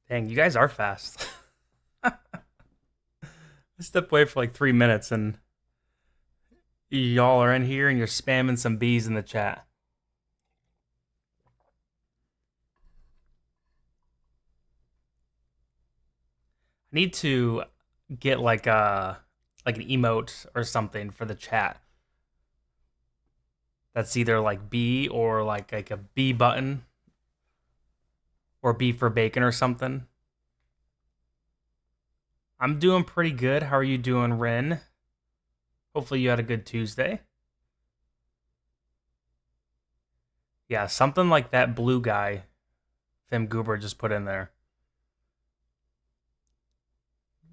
Dang, you guys are fast. I stepped away for like 3 minutes and y'all are in here and you're spamming some bees in the chat. I need to get like an emote or something for the chat. That's either like B or like a B button or B for bacon or something. I'm doing pretty good. How are you doing, Ren? Hopefully you had a good Tuesday. Yeah, something like that blue guy Fim Goober just put in there.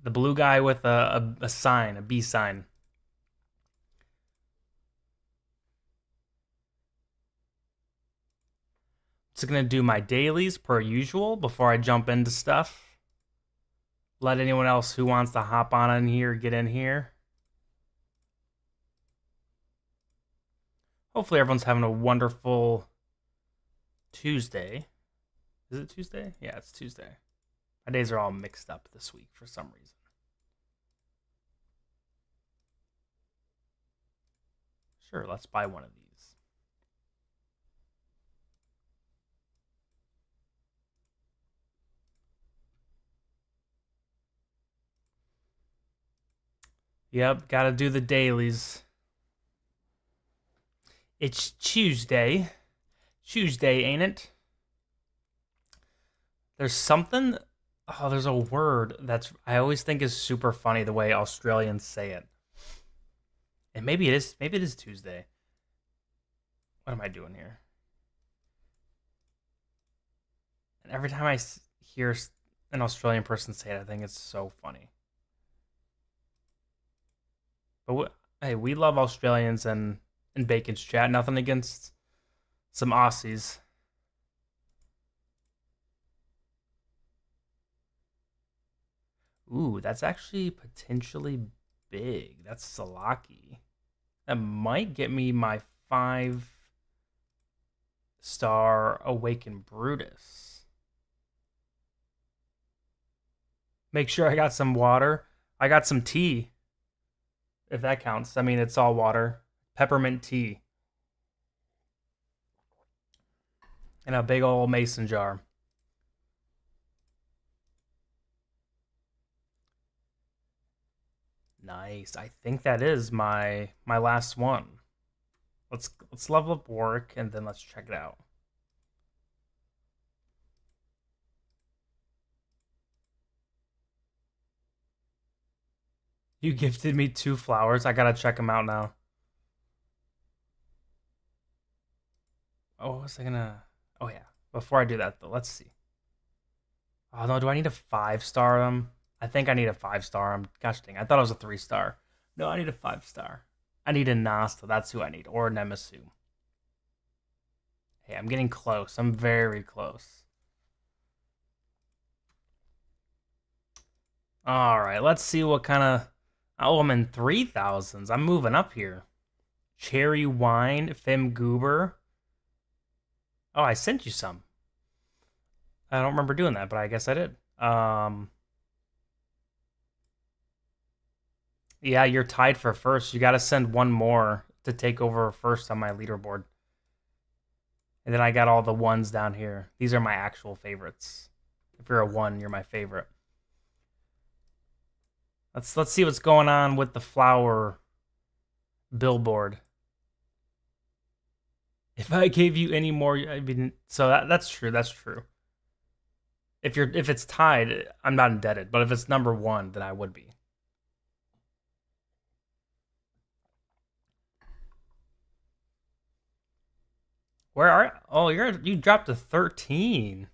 The blue guy with a sign, a B sign. Just gonna do my dailies per usual before I jump into stuff. Let anyone else who wants to hop on in here get in here. Hopefully everyone's having a wonderful Tuesday. Is it Tuesday? Yeah, it's Tuesday. My days are all mixed up this week for some reason. Sure, let's buy one of these. Yep, gotta do the dailies. It's Tuesday. Tuesday, ain't it? There's something. Oh, there's a word that's I always think is super funny the way Australians say it. And maybe it is. Maybe it is Tuesday. What am I doing here? And every time I hear an Australian person say it, I think it's so funny. But hey, we love Australians and Bacon's chat. Nothing against some Aussies. Ooh, that's actually potentially big. That's Salaki. That might get me my 5-star Awakened Brutus. Make sure I got some water. I got some tea, if that counts. I mean, it's all water. Peppermint tea. In a big old mason jar. Nice. I think that is my last one. Let's level up work and then let's check it out. You gifted me 2 flowers. I gotta check them out now. Oh, what was I gonna? Oh yeah. Before I do that though, let's see. Oh no, do I need a 5-star them? I think I need a 5-star them. Gosh dang, I thought it was a 3-star. No, I need a 5-star. I need a Nasta. That's who I need, or Nemisu. Hey, I'm getting close. I'm very close. All right, let's see what kind of. Oh, I'm in 3,000s. I'm moving up here. Cherry wine, Fim Goober. Oh, I sent you some. I don't remember doing that, but I guess I did. Yeah, you're tied for first. You got to send one more to take over first on my leaderboard. And then I got all the ones down here. These are my actual favorites. If you're a 1, you're my favorite. Let's see what's going on with the flower billboard. If I gave you any more, I mean, so that's true. That's true. If it's tied, I'm not indebted. But if it's number 1, then I would be. Where are? Oh, you dropped to 13.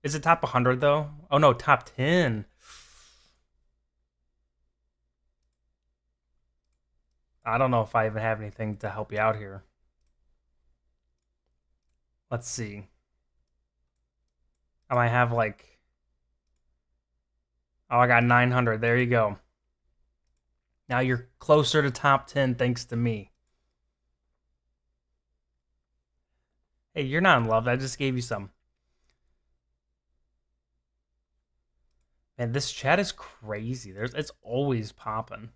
Is it top 100 though? Oh no, top 10. I don't know if I even have anything to help you out here. Let's see. I might have like. Oh, I got 900. There you go. Now you're closer to top 10 thanks to me. Hey, you're not in love. I just gave you some. Man, this chat is crazy. It's always popping.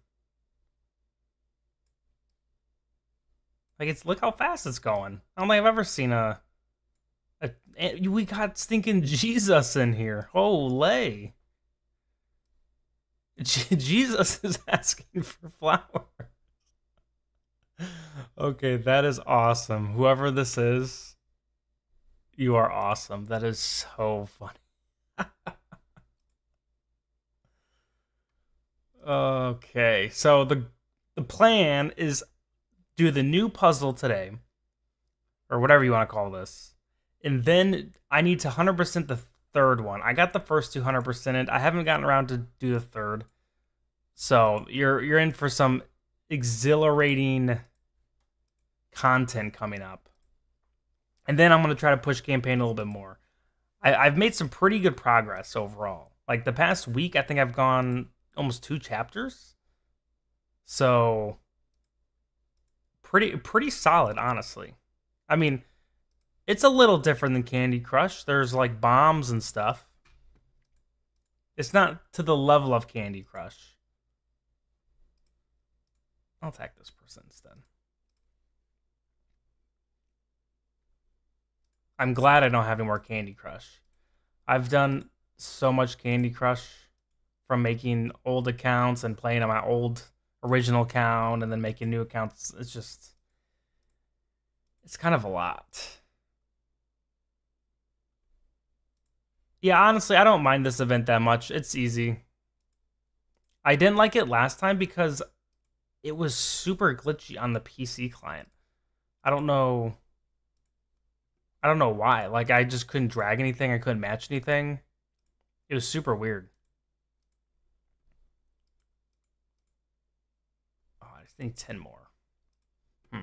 Like it's look how fast it's going. I don't think I've ever seen we got stinking Jesus in here. Holy. Jesus is asking for flour. Okay, that is awesome. Whoever this is, you are awesome. That is so funny. Okay, so the plan is do the new puzzle today, or whatever you want to call this, and then I need to 100% the third one. I got the first 200%. I haven't gotten around to do the third, so you're in for some exhilarating content coming up. And then I'm gonna try to push campaign a little bit more. I've made some pretty good progress overall. Like the past week, I think I've gone almost 2 chapters. So pretty solid, honestly. I mean, it's a little different than Candy Crush. There's like bombs and stuff. It's not to the level of Candy Crush. I'll attack this person instead. I'm glad I don't have any more Candy Crush. I've done so much Candy Crush from making old accounts and playing on my old original account and then making new accounts. It's kind of a lot. Yeah, honestly, I don't mind this event that much. It's easy. I didn't like it last time because it was super glitchy on the PC client. I don't know. I don't know why. Like I just couldn't drag anything. I couldn't match anything. It was super weird. Oh, I just need 10 more. I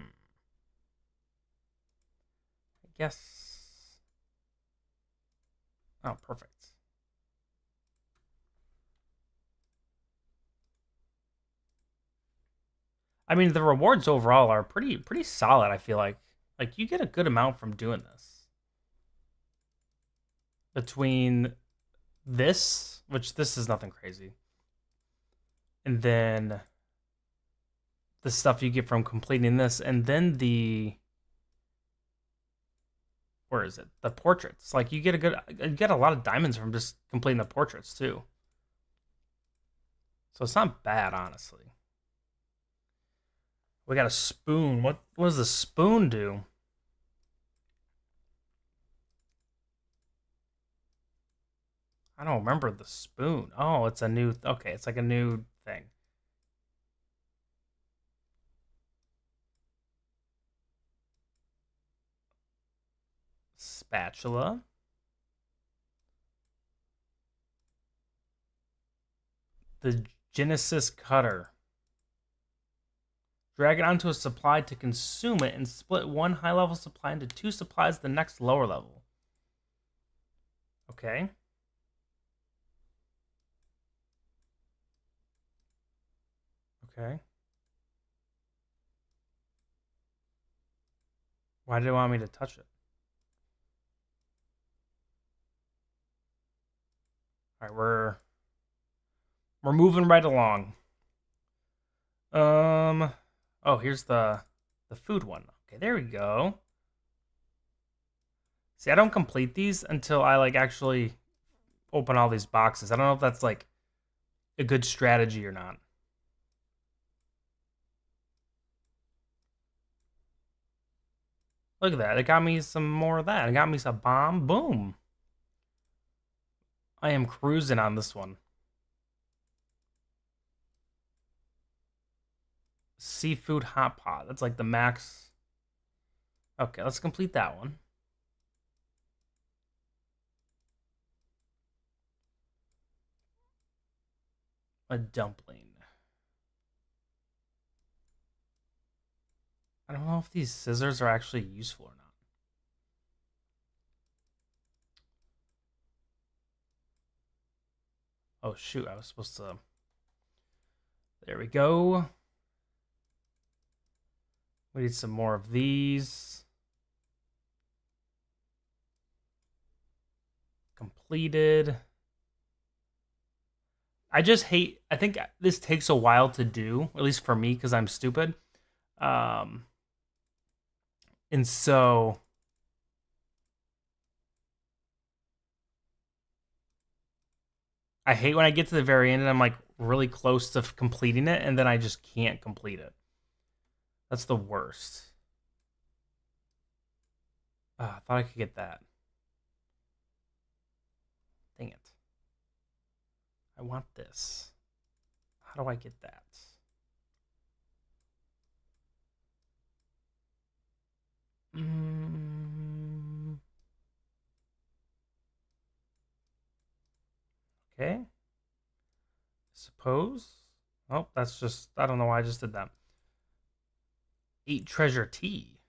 guess. Oh, perfect. I mean, the rewards overall are pretty solid. I feel like you get a good amount from doing this. Between this, which this is nothing crazy, and then the stuff you get from completing this, and then the where is it? The portraits. Like you get a lot of diamonds from just completing the portraits too. So it's not bad, honestly. We got a spoon. What does the spoon do? I don't remember the spoon. Oh, it's a new. Okay, it's like a new thing. Spatula. The Genesis cutter. Drag it onto a supply to consume it and split one high level supply into 2 supplies the next lower level. Okay. Okay. Why do they want me to touch it? All right, we're moving right along. Oh, here's the food one. Okay, there we go. See, I don't complete these until I like actually open all these boxes. I don't know if that's like a good strategy or not. Look at that. It got me some more of that. It got me some bomb. Boom. I am cruising on this one. Seafood hot pot. That's like the max. Okay, let's complete that one. A dumpling. I don't know if these scissors are actually useful or not. Oh shoot, I was supposed to. There we go. We need some more of these. Completed. I just hate. I think this takes a while to do, at least for me, because I'm stupid. Um, and so I hate when I get to the very end and I'm like really close to completing it, and then I just can't complete it. That's the worst. I thought I could get that. Dang it! I want this. How do I get that? Mm, okay. Suppose. Oh, that's just. I don't know why I just did that. 8 treasure tea.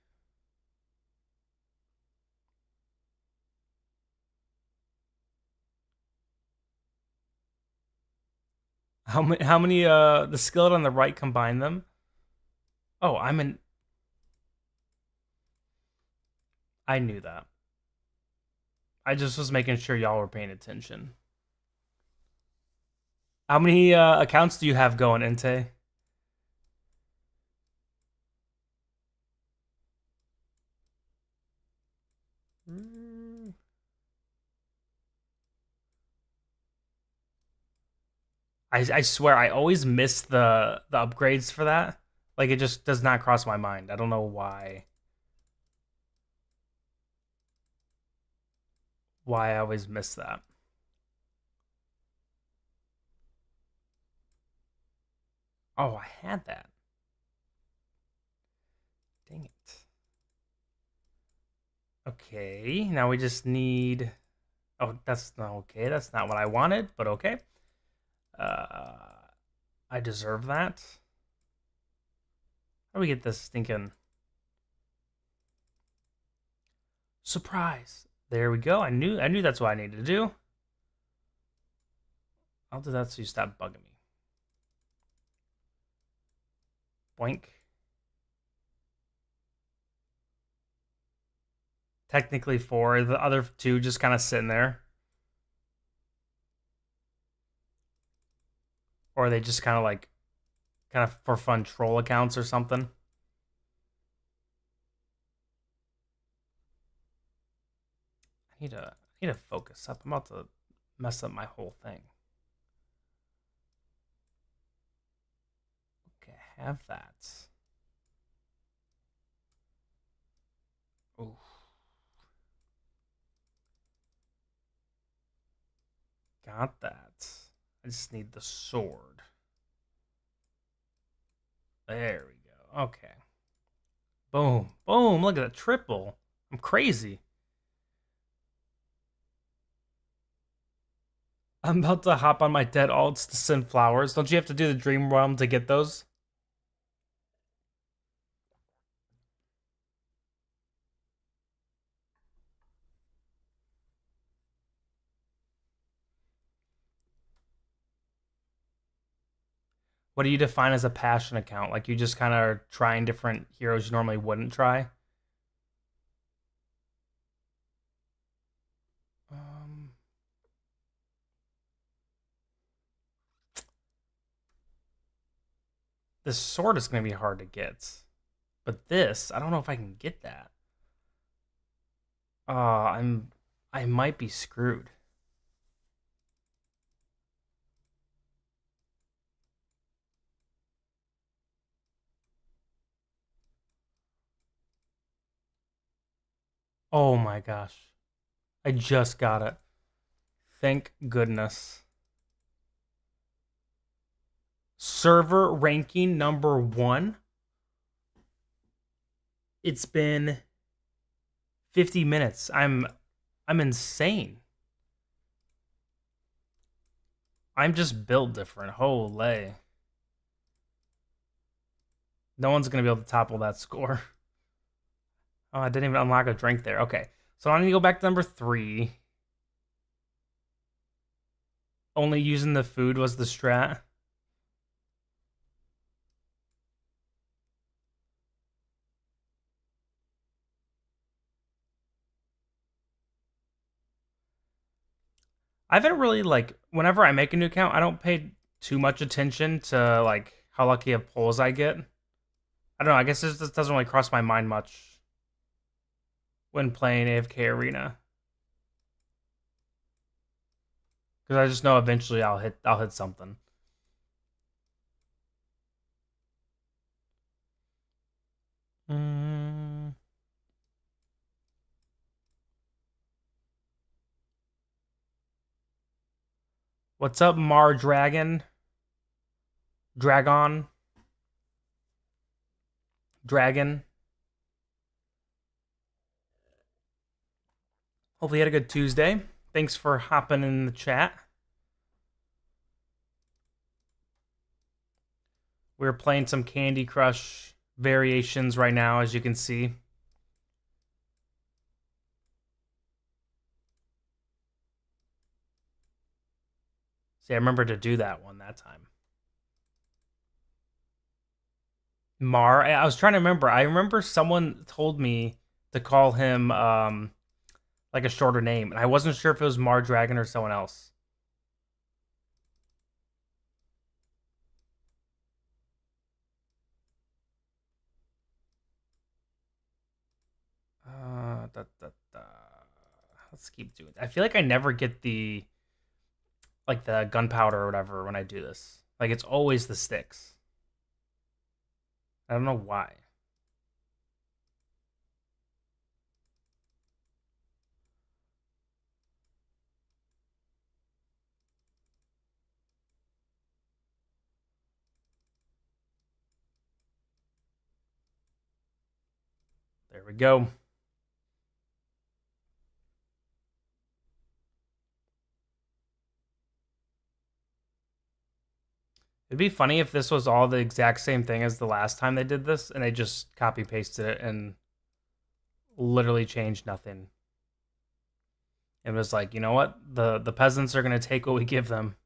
How many? How many? The skillet on the right combine them. Oh, I'm in. I knew that. I just was making sure y'all were paying attention. How many accounts do you have going, Inte? Mm. I swear I always miss the upgrades for that. Like it just does not cross my mind. I don't know why I always miss that. Oh, I had that. Dang it. Okay, now we just need. Oh, that's not okay. That's not what I wanted, but okay. Uh, I deserve that. How do we get this stinking surprise? There we go. I knew that's what I needed to do. I'll do that so you stop bugging me. Boink. Technically four. The other two just kind of sitting there. Or they just kind of for fun troll accounts or something. I need to focus up. I'm about to mess up my whole thing. Okay, have that. Ooh, got that. I just need the sword. There we go. Okay. Boom. Boom. Look at that triple. I'm crazy. I'm about to hop on my dead alts to send flowers. Don't you have to do the dream realm to get those? What do you define as a passion account? Like you just kind of are trying different heroes you normally wouldn't try? Um, this sword is going to be hard to get. But this, I don't know if I can get that. I might be screwed. Oh my gosh. I just got it. Thank goodness. Server ranking number 1. It's been 50 minutes. I'm insane. I'm just built different. Holy. No one's going to be able to topple that score. Oh, I didn't even unlock a drink there. Okay. So I need to go back to number 3. Only using the food was the strat. I haven't really like whenever I make a new account, I don't pay too much attention to like how lucky of pulls I get. I don't know. I guess this just doesn't really cross my mind much when playing AFK Arena because I just know eventually I'll hit something. Mm. What's up, Mar Dragon? Dragon? Dragon? Hopefully you had a good Tuesday. Thanks for hopping in the chat. We're playing some Candy Crush variations right now, as you can see. See, I remember to do that one that time. Mar, I was trying to remember. I remember someone told me to call him like a shorter name, and I wasn't sure if it was Mar Dragon or someone else. Da, da, da. Let's keep doing it. I feel like I never get the like the gunpowder or whatever when I do this. Like it's always the sticks. I don't know why. There we go. It'd be funny if this was all the exact same thing as the last time they did this and they just copy pasted it and literally changed nothing. It was like, you know what? The peasants are going to take what we give them.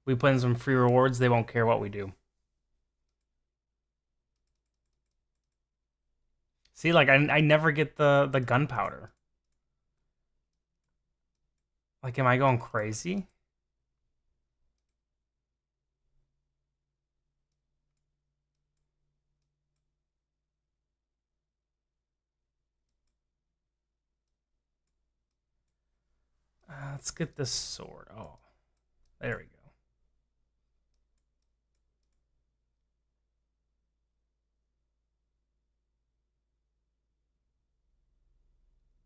We put in some free rewards, they won't care what we do. See, like I never get the gunpowder. Like, am I going crazy? Let's get this sword. Oh, there we go.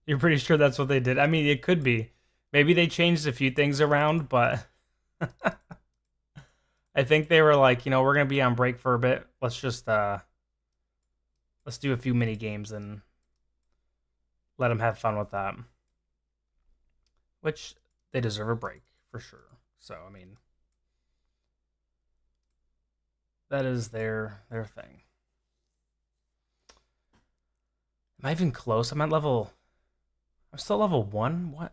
You're pretty sure that's what they did? I mean, it could be. Maybe they changed a few things around, but I think they were like, you know, we're gonna be on break for a bit. Let's do a few mini games and let them have fun with that. Which they deserve a break for sure. So I mean, that is their thing. Am I even close? I'm at level. I'm still level 1. What?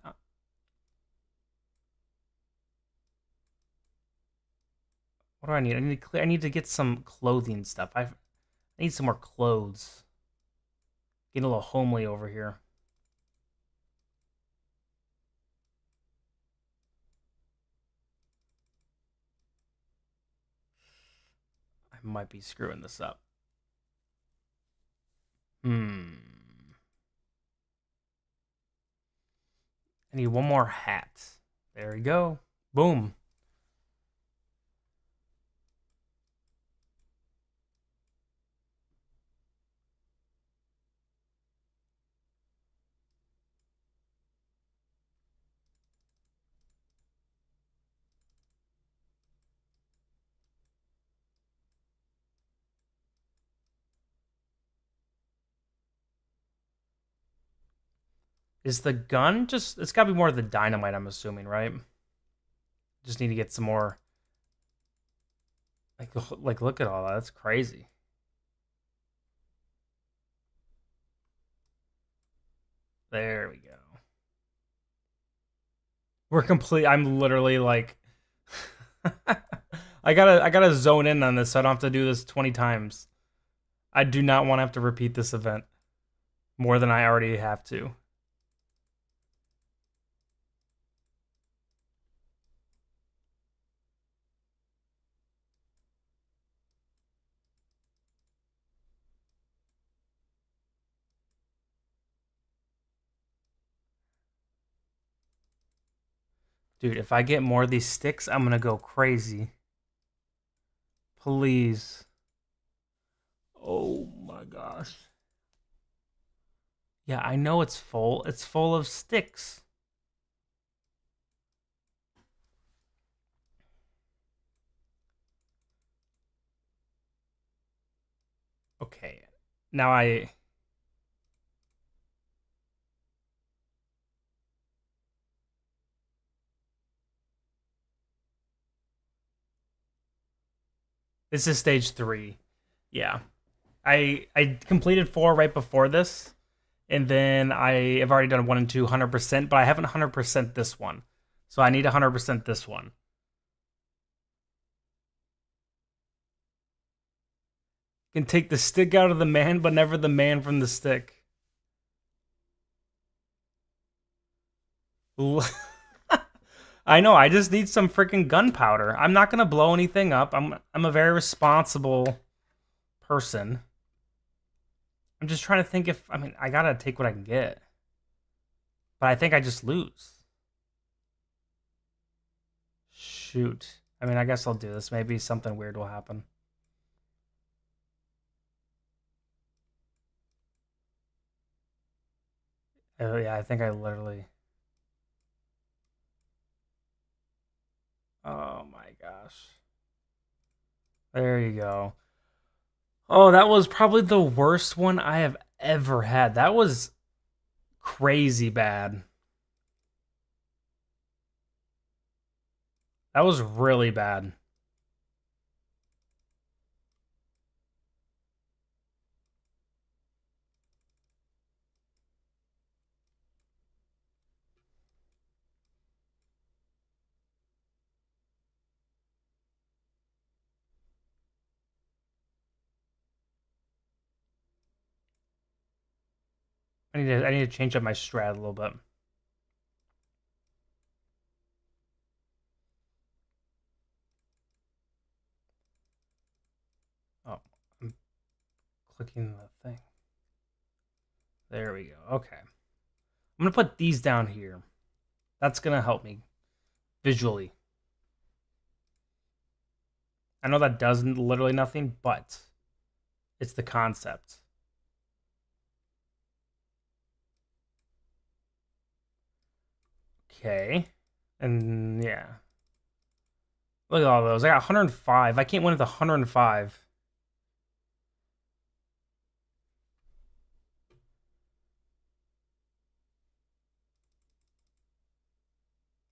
What do I need? I need to get some clothing stuff. I need some more clothes. Getting a little homely over here. I might be screwing this up. I need one more hat. There we go. Boom. Is the gun just... It's got to be more of the dynamite, I'm assuming, right? Just need to get some more... Like look at all that. That's crazy. There we go. We're complete... I'm literally like... I gotta zone in on this so I don't have to do this 20 times. I do not want to have to repeat this event more than I already have to. Dude, if I get more of these sticks, I'm gonna go crazy. Please. Oh my gosh. Yeah, I know it's full. It's full of sticks. Okay. Now I. This is stage 3. Yeah. I completed 4 right before this, and then I have already done 1 and 2 100%, but I haven't 100% this one. So I need 100% this one. Can take the stick out of the man, but never the man from the stick. I know. I just need some freaking gunpowder. I'm not gonna blow anything up. I'm a very responsible person. I'm just trying to think if I gotta take what I can get, but I think I just lose. Shoot. I guess I'll do this. Maybe something weird will happen. Oh yeah, I think I literally. Oh my gosh. There you go. Oh, that was probably the worst one I have ever had. That was crazy bad. That was really bad. I need to change up my strat a little bit. Oh, I'm clicking the thing. There we go. Okay. I'm gonna put these down here. That's gonna help me visually. I know that does literally nothing, but it's the concept. Okay. And yeah. Look at all those. I got 105. I can't win with 105.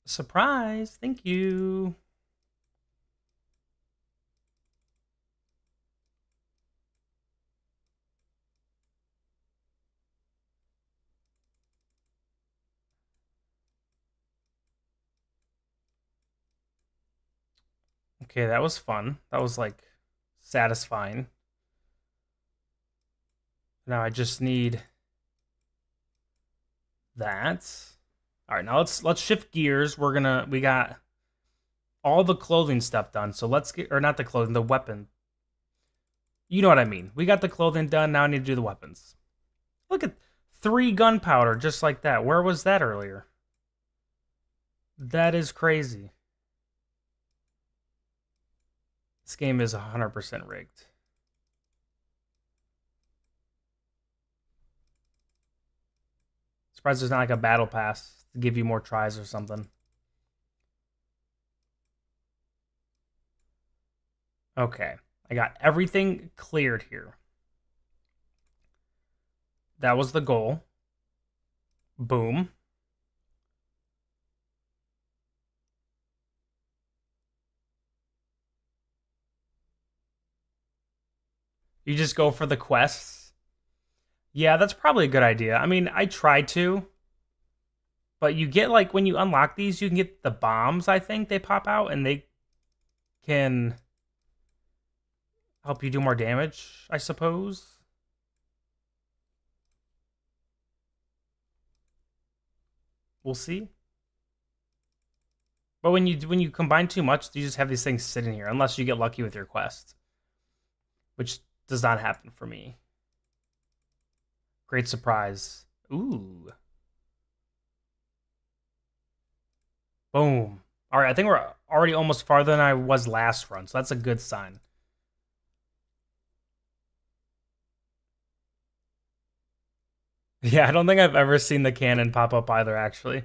Surprise. Thank you. Okay, that was fun. That was like satisfying. Now I just need that. All right, now let's shift gears. We got all the clothing stuff done. So let's get, or not the clothing, the weapon. You know what I mean. We got the clothing done. Now I need to do the weapons. Look at 3 gunpowder just like that. Where was that earlier? That is crazy. This game is 100% rigged. Surprised there's not like a battle pass to give you more tries or something. Okay. I got everything cleared here. That was the goal. Boom. You just go for the quests. Yeah, that's probably a good idea. I tried to, but you get like when you unlock these, you can get the bombs, I think they pop out and they can help you do more damage, I suppose. We'll see. But when you combine too much, you just have these things sitting here, unless you get lucky with your quest, which does not happen for me. Great surprise. Ooh. Boom. All right, I think we're already almost farther than I was last run, so that's a good sign. Yeah, I don't think I've ever seen the cannon pop up either, actually.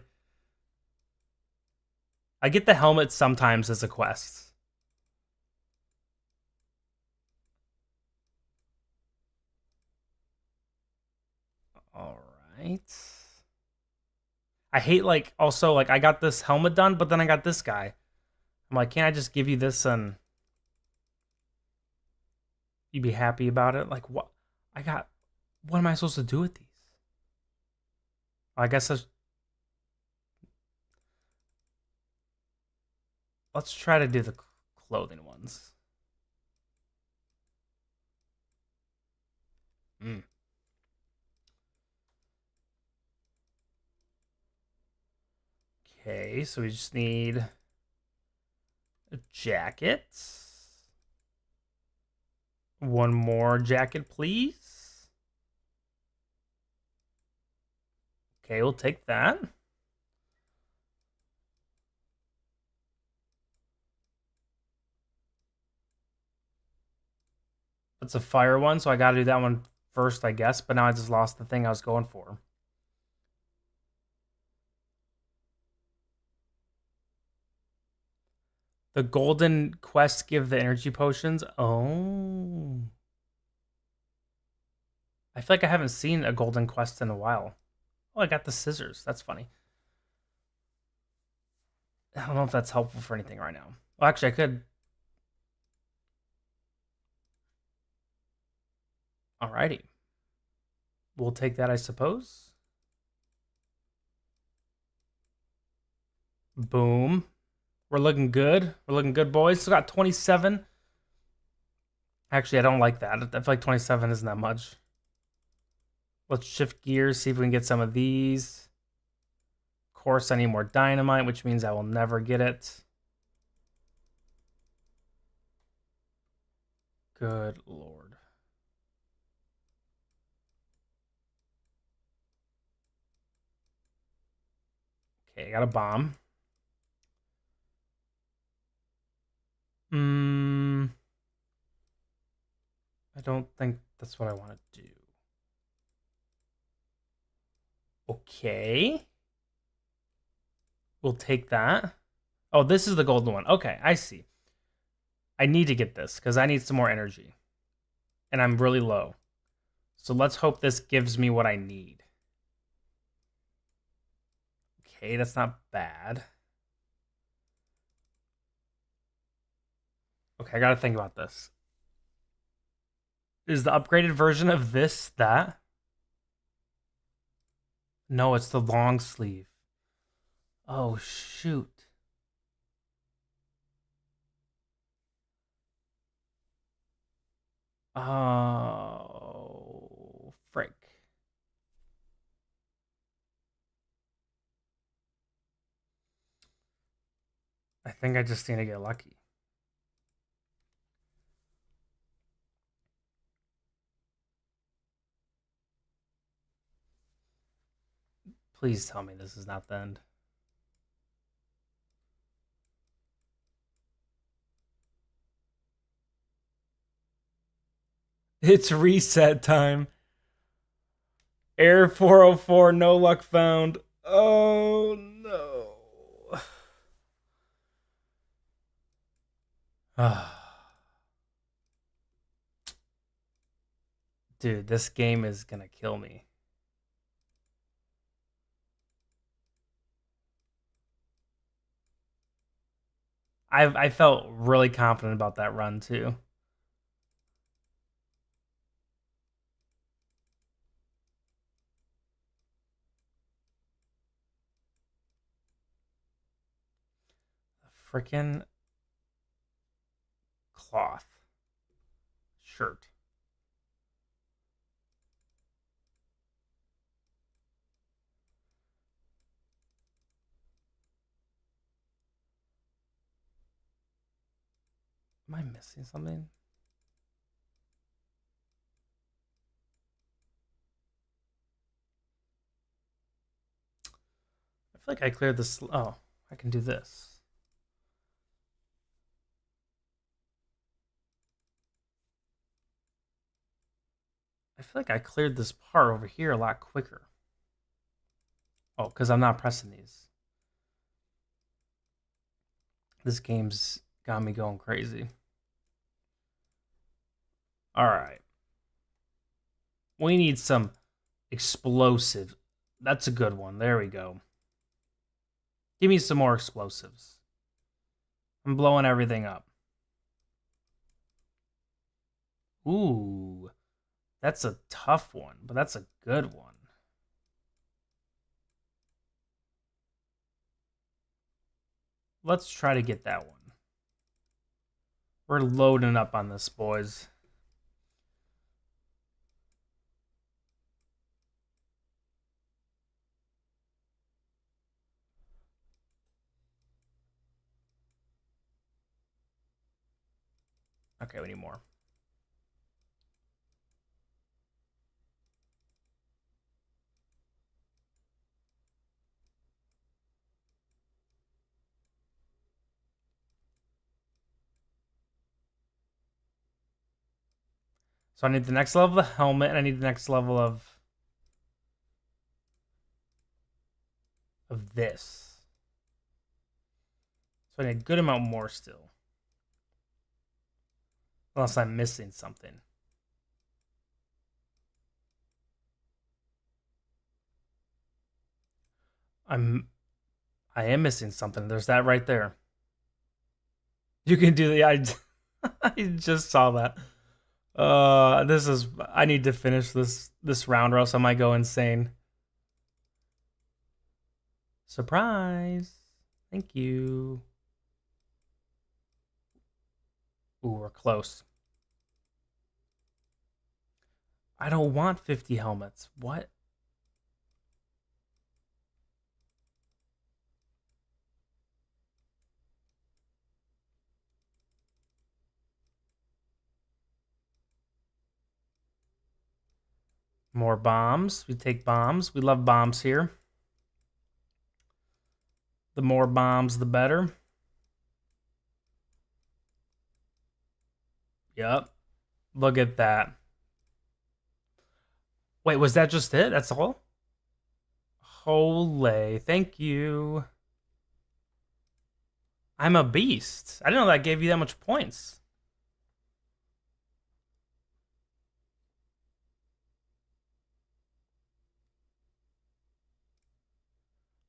I get the helmet sometimes as a quest. All right. I hate, like, also, like, I got this helmet done, but then I got this guy. I'm like, can't I just give you this and you'd be happy about it? Like, what? I got, what am I supposed to do with these? I guess let's try to do the clothing ones. Mm. Okay, so we just need a jacket. One more jacket, please. Okay, we'll take that. That's a fire one, so I gotta do that one first, I guess. But now I just lost the thing I was going for. The golden quests give the energy potions. Oh. I feel like I haven't seen a golden quest in a while. Oh, I got the scissors. That's funny. I don't know if that's helpful for anything right now. Well, actually, I could. Alrighty. We'll take that, I suppose. Boom. We're looking good. We're looking good, boys. Still got 27. Actually, I don't like that. I feel like 27 isn't that much. Let's shift gears, see if we can get some of these. Of course, I need more dynamite, which means I will never get it. Good lord. Okay, I got a bomb. I don't think that's what I want to do. Okay. We'll take that. Oh, this is the golden one. Okay, I see. I need to get this because I need some more energy. And I'm really low. So let's hope this gives me what I need. Okay, that's not bad. Okay, I gotta think about this. Is the upgraded version of this that? No, it's the long sleeve. Oh, shoot. Oh, frick. I think I just need to get lucky. Please tell me this is not the end. It's reset time. Air 404, no luck found. Oh no. Dude, this game is gonna kill me. I felt really confident about that run too. Freaking cloth shirt. Am I missing something? I feel like I cleared this. Oh, I can do this. I feel like I cleared this part over here a lot quicker. Oh, because I'm not pressing these. This game's got me going crazy. All right. We need some explosive. That's a good one. There we go. Give me some more explosives. I'm blowing everything up. Ooh. That's a tough one, but that's a good one. Let's try to get that one. We're loading up on this, boys. Okay, we need more. So I need the next level of the helmet, and I need the next level of this. So I need a good amount more still. Unless I'm missing something. I am missing something. There's that right there. You can do the I just saw that. This is I need to finish this round or else I might go insane. Surprise. Thank you. Ooh, we're close. I don't want 50 helmets. What? More bombs. We take bombs. We love bombs here. The more bombs, the better. Yep. Look at that. Wait, was that just it? That's all? Holy, thank you. I'm a beast. I didn't know that gave you that much points.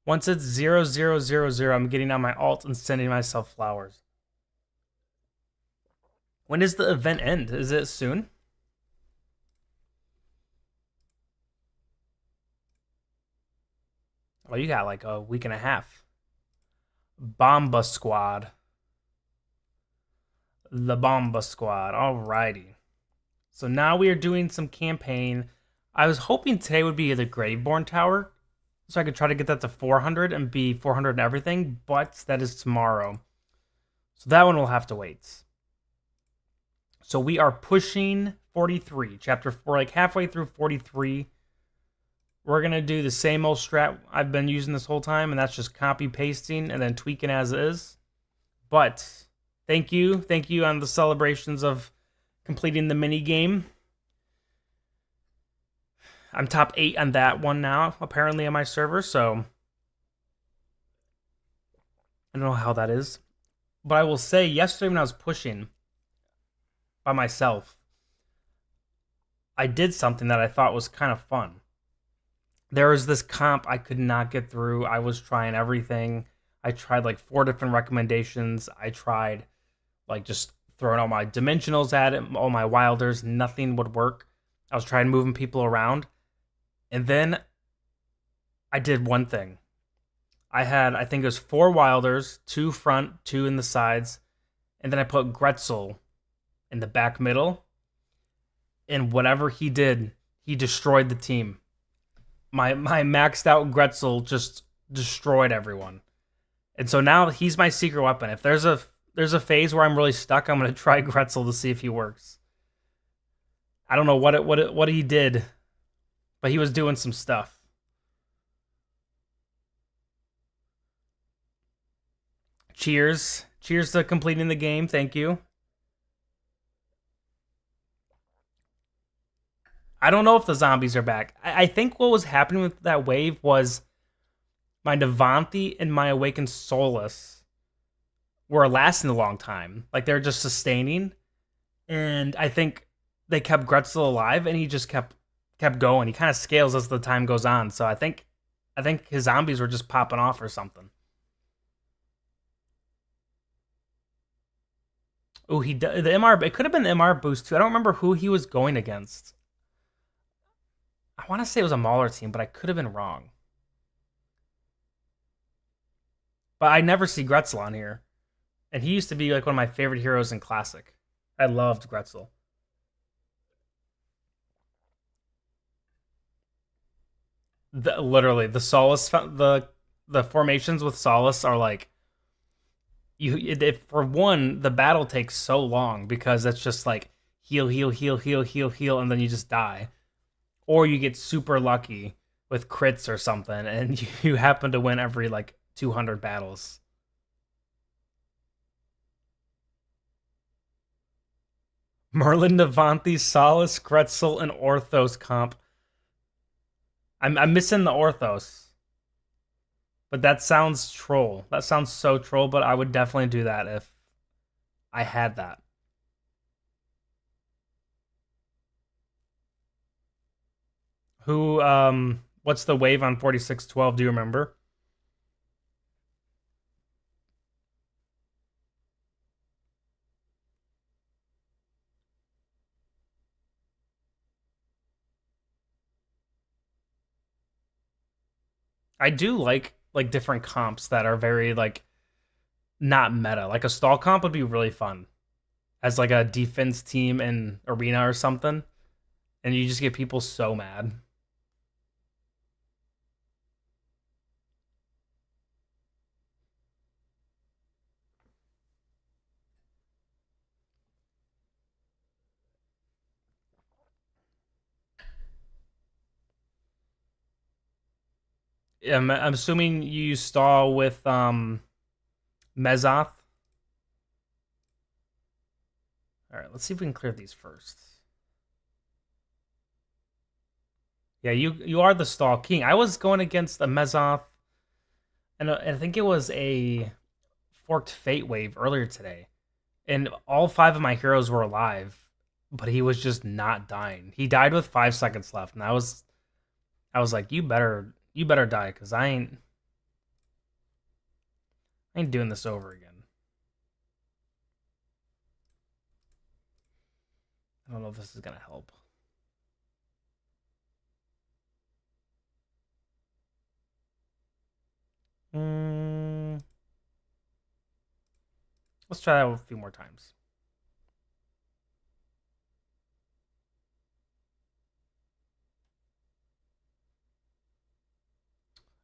Once it's 0, 0, 0, 0, I'm getting on my alt and sending myself flowers. When does the event end? Is it soon? Oh, you got like a week and a half. Bomba Squad. The Bomba Squad. Alrighty. So now we are doing some campaign. I was hoping today would be the Graveborn Tower, so I could try to get that to 400 and be 400 and everything, but that is tomorrow. So that one will have to wait. So we are pushing 43, chapter 4, like halfway through 43. We're going to do the same old strat I've been using this whole time, and that's just copy pasting and then tweaking as is. But thank you on the celebrations of completing the mini game. I'm top 8 on that one now, apparently on my server, so I don't know how that is. But I will say, yesterday when I was pushing by myself, I did something that I thought was kind of fun. There was this comp I could not get through. I was trying everything. I tried like 4 different recommendations. I tried like just throwing all my dimensionals at it, all my wilders. Nothing would work. I was trying moving people around. And then I did one thing. I had, I think it was 4 wilders, 2 front, 2 in the sides. And then I put Gretzel in the back middle. And whatever he did, he destroyed the team. My maxed out Gretzel just destroyed everyone. And so now he's my secret weapon. If there's a phase where I'm really stuck, I'm gonna try Gretzel to see if he works. I don't know what he did, but he was doing some stuff. Cheers. Cheers to completing the game. Thank you. I don't know if the zombies are back. I think what was happening with that wave was my Navanthi and my Awakened Solus were lasting a long time. Like they're just sustaining. And I think they kept Gretzel alive and he just kept going. He kind of scales as the time goes on. So I think his zombies were just popping off or something. Oh, the MR. It could have been the MR boost too. I don't remember who he was going against. I want to say it was a Mauler team, but I could have been wrong. But I never see Gretzel on here, and he used to be like one of my favorite heroes in Classic. I loved Gretzel. Literally, the Solace, the formations with Solace are like for one, the battle takes so long because it's just like heal, heal, heal, heal, heal, heal, and then you just die. Or you get super lucky with crits or something, and you happen to win every like 200 battles. Merlin, Navanthi, Solace, Gretzel, and Orthos comp. I'm missing the Orthos, but that sounds troll. That sounds so troll, but I would definitely do that if I had that. Who what's the wave on 4612? Do you remember? I do like different comps that are very like not meta. Like a stall comp would be really fun as like a defense team in arena or something, and you just get people so mad. I'm assuming you stall with Mezoth. All right, let's see if we can clear these first. Yeah, you are the stall king. I was going against a Mezoth, and I think it was a forked fate wave earlier today, and all five of my heroes were alive, but he was just not dying. He died with 5 seconds left, and I was like, you better die, cause I ain't doing this over again. I don't know if this is gonna help. Mm, let's try that a few more times.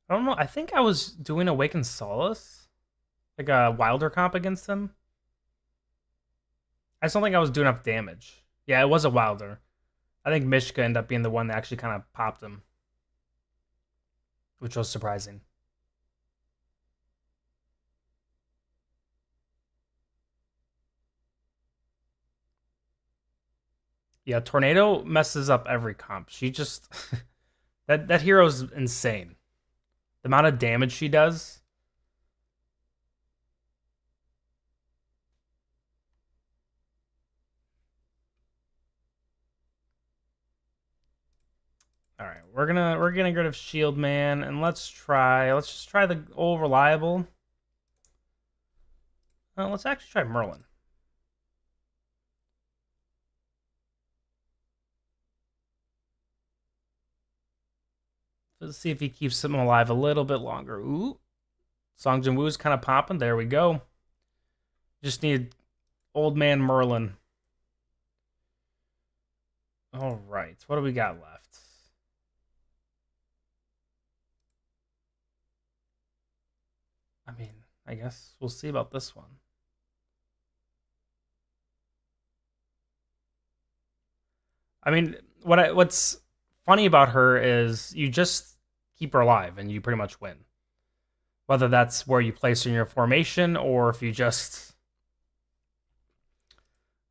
I don't know. I think I was doing Awaken Solace, like a Wilder comp against him. I just don't think I was doing enough damage. Yeah, it was a Wilder. I think Mishka ended up being the one that actually kind of popped him, which was surprising. Yeah, Tornado messes up every comp. She just that hero's insane. The amount of damage she does. All right, we're gonna get rid of Shield Man, and let's just try the old reliable. Let's actually try Merlin. Let's see if he keeps him alive a little bit longer. Ooh, Song Jin Woo's kind of popping. There we go. Just need old man Merlin. All right, what do we got left? I mean, I guess we'll see about this one. I mean, what's funny about her is you just keep her alive and you pretty much win. Whether that's where you place in your formation or if you just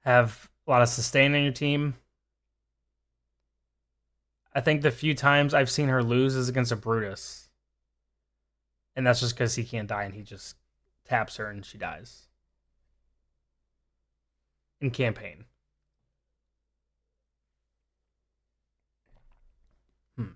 have a lot of sustain in your team. I think the few times I've seen her lose is against a Brutus. And that's just because he can't die and he just taps her and she dies. In campaign. Hmm.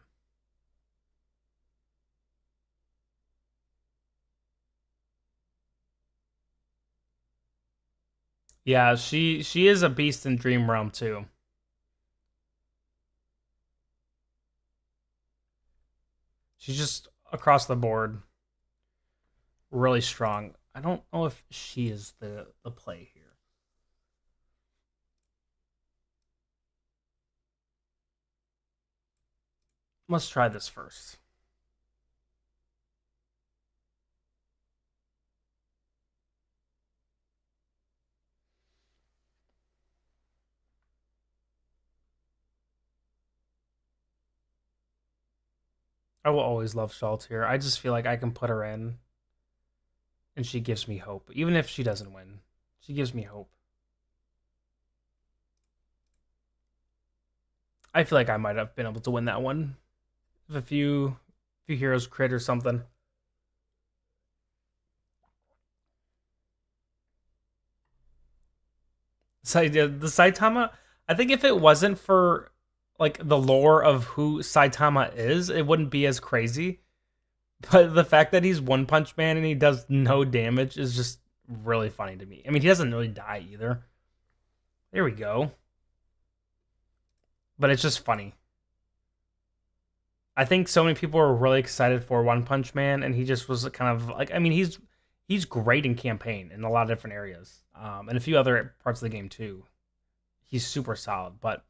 Yeah, she is a beast in Dream Realm too. She's just across the board really strong. I don't know if she is the play here. Let's try this first. I will always love Schultz here. I just feel like I can put her in and she gives me hope. Even if she doesn't win, she gives me hope. I feel like I might have been able to win that one if a few heroes crit or something. So the Saitama, I think if it wasn't for like the lore of who Saitama is, it wouldn't be as crazy. But the fact that he's One Punch Man and he does no damage is just really funny to me. I mean, he doesn't really die either. There we go. But it's just funny. I think so many people were really excited for One Punch Man, and he just was kind of like, I mean, he's great in campaign in a lot of different areas, and a few other parts of the game too. He's super solid, but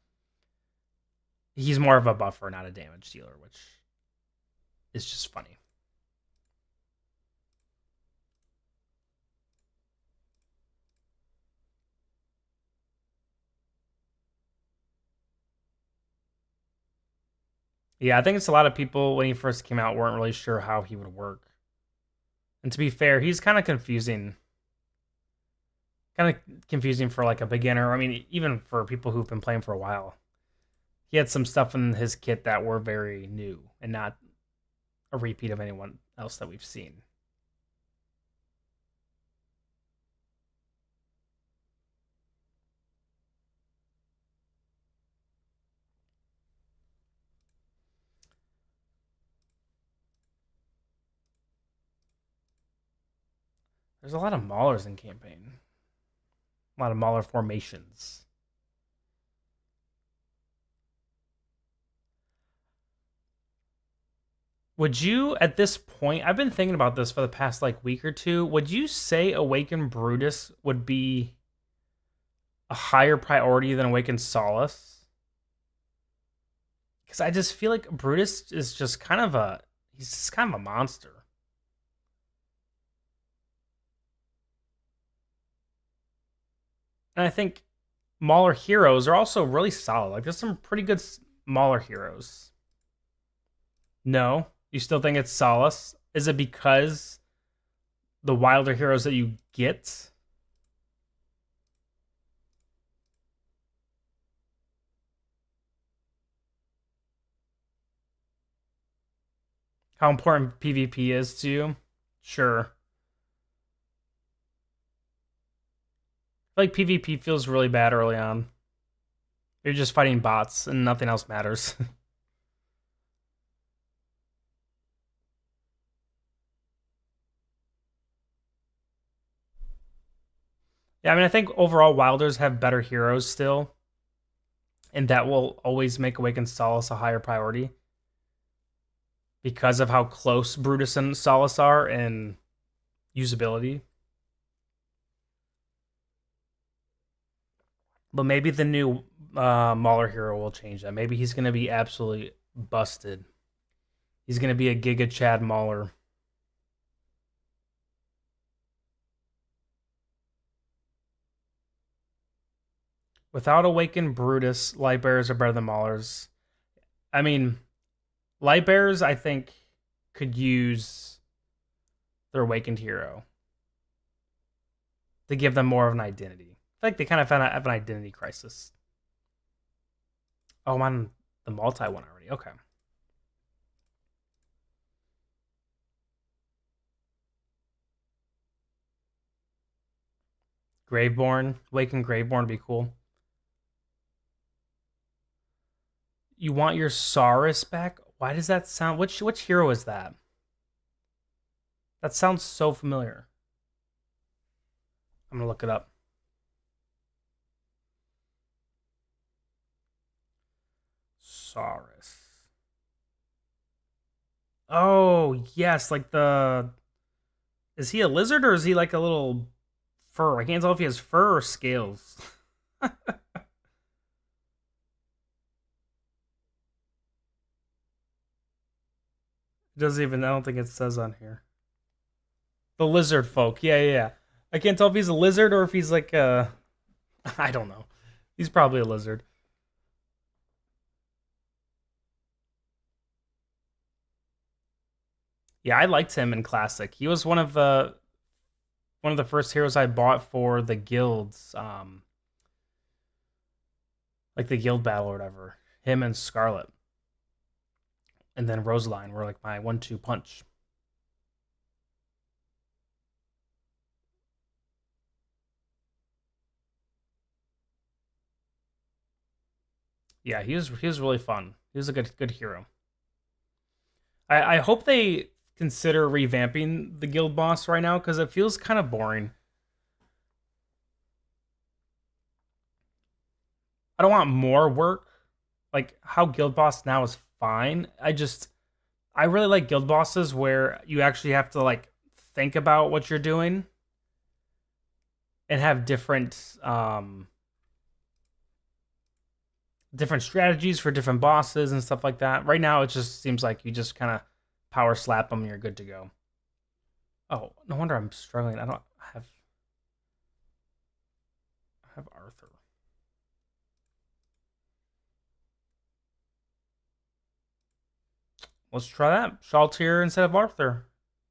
he's more of a buffer, not a damage dealer, which is just funny. Yeah, I think it's a lot of people when he first came out weren't really sure how he would work. And to be fair, he's kind of confusing for like a beginner. I mean, even for people who've been playing for a while. He had some stuff in his kit that were very new and not a repeat of anyone else that we've seen. There's a lot of maulers in campaign. A lot of mauler formations. Would you, at this point, I've been thinking about this for the past like week or two. Would you say Awaken Brutus would be a higher priority than Awaken Solace? Because I just feel like Brutus is just kind of he's just kind of a monster. And I think Mauler heroes are also really solid. Like there's some pretty good Mauler heroes. No, you still think it's Solace? Is it because the wilder heroes that you get? How important PvP is to you? Sure. I feel like PvP feels really bad early on. You're just fighting bots and nothing else matters. Yeah, I mean, I think overall Wilders have better heroes still, and that will always make Awakened Solace a higher priority because of how close Brutus and Solace are in usability. But maybe the new Mauler hero will change that. Maybe he's going to be absolutely busted. He's going to be a Giga Chad Mauler. Without Awakened Brutus, Light Bearers are better than Maulers. I mean, Light Bearers, I think, could use their awakened hero to give them more of an identity. I feel like they kind of have an identity crisis. Oh, I'm on the multi one already. Okay. Graveborn, Awakened Graveborn would be cool. You want your Saurus back? Why does that sound? Which hero is that? That sounds so familiar. I'm gonna look it up. Saurus. Oh yes, like the. Is he a lizard or is he like a little fur? I can't tell if he has fur or scales. It doesn't even. I don't think it says on here. The lizard folk. Yeah, yeah, yeah. I can't tell if he's a lizard or if he's like a. I don't know. He's probably a lizard. Yeah, I liked him in Classic. He was one of the first heroes I bought for the guilds, like the guild battle or whatever. Him and Scarlet, and then Rosaline were like my 1-2 punch. Yeah, he was really fun. He was a good hero. I hope they consider revamping the guild boss right now because it feels kind of boring. I don't want more work. Like how guild boss now is fine. I really like guild bosses where you actually have to like think about what you're doing and have different strategies for different bosses and stuff like that. Right now, it just seems like you just kind of power slap them and you're good to go. Oh, no wonder I'm struggling. I don't have Arthur. Let's try that. Shaltir instead of Arthur.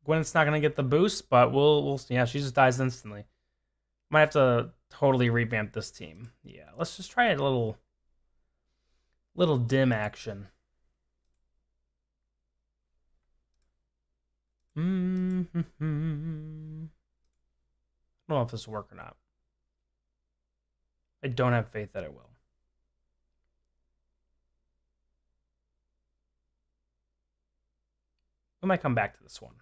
Gwyneth's not gonna get the boost, but we'll see. Yeah, she just dies instantly. Might have to totally revamp this team. Yeah, let's just try a little dim action. I don't know if this will work or not. I don't have faith that it will. We might come back to this one.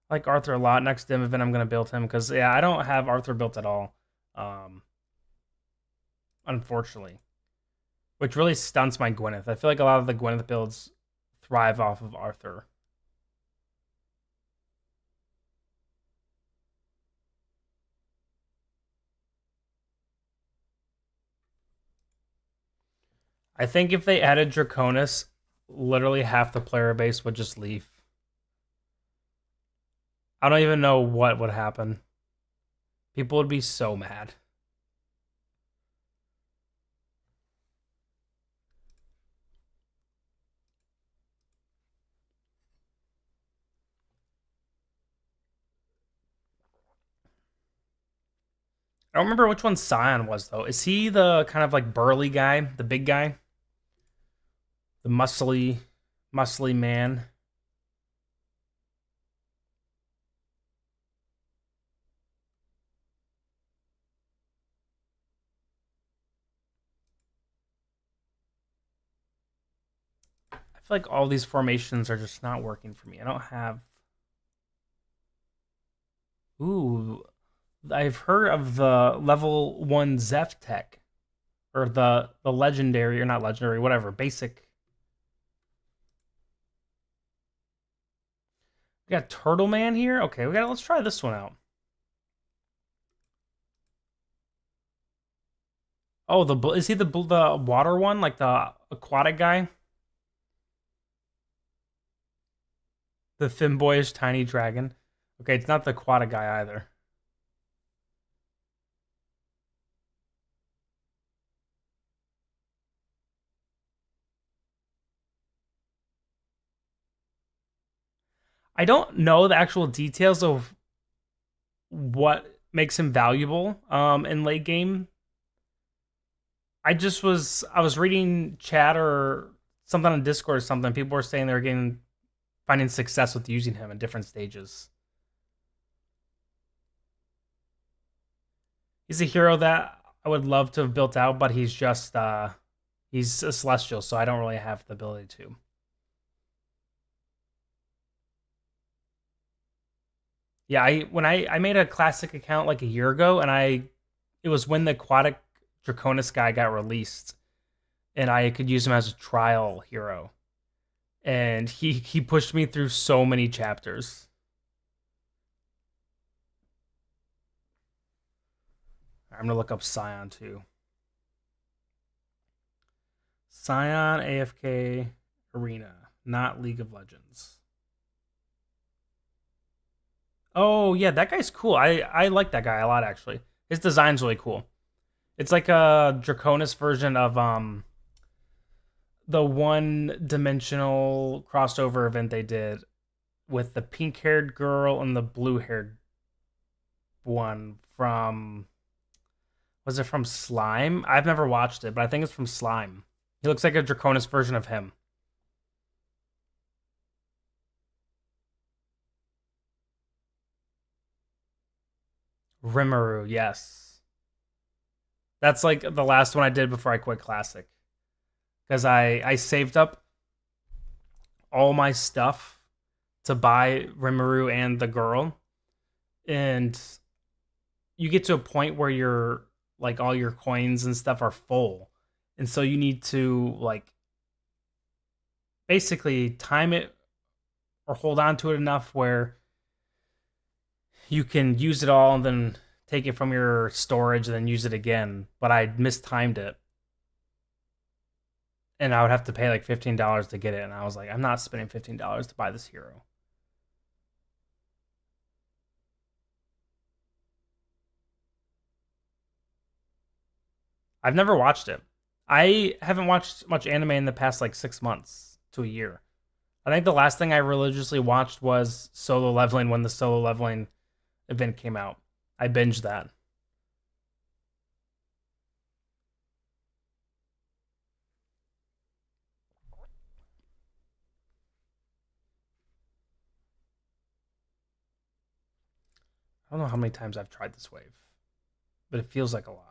I like Arthur a lot. Next dim event, I'm going to build him because, yeah, I don't have Arthur built at all. Unfortunately. Which really stunts my Gwyneth. I feel like a lot of the Gwyneth builds thrive off of Arthur. I think if they added Draconis, literally half the player base would just leave. I don't even know what would happen. People would be so mad. I don't remember which one Scion was though. Is he the kind of like burly guy, the big guy, the muscly man? I feel like all these formations are just not working for me. I don't have. Ooh, I've heard of the level 1 Zeph tech, or the legendary, or not legendary, whatever, basic. We got Turtle Man here. Okay, let's try this one out. Oh, is he the water one, like the aquatic guy? The femboyish tiny dragon. Okay, it's not the aquatic guy either. I don't know the actual details of what makes him valuable in late game. I was reading chat or something on Discord or something. People were saying they were getting finding success with using him in different stages. He's a hero that I would love to have built out, but he's a celestial, so I don't really have the ability to. Yeah, I made a classic account like a year ago, and I it was when the aquatic Draconis guy got released, and I could use him as a trial hero, and he pushed me through so many chapters. I'm gonna look up Scion too. Scion AFK Arena, not League of Legends. Oh yeah, that guy's cool. I like that guy a lot actually. His design's really cool. It's like a Draconis version of the one dimensional crossover event they did with the pink haired girl and the blue haired one from was it from Slime? I've never watched it, but I think it's from Slime. He looks like a Draconis version of him. Rimuru, yes. That's like the last one I did before I quit Classic. Because I saved up all my stuff to buy Rimuru and the girl. And you get to a point where you're like all your coins and stuff are full. And so you need to like basically time it or hold on to it enough where you can use it all and then take it from your storage and then use it again. But I mistimed it. And I would have to pay like $15 to get it. And I was like, I'm not spending $15 to buy this hero. I've never watched it. I haven't watched much anime in the past like 6 months to a year. I think the last thing I religiously watched was Solo Leveling when the Solo Leveling event came out. I binged that. I don't know how many times I've tried this wave, but it feels like a lot.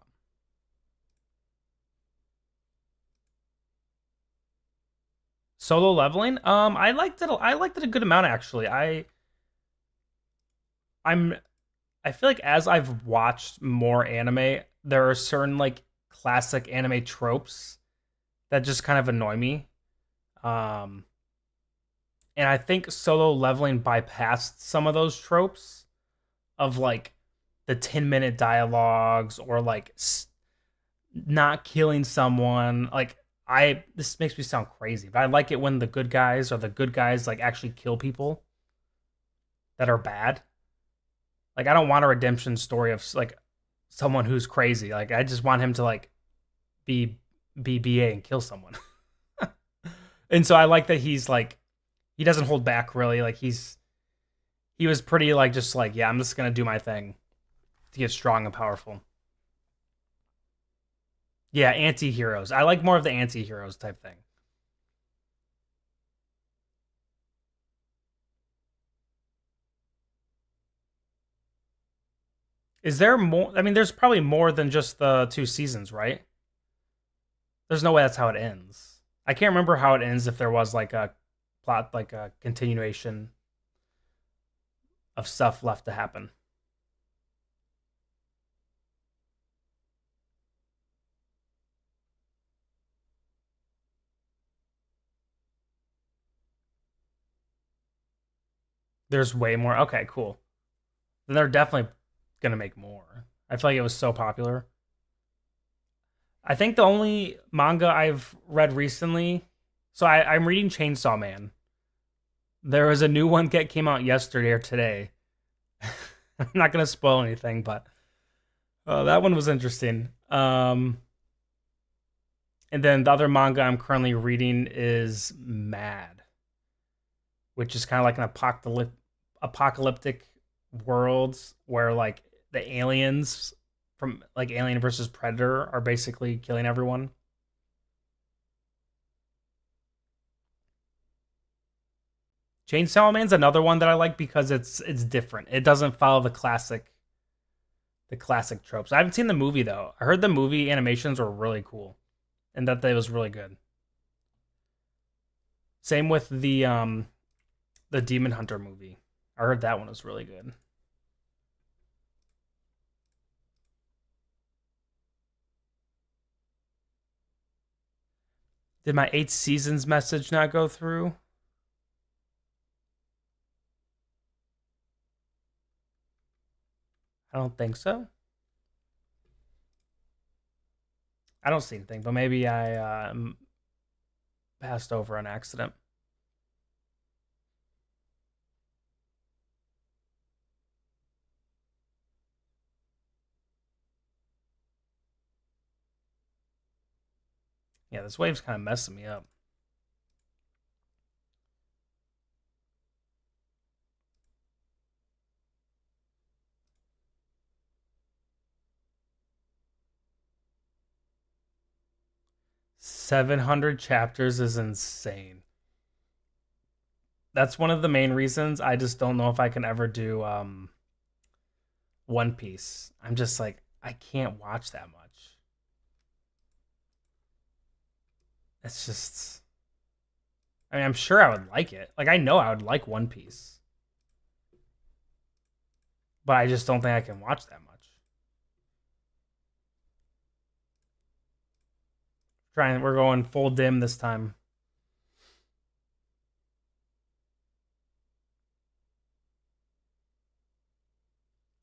Solo Leveling, I liked it. I liked it a good amount actually. I'm I feel like as I've watched more anime, there are certain like classic anime tropes that just kind of annoy me. Um, and I think Solo Leveling bypassed some of those tropes of like the 10-minute dialogues or like not killing someone. Like I this makes me sound crazy, but I like it when the good guys or the good guys like actually kill people that are bad. Like I don't want a redemption story of like someone who's crazy. Like I just want him to like be BBA and kill someone. And so I like that he's like he doesn't hold back really. Like he was pretty like just like yeah, I'm just gonna do my thing to get strong and powerful. Yeah, anti-heroes. I like more of the anti-heroes type thing. Is there more? I mean, there's probably more than just the 2 seasons, right? There's no way that's how it ends. I can't remember how it ends if there was like a plot, like a continuation of stuff left to happen. There's way more. Okay, cool. Then they're definitely gonna make more. I feel like it was so popular. I think the only manga I've read recently, so I'm reading Chainsaw Man. There was a new one that came out yesterday or today. I'm not gonna spoil anything, but that one was interesting. And then the other manga I'm currently reading is Mad, which is kind of like an apocalyptic worlds where like the aliens from like Alien versus Predator are basically killing everyone. Chainsaw Man's another one that I like because it's different. It doesn't follow the classic tropes. I haven't seen the movie though. I heard the movie animations were really cool and that they was really good. Same with the Demon Hunter movie. I heard that one was really good. Did my 8 seasons message not go through? I don't think so. I don't see anything, but maybe I passed over on accident. Yeah, this wave's kind of messing me up. $700 is insane. That's one of the main reasons I just don't know if I can ever do One Piece. I'm just like I can't watch that much. It's just I mean, I'm sure I would like it. Like I know I would like One Piece, but I just don't think I can watch that much. Trying we're going full dim this time.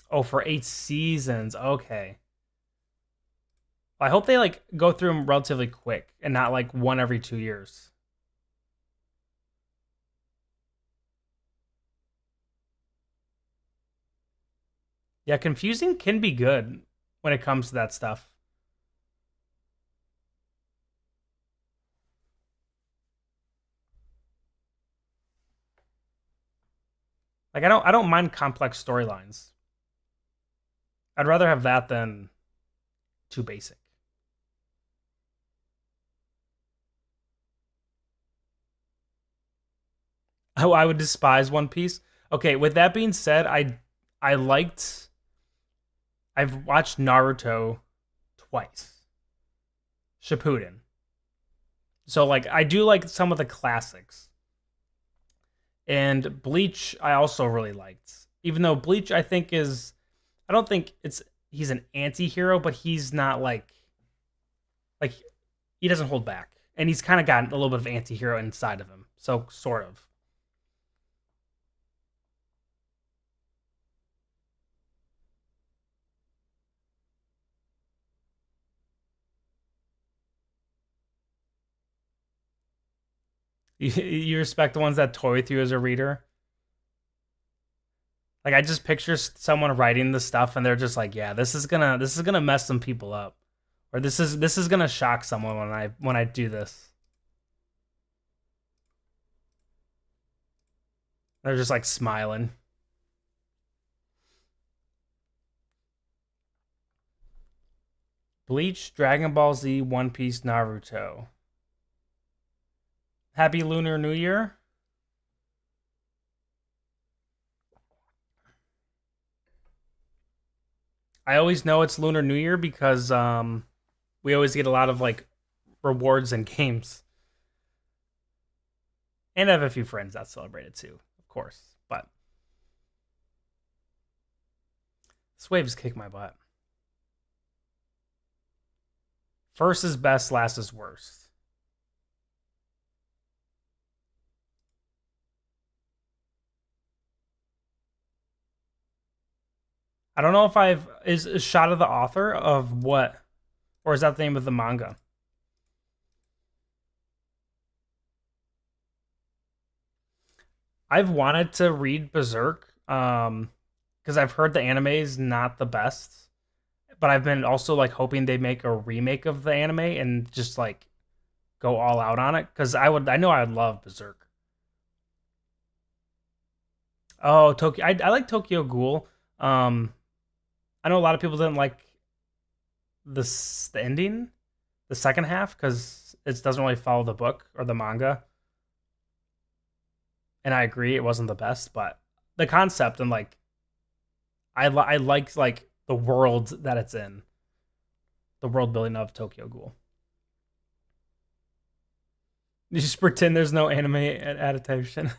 Oh, for 8 seasons. Okay. I hope they like go through them relatively quick and not like one every 2 years. Yeah, confusing can be good when it comes to that stuff. Like I don't mind complex storylines. I'd rather have that than too basic. Oh, I would despise One Piece. Okay, with that being said, I liked I've watched Naruto twice. Shippuden. So like I do like some of the classics. And Bleach I also really liked. Even though Bleach I don't think it's he's an anti-hero, but he's not like he doesn't hold back. And he's kind of got a little bit of anti-hero inside of him. So sort of. You respect the ones that toy with you as a reader? Like I just picture someone writing the stuff and they're just like, yeah, this is gonna mess some people up, or this is gonna shock someone when I do this. They're just like smiling. Bleach, Dragon Ball Z, One Piece, Naruto. Happy Lunar New Year. I always know it's Lunar New Year because we always get a lot of like rewards and games, and I have a few friends that celebrate it too, of course. But this wave's kick my butt. First is best, last is worst. I don't know if I've is Shot of the author of what, or is that the name of the manga? I've wanted to read Berserk, because I've heard the anime is not the best, but I've been also like hoping they make a remake of the anime and just like go all out on it because I know I would love Berserk. Oh, Tokyo. I like Tokyo Ghoul. Um, I know a lot of people didn't like the ending, the second half, because it doesn't really follow the book or the manga. And I agree, it wasn't the best, but the concept and like I like the world that it's in, the world building of Tokyo Ghoul. You just pretend there's no anime adaptation.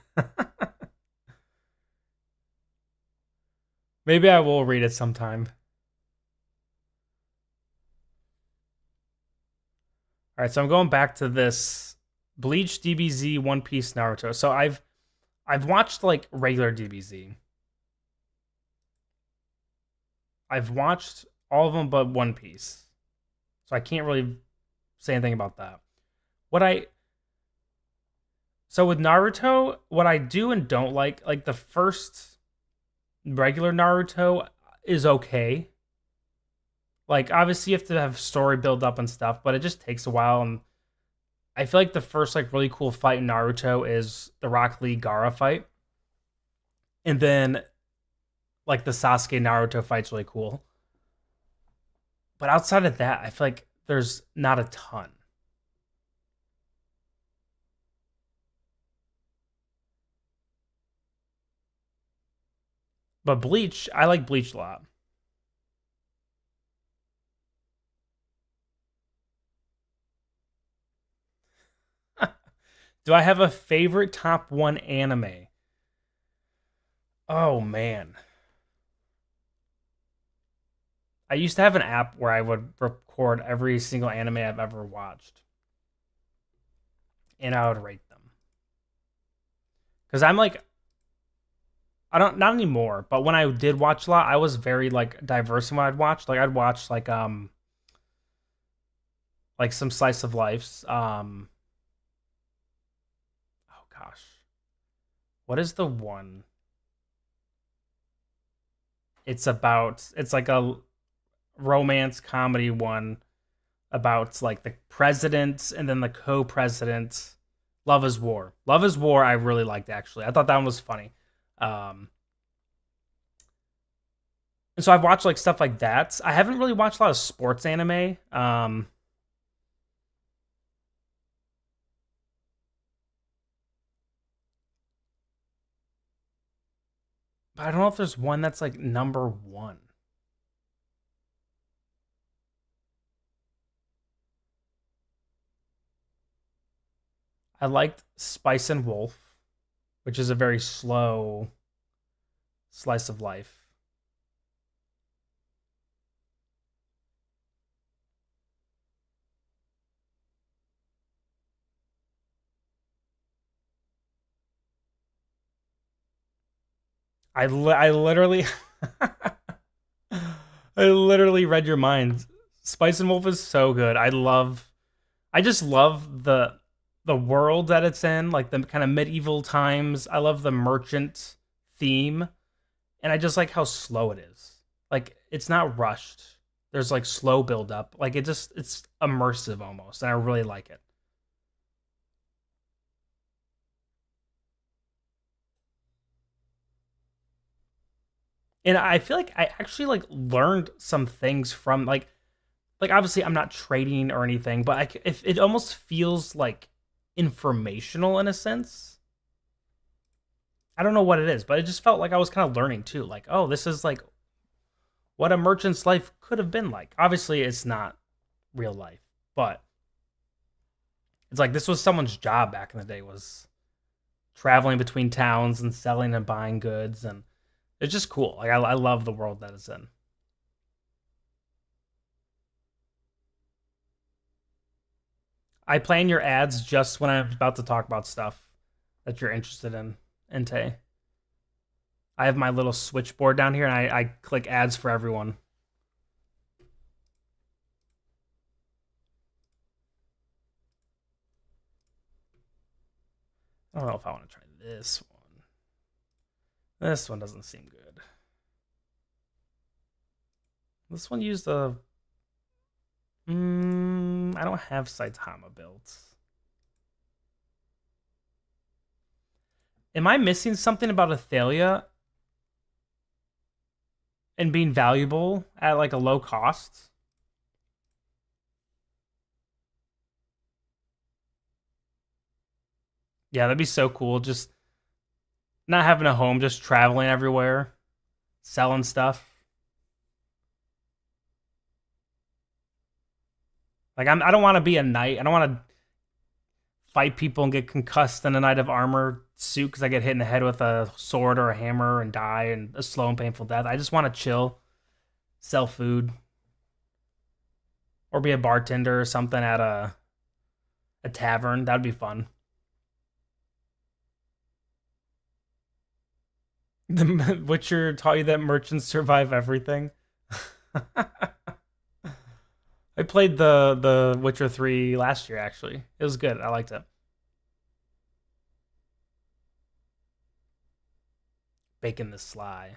Maybe I will read it sometime. All right, so I'm going back to this Bleach, DBZ, One Piece, Naruto. So I've watched like regular DBZ. I've watched all of them but One Piece. So I can't really say anything about that. What I So with Naruto, what I do and don't like the first regular Naruto is okay. Like obviously you have to have story build up and stuff, but it just takes a while. And I feel like the first like really cool fight in Naruto is the Rock Lee Gaara fight, and then like the Sasuke Naruto fight's really cool. But outside of that, I feel like there's not a ton. But Bleach, I like Bleach a lot. Do I have a favorite top one anime? Oh man. I used to have an app where I would record every single anime I've ever watched, and I would rate them. Because I'm like, I don't, not anymore, but when I did watch a lot, I was very like diverse in what I'd watch. Like I'd watch like some slice of lives. Oh gosh, what is the one? It's like a romance comedy one about like the president and then the co-president. Love is War. Love is War. I really liked actually. I thought that one was funny. Um, and so I've watched like stuff like that. I haven't really watched a lot of sports anime. But I don't know if there's one that's like number one. I liked Spice and Wolf, which is a very slow slice of life. I literally I literally read your mind. Spice and Wolf is so good. I just love the world that it's in, like the kind of medieval times. I love the merchant theme, and I just like how slow it is. Like it's not rushed. There's like slow build up. Like it's immersive almost, and I really like it. And I feel like I actually like learned some things from like obviously I'm not trading or anything, but if it almost feels like informational in a sense. I don't know what it is, but it just felt like I was kind of learning too. Like, oh, this is like what a merchant's life could have been like. Obviously, it's not real life, but it's like this was someone's job back in the day was traveling between towns and selling and buying goods, and it's just cool. Like I love the world that it's in. I plan your ads just when I'm about to talk about stuff that you're interested in, Entei. I have my little switchboard down here, and I click ads for everyone. I don't know if I want to try this one. This one doesn't seem good. This one used a. I don't have Saitama built. Am I missing something about Athalia? and being valuable at like a low cost. Yeah, that'd be so cool. Just not having a home, just traveling everywhere, selling stuff. Like I don't want to be a knight. I don't want to fight people and get concussed in a knight of armor suit because I get hit in the head with a sword or a hammer and die and a slow and painful death. I just want to chill, sell food, or be a bartender or something at a tavern. That'd be fun. The Witcher taught you that merchants survive everything. I played the Witcher 3 last year actually. It was good. I liked it. Bacon the Sly.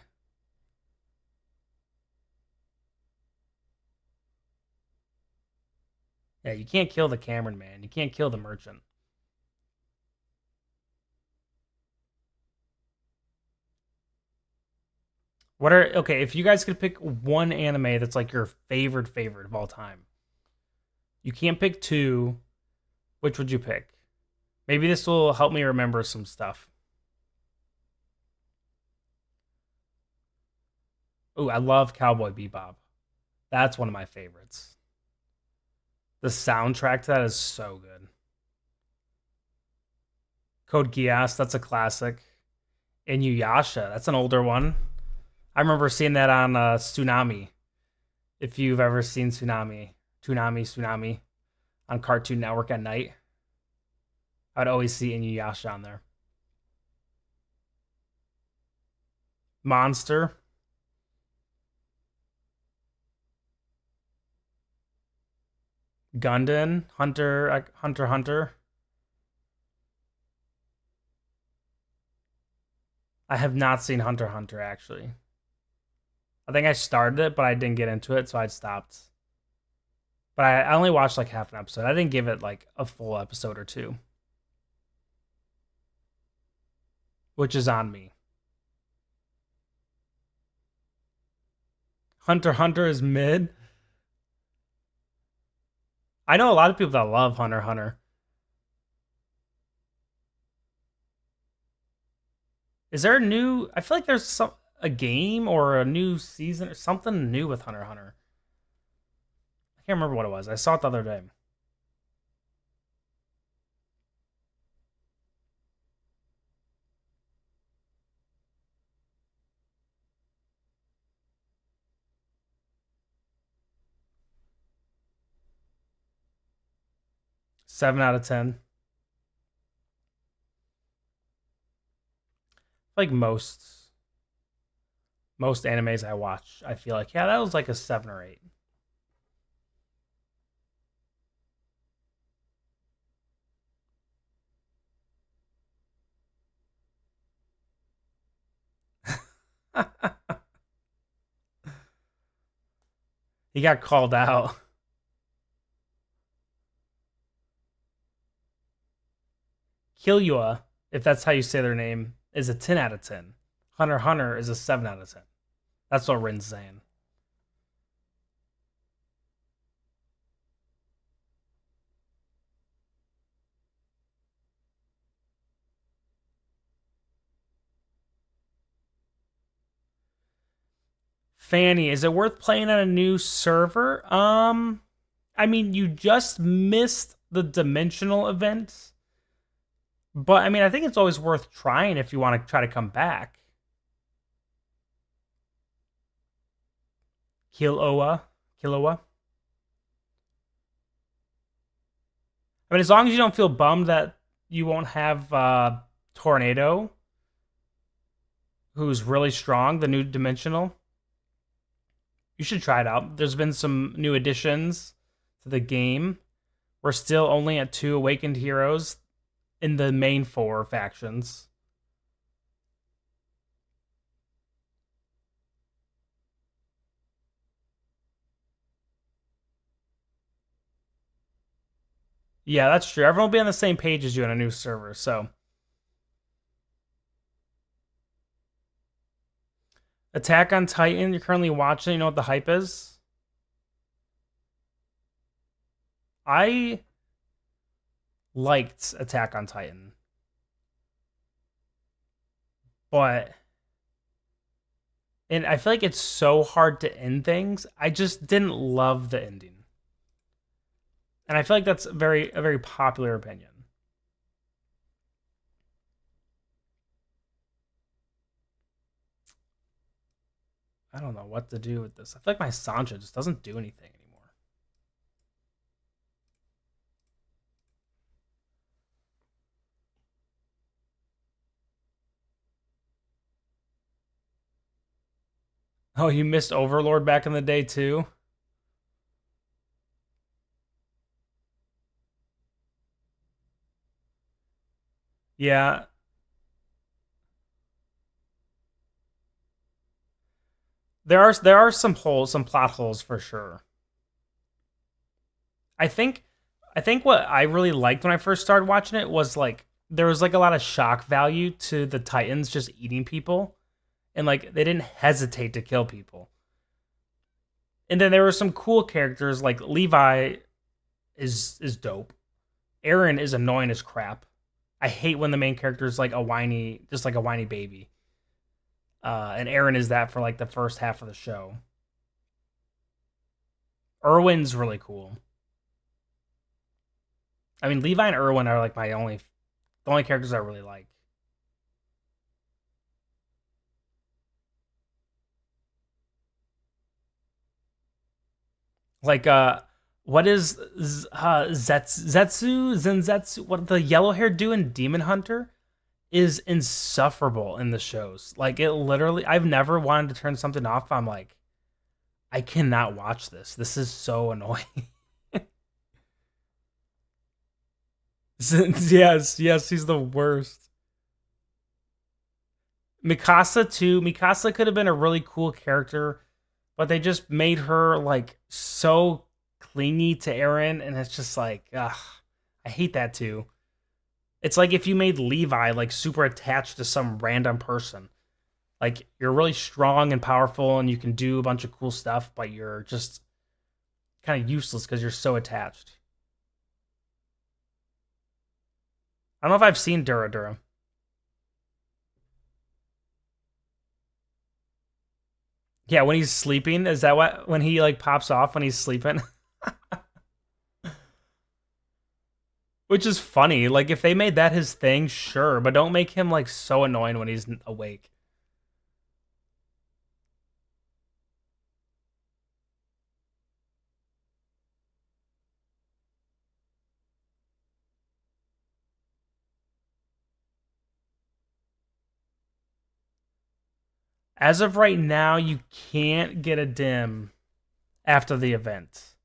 Yeah, you can't kill the Cameron man. You can't kill the merchant. What are okay, if you guys could pick one anime that's like your favorite of all time. You can't pick two. Which would you pick? Maybe this will help me remember some stuff. Ooh, I love Cowboy Bebop. That's one of my favorites. The soundtrack to that is so good. Code Geass, that's a classic. Inuyasha, that's an older one. I remember seeing that on Tsunami. If you've ever seen Tsunami on Cartoon Network at night, I would always see Inuyasha on there. Monster, Gundam, Hunter. I have not seen Hunter x Hunter actually. I think I started it, but I didn't get into it, so I stopped. But I only watched like half an episode. I didn't give it like a full episode or two, which is on me. Hunter x Hunter is mid. I know a lot of people that love Hunter x Hunter. Is there a new? I feel like there's some a game or a new season or something new with Hunter x Hunter. I can't remember what it was. I saw it the other day. 7 out of 10. Like most animes I watch, I feel like yeah, that was like a 7 or 8. He got called out. Killua, if that's how you say their name, is a 10 out of 10. Hunter x Hunter is a 7 out of 10. That's what Rin's saying. Fanny, is it worth playing on a new server? I mean, you just missed the dimensional event, but I mean, I think it's always worth trying if you want to try to come back. Killua. I mean, as long as you don't feel bummed that you won't have Tornado, who's really strong, the new dimensional, you should try it out. There's been some new additions to the game. We're still only at 2 awakened heroes in the main 4 factions. Yeah, that's true. Everyone will be on the same page as you on a new server, so Attack on Titan, you're currently watching. You know what the hype is? I liked Attack on Titan, but and I feel like it's so hard to end things. I just didn't love the ending, and I feel like that's a very popular opinion. I don't know what to do with this. I feel like my Sancho just doesn't do anything anymore. Oh, you missed Overlord back in the day too? Yeah, there are some holes, some plot holes for sure. I think I think what I really liked when I first started watching it was like there was like a lot of shock value to the Titans just eating people, and like they didn't hesitate to kill people. And then there were some cool characters like Levi is dope. Aaron is annoying as crap. I hate when the main character is like a whiny, just like a whiny baby. And Aaron is that for like the first half of the show. Erwin's really cool. I mean, Levi and Erwin are like the only characters I really like. Like, what is Zenzetsu? What the yellow hair do in Demon Hunter is insufferable in the shows. Like, it literally, I've never wanted to turn something off. I'm like, I cannot watch this. This is so annoying. Yes, yes, he's the worst. Mikasa too. Mikasa could have been a really cool character, but they just made her like so clingy to Eren, and it's just like, ugh, I hate that too. It's like if you made Levi like super attached to some random person. Like you're really strong and powerful, and you can do a bunch of cool stuff, but you're just kind of useless because you're so attached. I don't know if I've seen Dura Dura. Yeah, when he's sleeping, is that what when he like pops off when he's sleeping? Which is funny. Like if they made that his thing, sure, but don't make him like so annoying when he's awake. As of right now, you can't get a dim after the event.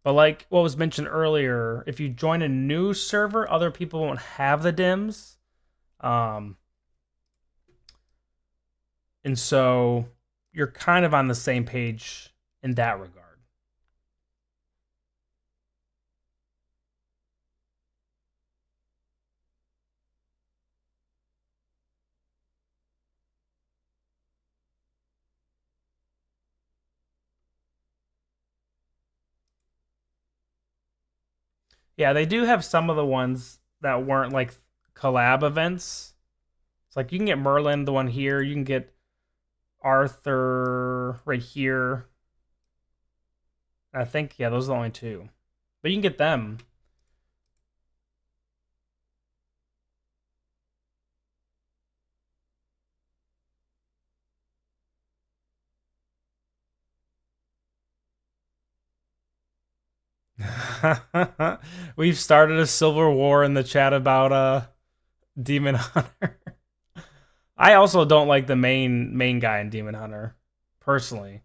But like what was mentioned earlier, if you join a new server, other people won't have the dims. Um, and so you're kind of on the same page in that regard. Yeah, they do have some of the ones that weren't like collab events. It's like you can get Merlin, the one here. You can get Arthur right here. I think yeah, those are the only two. But you can get them. We've started a civil war in the chat about Demon Hunter. I also don't like the main guy in Demon Hunter, personally.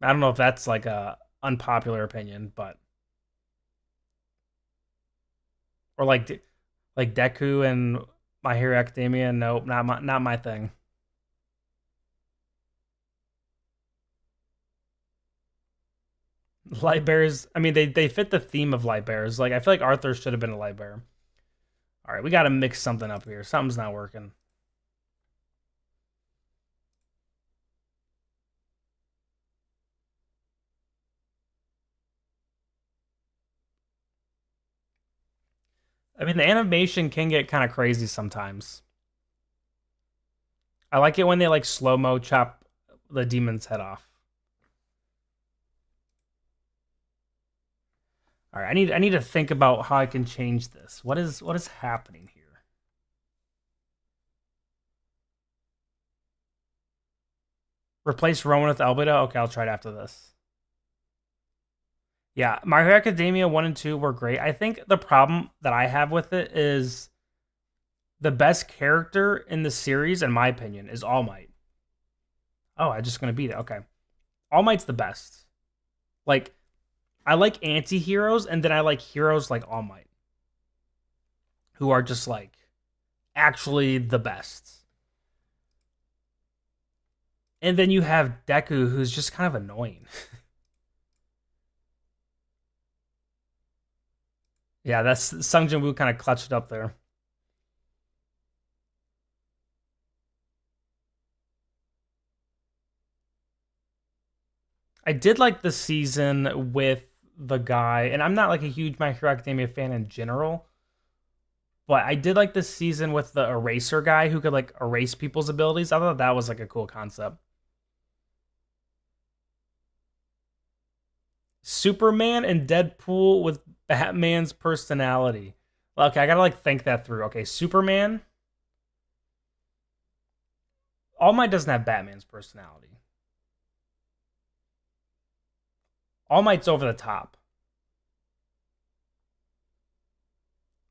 I don't know if that's like a unpopular opinion, but or like Deku and My Hero Academia. Nope, not my thing. Light bears. I mean, they fit the theme of light bears. Like I feel like Arthur should have been a light bear. All right, we got to mix something up here. Something's not working. I mean, the animation can get kind of crazy sometimes. I like it when they like slow mo chop the demon's head off. All right, I need to think about how I can change this. What is happening here? Replace Roman with Albedo? Okay, I'll try it after this. Yeah, My Hero Academia 1 and 2 were great. I think the problem that I have with it is the best character in the series, in my opinion, is All Might. Oh, I'm just gonna beat it. Okay. All Might's the best. Like, I like anti-heroes, and then I like heroes like All Might, who are just like actually the best. And then you have Deku, who's just kind of annoying. Yeah, that's Sung Jin Woo kind of clutched it up there. I did like the season with the guy, and I'm not like a huge My Hero Academia fan in general, but I did like the season with the eraser guy who could like erase people's abilities. I thought that was like a cool concept. Superman and Deadpool with Batman's personality. Okay, I gotta like think that through. Okay, Superman. All Might doesn't have Batman's personality. All Might's over the top,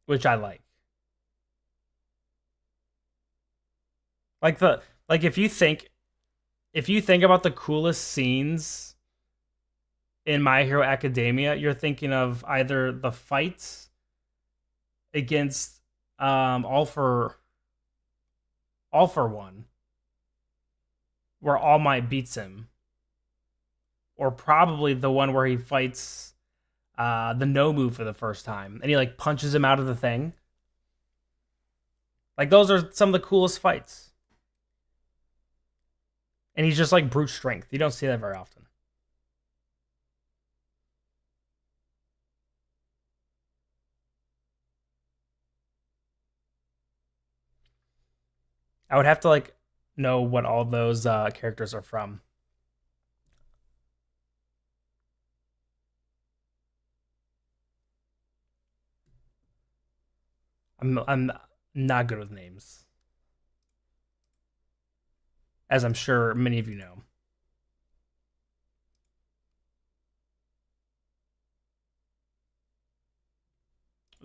which I like. Like the like if you think about the coolest scenes in My Hero Academia, you're thinking of either the fights against All for One, where All Might beats him, or probably the one where he fights the Nomu for the first time, and he like punches him out of the thing. Like those are some of the coolest fights, and he's just like brute strength. You don't see that very often. I would have to like know what all those characters are from. I'm not good with names, as I'm sure many of you know.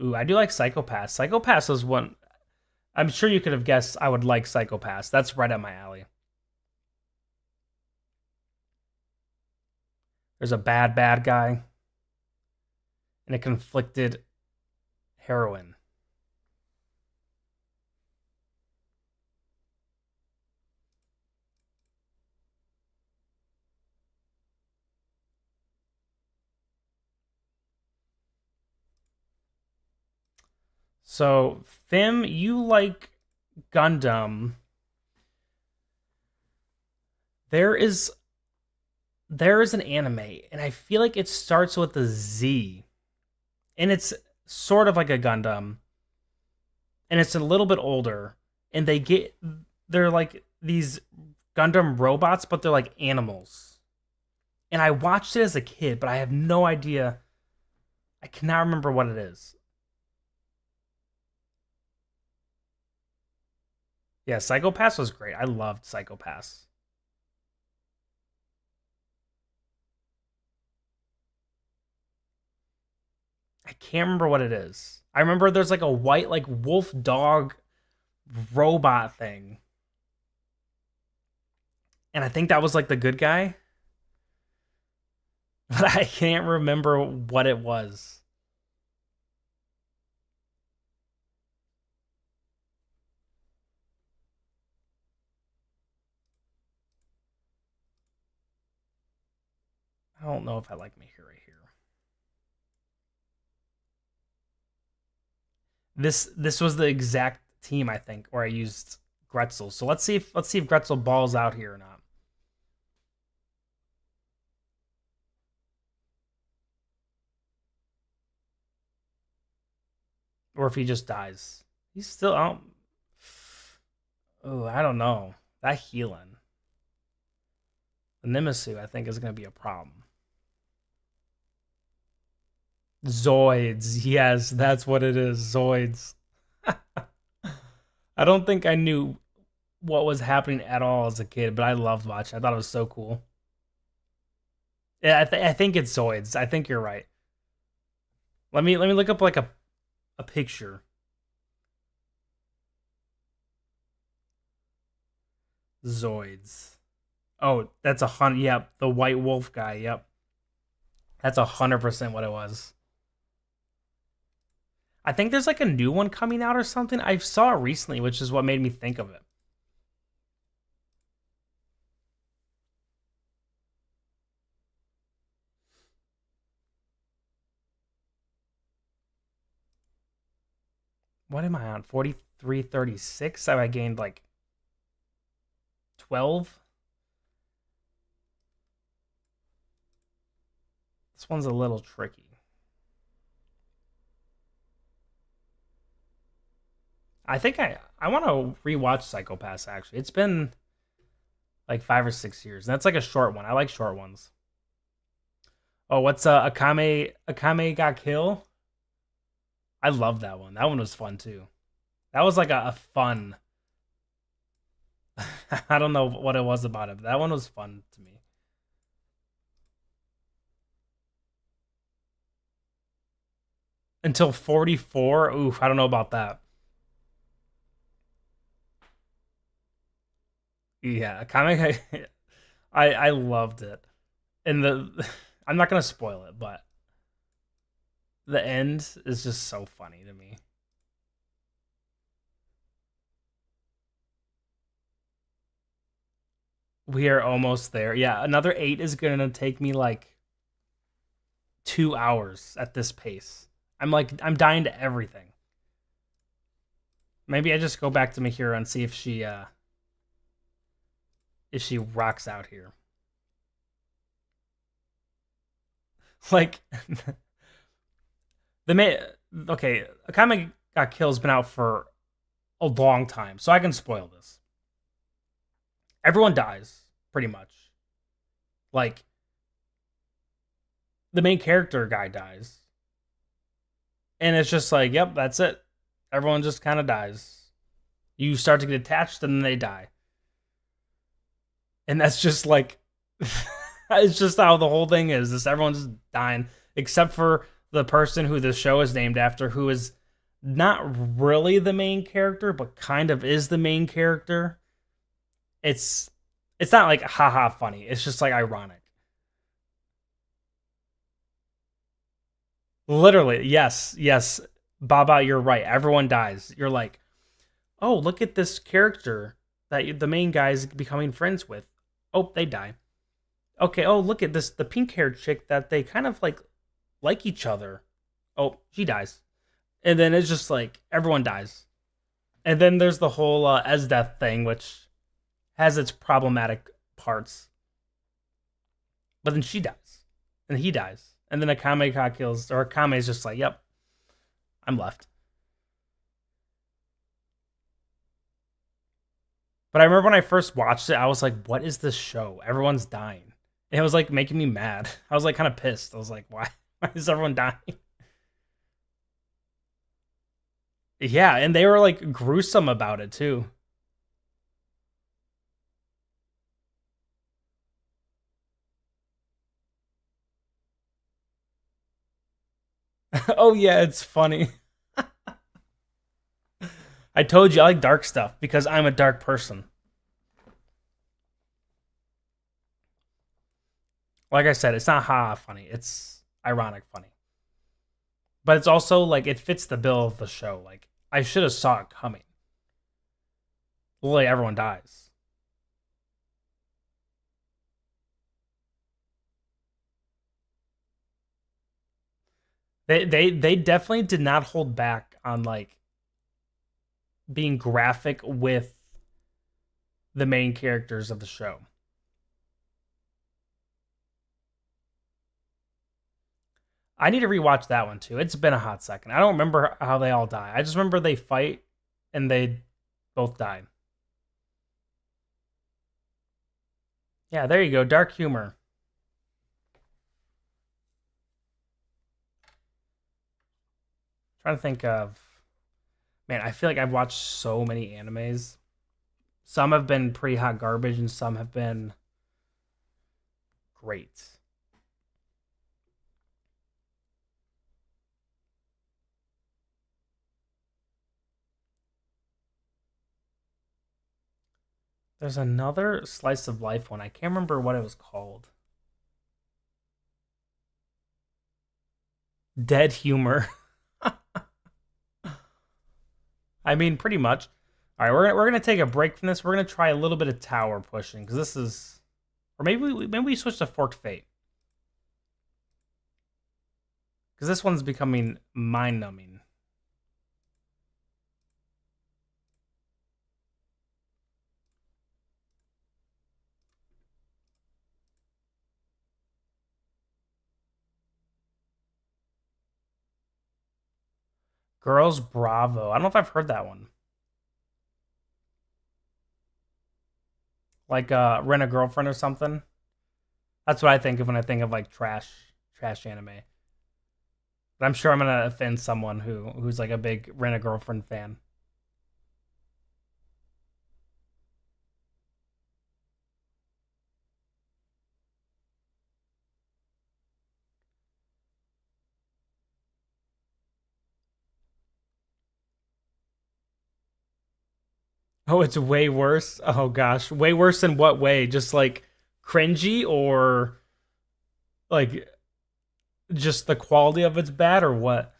Ooh, I do like Psychopass. Psychopass is one. I'm sure you could have guessed I would like Psychopass. That's right up my alley. There's a bad guy and a conflicted heroine. So, Fim, you like Gundam. There is there is an anime, and I feel like it starts with a Z, and it's sort of like a Gundam, and it's a little bit older, and they're like these Gundam robots, but they're like animals. And I watched it as a kid, but I have no idea. I cannot remember what it is. Yeah, Psychopass was great. I loved Psychopass. I can't remember what it is. I remember there's like a white like wolf dog robot thing. And I think that was like the good guy, but I can't remember what it was. I don't know if I like me here right here. This was the exact team I think where I used Gretzel. So let's see if Gretzel balls out here or not. Or if he just dies. He's still out. Oh, I don't know. That healing. The Nimisu, I think, is going to be a problem. Zoids. Yes, that's what it is. Zoids. I don't think I knew what was happening at all as a kid, but I loved watching. I thought it was so cool. Yeah, I think it's Zoids. I think you're right. Let me look up like a picture. Zoids. Oh, that's 100. Yep, the White Wolf guy. Yep, that's 100% what it was. I think there's like a new one coming out or something. I saw it recently, which is what made me think of it. What am I on? 4336? Have I gained like 12? This one's a little tricky. I think I want to rewatch Psychopaths actually. It's been like 5 or 6 years. That's like a short one. I like short ones. Oh, what's Akame got kill? I love that one. That one was fun too. That was like a fun. I don't know what it was about it, but that one was fun to me. Until 44. Oof, I don't know about that. Yeah, Akame. I loved it. And the I'm not gonna spoil it, but the end is just so funny to me. We are almost there. Yeah, another 8 is gonna take me like 2 hours at this pace. I'm dying to everything. Maybe I just go back to Mahira and see if she rocks out here. Like the may okay, Akame got kill's been out for a long time, so I can spoil this. Everyone dies, pretty much. Like the main character guy dies. And it's just like, yep, that's it. Everyone just kind of dies. You start to get attached and then they die. And that's just like it's just how the whole thing is. This everyone's just dying except for the person who the show is named after, who is not really the main character, but kind of is the main character. It's it's not like haha funny. It's just like ironic. Literally, yes, yes. Baba, you're right. Everyone dies. You're like, oh, look at this character that the main guy is becoming friends with. Oh, they die. Okay, oh, look at this, the pink haired chick that they kind of like each other. Oh, she dies. And then it's just like everyone dies. And then there's the whole Esdeath thing, which has its problematic parts. But then she dies. And he dies. And then Akame kills, or Akame is just like, yep, I'm left. But I remember when I first watched it, I was like, what is this show? Everyone's dying. And it was like making me mad. I was like kind of pissed. I was like, why? Why is everyone dying? Yeah, and they were like gruesome about it too. Oh yeah, it's funny. I told you I like dark stuff because I'm a dark person. Like I said, it's not ha funny. It's ironic funny. But it's also like it fits the bill of the show. Like I should have saw it coming. Literally everyone dies. They definitely did not hold back on like being graphic with the main characters of the show. I need to rewatch that one too. It's been a hot second. I don't remember how they all die. I just remember they fight and they both die. Yeah, there you go. Dark humor. Trying to think of, man, I feel like I've watched so many animes. Some have been pretty hot garbage and some have been great. There's another slice of life one. I can't remember what it was called. Dead humor. I mean, pretty much. All right, we're gonna take a break from this. We're gonna try a little bit of tower pushing because this is, or maybe we switch to Forked Fate because this one's becoming mind numbing. Girls Bravo. I don't know if I've heard that one. Like Rent a Girlfriend or something. That's what I think of when I think of like trash anime. But I'm sure I'm gonna offend someone who's like a big Rent a Girlfriend fan. Oh, it's way worse. Oh gosh, way worse in what way? Just like cringy or like just the quality of it's bad or what?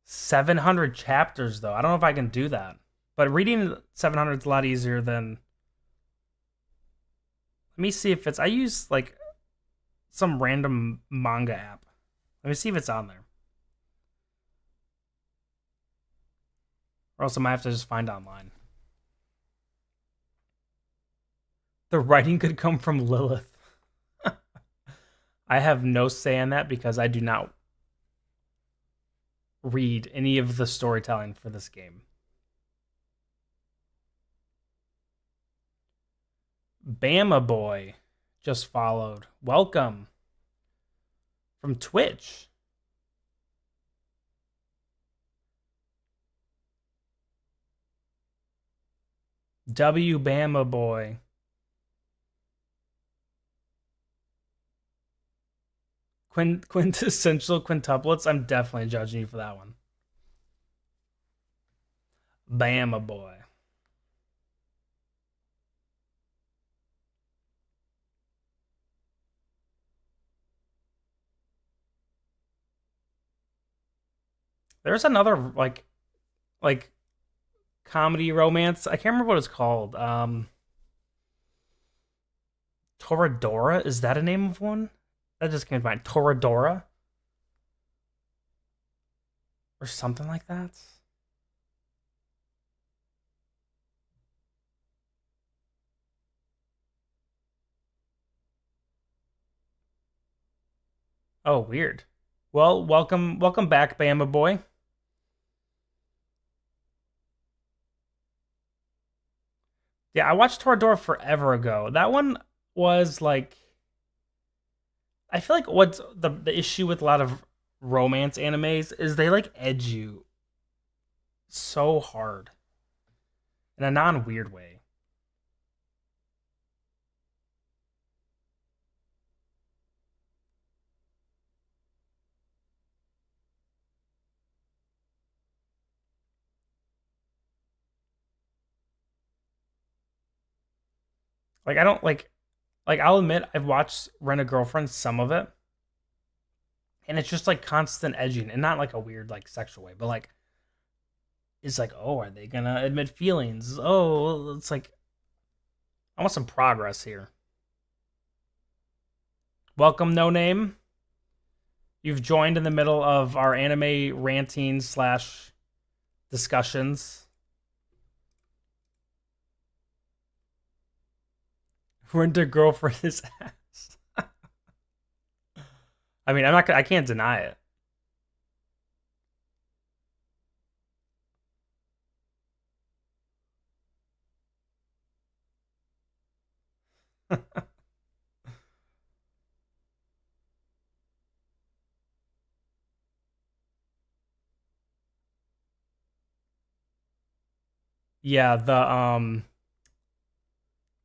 700 chapters though. I don't know if I can do that. But reading 700 is a lot easier than. Let me see if it's. I use like some random manga app. Let me see if it's on there. Or else I might have to just find online. The writing could come from Lilith. I have no say in that because I do not read any of the storytelling for this game. Bama Boy just followed. Welcome from Twitch. W Bama Boy. Quintessential quintuplets. I'm definitely judging you for that one. Bama Boy. There's another like comedy romance. I can't remember what it's called. Toradora, is that a name of one? That just came to mind. Toradora or something like that. Oh, weird. Well, welcome back, Bama Boy. Yeah, I watched Toradora forever ago. That one was like, I feel like what's the issue with a lot of romance animes is they like edge you so hard in a non weird way. Like I don't like I'll admit I've watched Rent a Girlfriend some of it, and it's just like constant edging, and not like a weird like sexual way, but like is like, oh, are they gonna admit feelings? Oh, it's like I want some progress here. Welcome, no name. You've joined in the middle of our anime ranting slash discussions. Winter girlfriend his ass. I mean, I'm not. I can't deny it. Yeah, the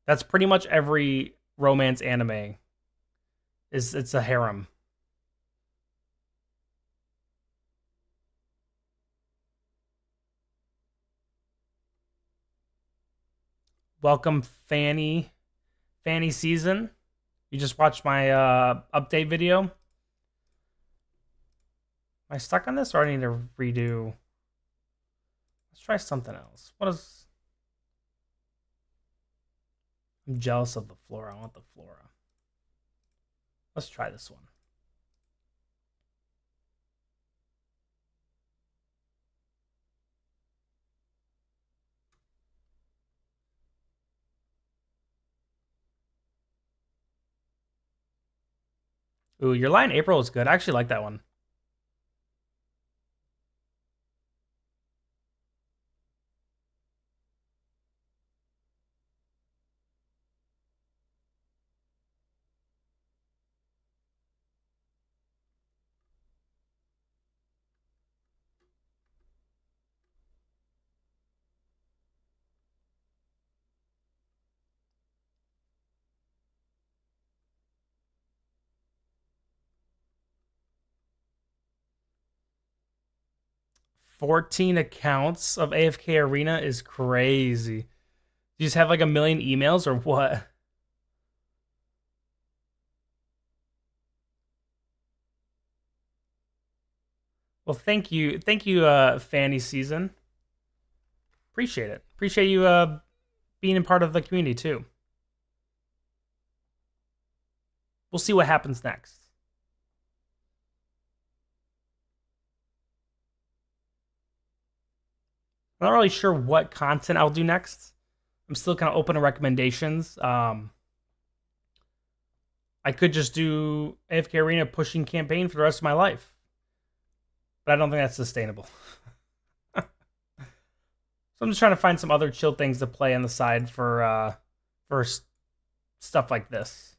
that's pretty much every romance anime. Is it's a harem. Welcome, Fanny. Fanny season. You just watched my update video. Am I stuck on this, or I need to redo? Let's try something else. What is? I'm jealous of the flora. I want the flora. Let's try this one. Ooh, your line April is good. I actually like that one. $14 accounts of AFK Arena is crazy. You just have like a million emails or what? Well, thank you, Fanny season. Appreciate it. Appreciate you being a part of the community too. We'll see what happens next. I'm not really sure what content I'll do next. I'm still kind of open to recommendations. I could just do AFK Arena pushing campaign for the rest of my life, but I don't think that's sustainable. So I'm just trying to find some other chill things to play on the side for stuff like this.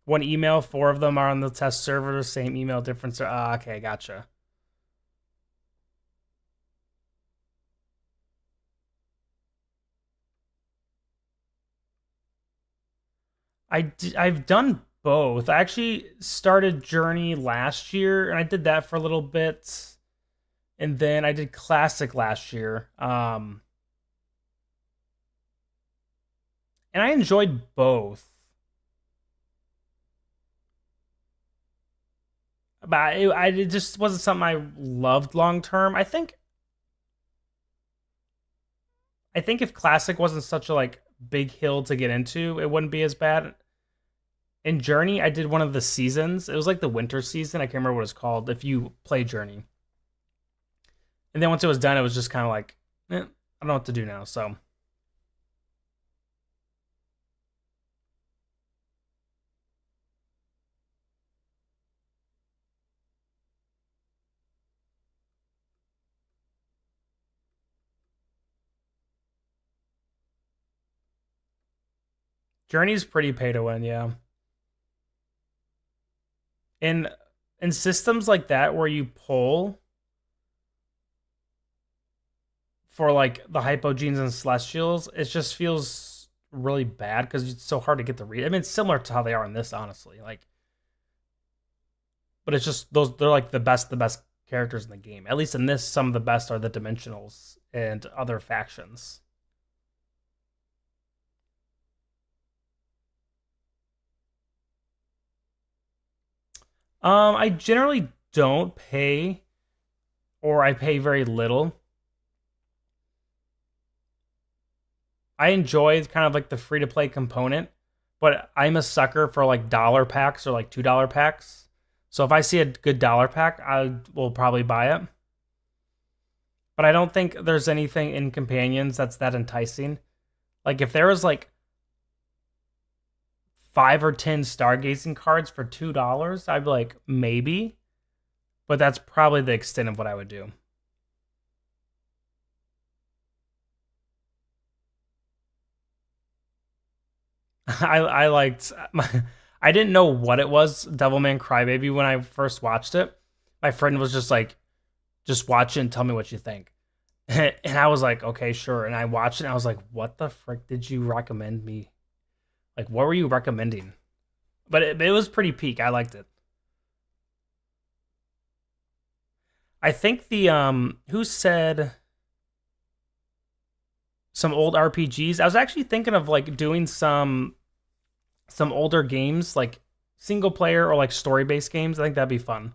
One email, four of them are on the test server, same email, different. Okay, gotcha. I've done both. I actually started Journey last year, and I did that for a little bit, and then I did Classic last year. And I enjoyed both, but it just wasn't something I loved long term. I think if Classic wasn't such a like big hill to get into, it wouldn't be as bad. In Journey, I did one of the seasons. It was like the winter season. I can't remember what it's called. If you play Journey, and then once it was done, it was just kind of like, I don't know what to do now. So Journey's pretty pay to win, yeah. In in systems like that where you pull for like the hypogenes and celestials, it just feels really bad because it's so hard to get the read. I mean, it's similar to how they are in this, honestly. Like, but it's just they're like the best characters in the game. At least in this, some of the best are the Dimensionals and other factions. I generally don't pay or I pay very little, I enjoy kind of like the free to play component, but I'm a sucker for like dollar packs or like $2 packs. So if I see a good dollar pack, I will probably buy it. But I don't think there's anything in Companions that's that enticing. Like if there was like 5 or 10 stargazing cards for $2, I'd be like, maybe. But that's probably the extent of what I would do. I liked I didn't know what it was, Devilman Crybaby, when I first watched it. My friend was just like, just watch it and tell me what you think. And I was like, okay, sure. And I watched it and I was like, what the frick did you recommend me? Like, what were you recommending? But it was pretty peak. I liked it. I think the who said some old RPGs. I was actually thinking of like doing some older games, like single player or like story based games. I think that'd be fun.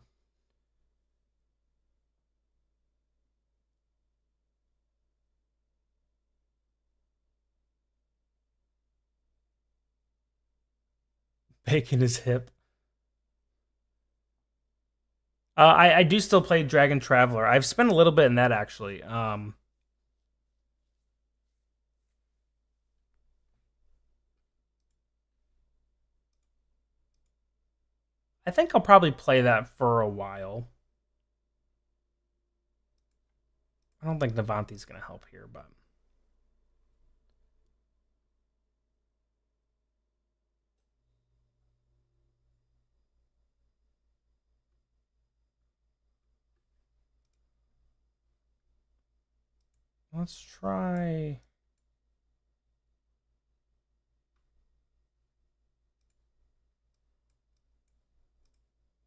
Bacon is hip. I do still play Dragon Traveler. I've spent a little bit in that actually. I think I'll probably play that for a while. I don't think Navanti's gonna help here, but let's try.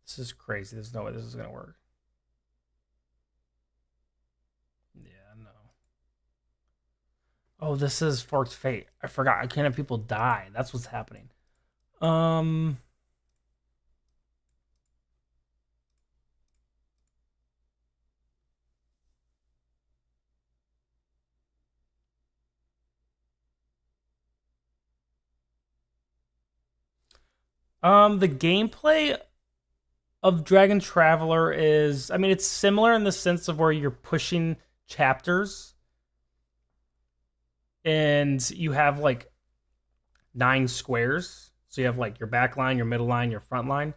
This is crazy. There's no way this is gonna work. Yeah, no. Oh, this is Forked Fate. I forgot. I can't have people die. That's what's happening. Um, the gameplay of Dragon Traveler is, I mean, it's similar in the sense of where you're pushing chapters and you have like 9 squares. So you have like your back line, your middle line, your front line.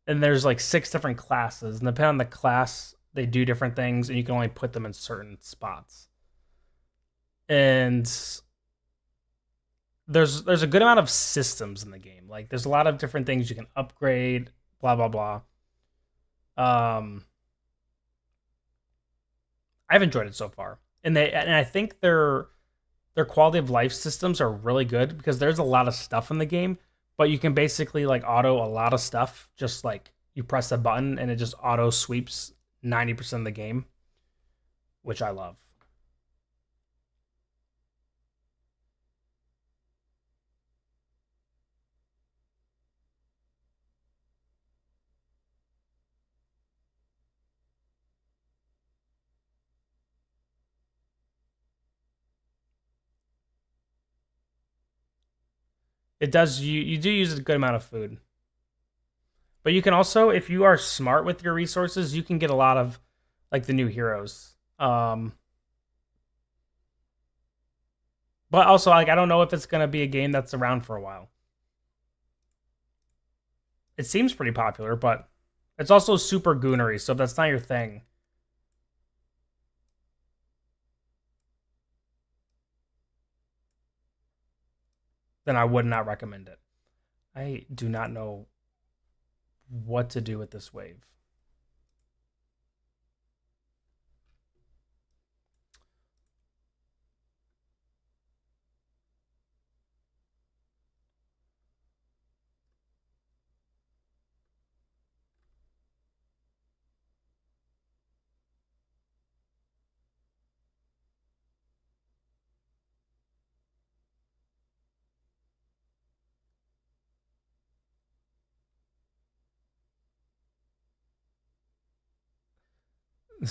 And there's like 6 different classes. And depending on the class, they do different things and you can only put them in certain spots. And there's a good amount of systems in the game. Like there's a lot of different things you can upgrade, blah blah blah. Um I've enjoyed it so far. And I think their quality of life systems are really good because there's a lot of stuff in the game, but you can basically like auto a lot of stuff. Just like you press a button and it just auto sweeps 90% of the game, which I love. It does you do use a good amount of food. But you can also, if you are smart with your resources, you can get a lot of like the new heroes. But also like I don't know if it's gonna be a game that's around for a while. It seems pretty popular, but it's also super goonery, so if that's not your thing, then I would not recommend it. I do not know what to do with this wave.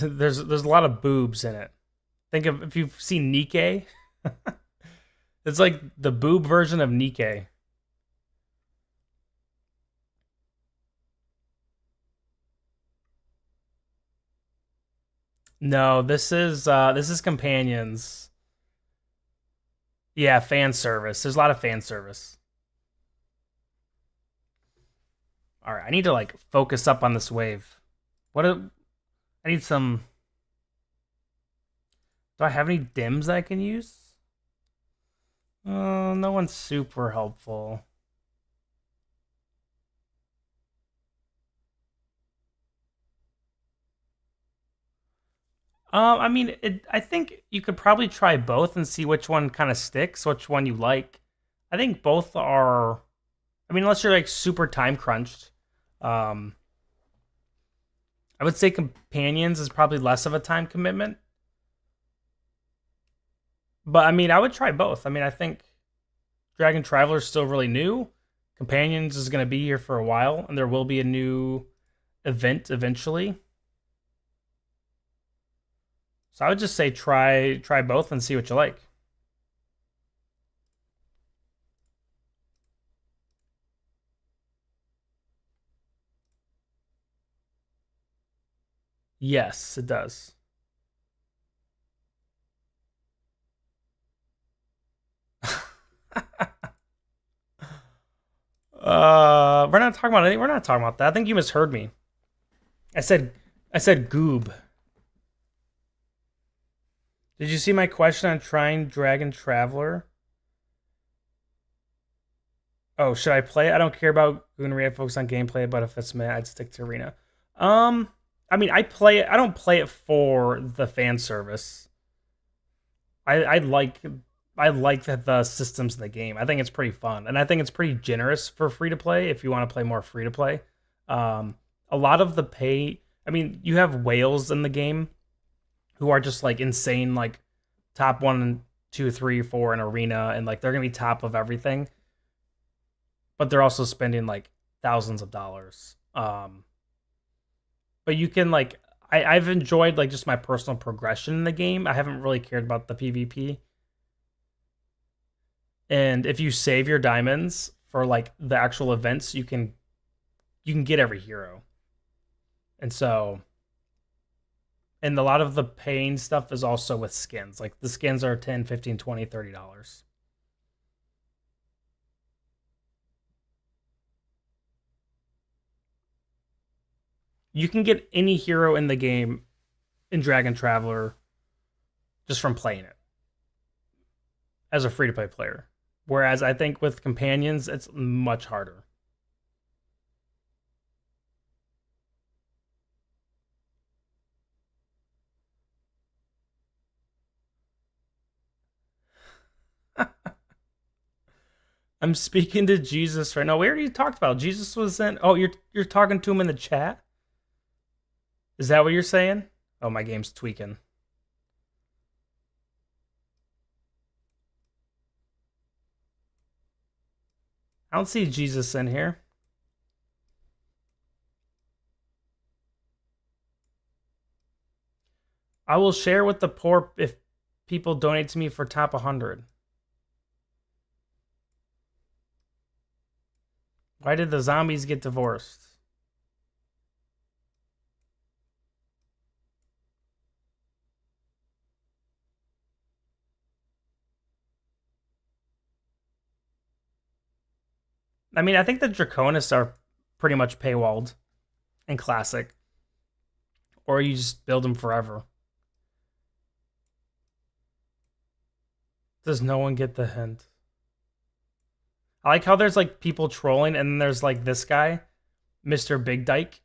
There's a lot of boobs in it. Think of if you've seen Nikkei. It's like the boob version of Nikkei. No, this is Companions. Yeah, fan service. There's a lot of fan service. All right, I need to like focus up on this wave. I need some. Do I have any dims I can use? No one's super helpful. I mean, I think you could probably try both and see which one kind of sticks, which one you like. I think both are. I mean, unless you're like super time crunched, um, I would say Companions is probably less of a time commitment. But I mean, I would try both. I mean, I think Dragon Traveler is still really new. Companions is going to be here for a while, and there will be a new event eventually. So I would just say try both and see what you like. Yes, it does. We're not talking about anything. We're not talking about that. I think you misheard me. I said I said goob. Did you see my question on trying Dragon Traveler? Oh, should I play it? I don't care about Gunnery. I focus on gameplay, but if it's me, I'd stick to Arena. Um, I mean, I play it. I don't play it for the fan service. I like that the systems in the game. I think it's pretty fun, and I think it's pretty generous for free to play if you want to play more free to play. A lot of the pay. I mean, you have whales in the game who are just like insane, like top one, two, three, four in arena, and like they're gonna be top of everything. But they're also spending like thousands of dollars. But you can like I've enjoyed like just my personal progression in the game. I haven't really cared about the PvP. And if you save your diamonds for like the actual events, you can get every hero. And so and a lot of the paying stuff is also with skins. Like the skins are 10, 15, 20, $30. You can get any hero in the game in Dragon Traveler just from playing it as a free to play player. Whereas I think with companions, it's much harder. I'm speaking to Jesus right now. We already talked about Jesus was in. Oh, you're talking to him in the chat. Is that what you're saying? Oh, my game's tweaking. I don't see Jesus in here. I will share with the poor if people donate to me for top 100. Why did the zombies get divorced? I mean, I think the Draconis are pretty much paywalled in Classic, or you just build them forever. Does no one get the hint? I like how there's like people trolling, and then there's like this guy, Mr. Big Dyke,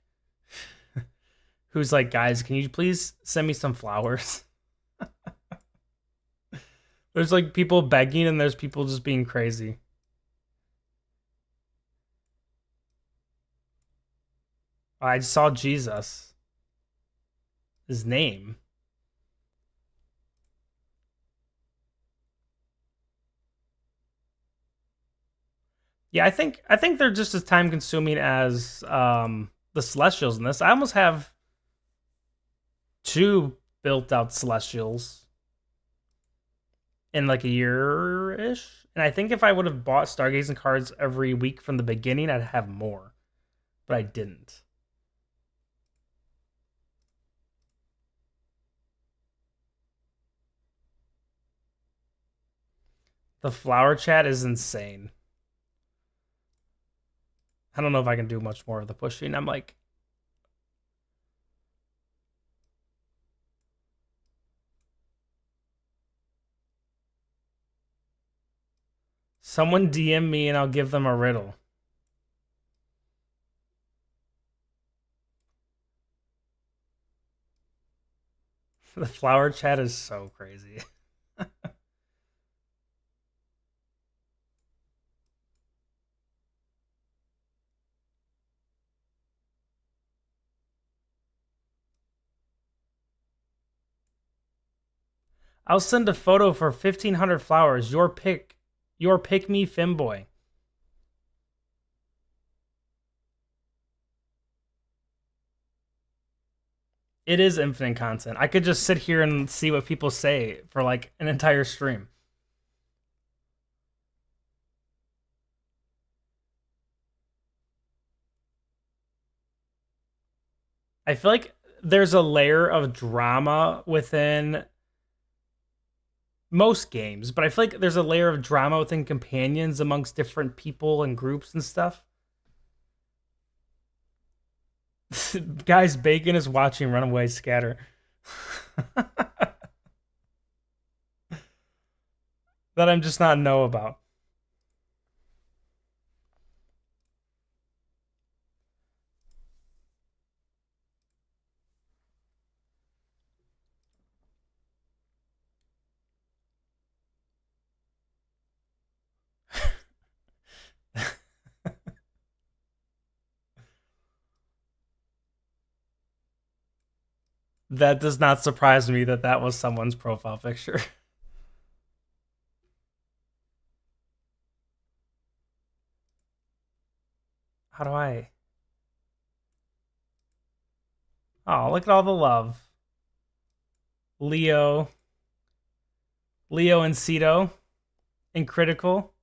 who's like, guys, can you please send me some flowers? There's like people begging, and there's people just being crazy. I saw Jesus. His name. Yeah, I think they're just as time consuming as the Celestials in this. I almost have 2 built out celestials in like a year ish. And I think if I would have bought stargazing cards every week from the beginning, I'd have more. But I didn't. The flower chat is insane. I don't know if I can do much more of the pushing. I'm like, someone DM me and I'll give them a riddle. The flower chat is so crazy. I'll send a photo for 1,500 flowers. Your pick. Your pick me, Femboy. It is infinite content. I could just sit here and see what people say for like an entire stream. I feel like there's a layer of drama within most games, but I feel like there's a layer of drama within companions amongst different people and groups and stuff. Guys, Bacon is watching Runaway Scatter. That I'm just not know about. That does not surprise me that that was someone's profile picture. How do I? Oh, look at all the love. Leo and Cito and Critical.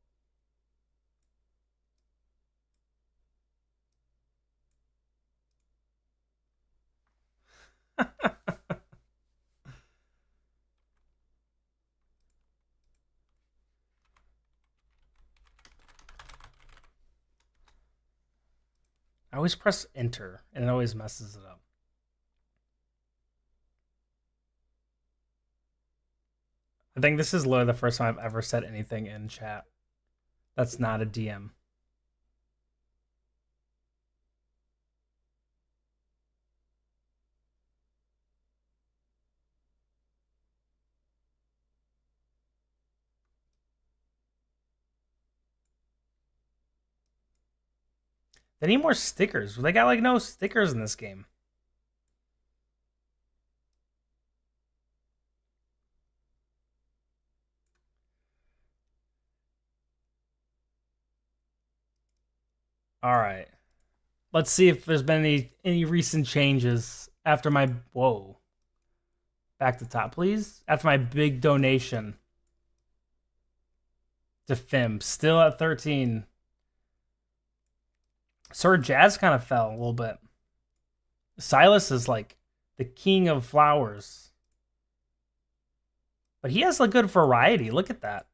I always press enter and it always messes it up. I think this is literally the first time I've ever said anything in chat that's not a DM. They need more stickers. They got like no stickers in this game. All right. Let's see if there's been any recent changes after my whoa. Back to top, please. After my big donation to Fim, still at 13. Sir Jazz kind of fell a little bit. Silas is like the king of flowers. But he has a good variety. Look at that.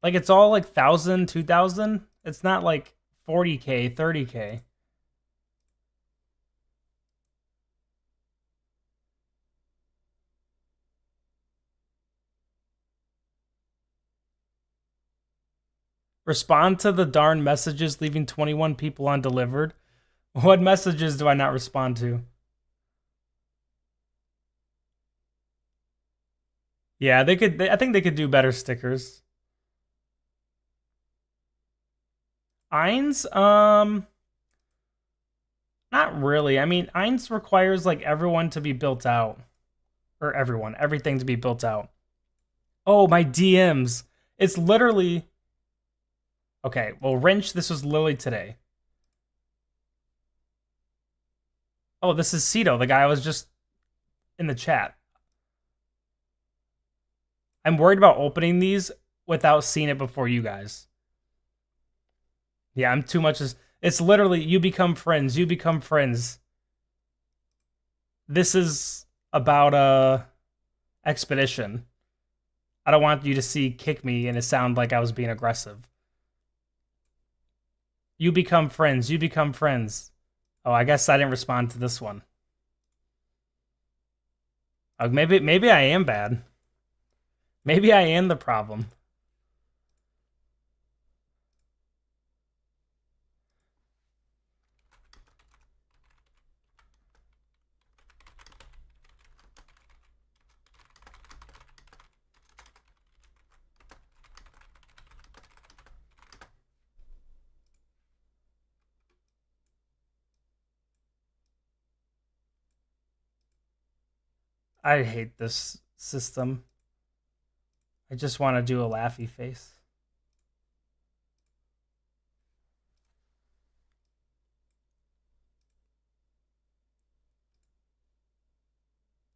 Like it's all like 1,000, 2,000. It's not like 40K, 30K. Respond to the darn messages leaving 21 people undelivered. What messages do I not respond to? Yeah, they could. I think they could do better stickers. Eins, not really. I mean, Eins requires like everyone to be built out, or everything to be built out. Oh, my DMs. It's literally okay. Well, Wrench, this was literally today. Oh, this is Cito, the guy I was just in the chat. I'm worried about opening these without seeing it before you guys. Yeah, I'm too much. It's literally you become friends. You become friends. This is about a expedition. I don't want you to see kick me and it sound like I was being aggressive. You become friends. You become friends. Oh, I guess I didn't respond to this one. Maybe I am bad. Maybe I am the problem. I hate this system. I just want to do a laughy face.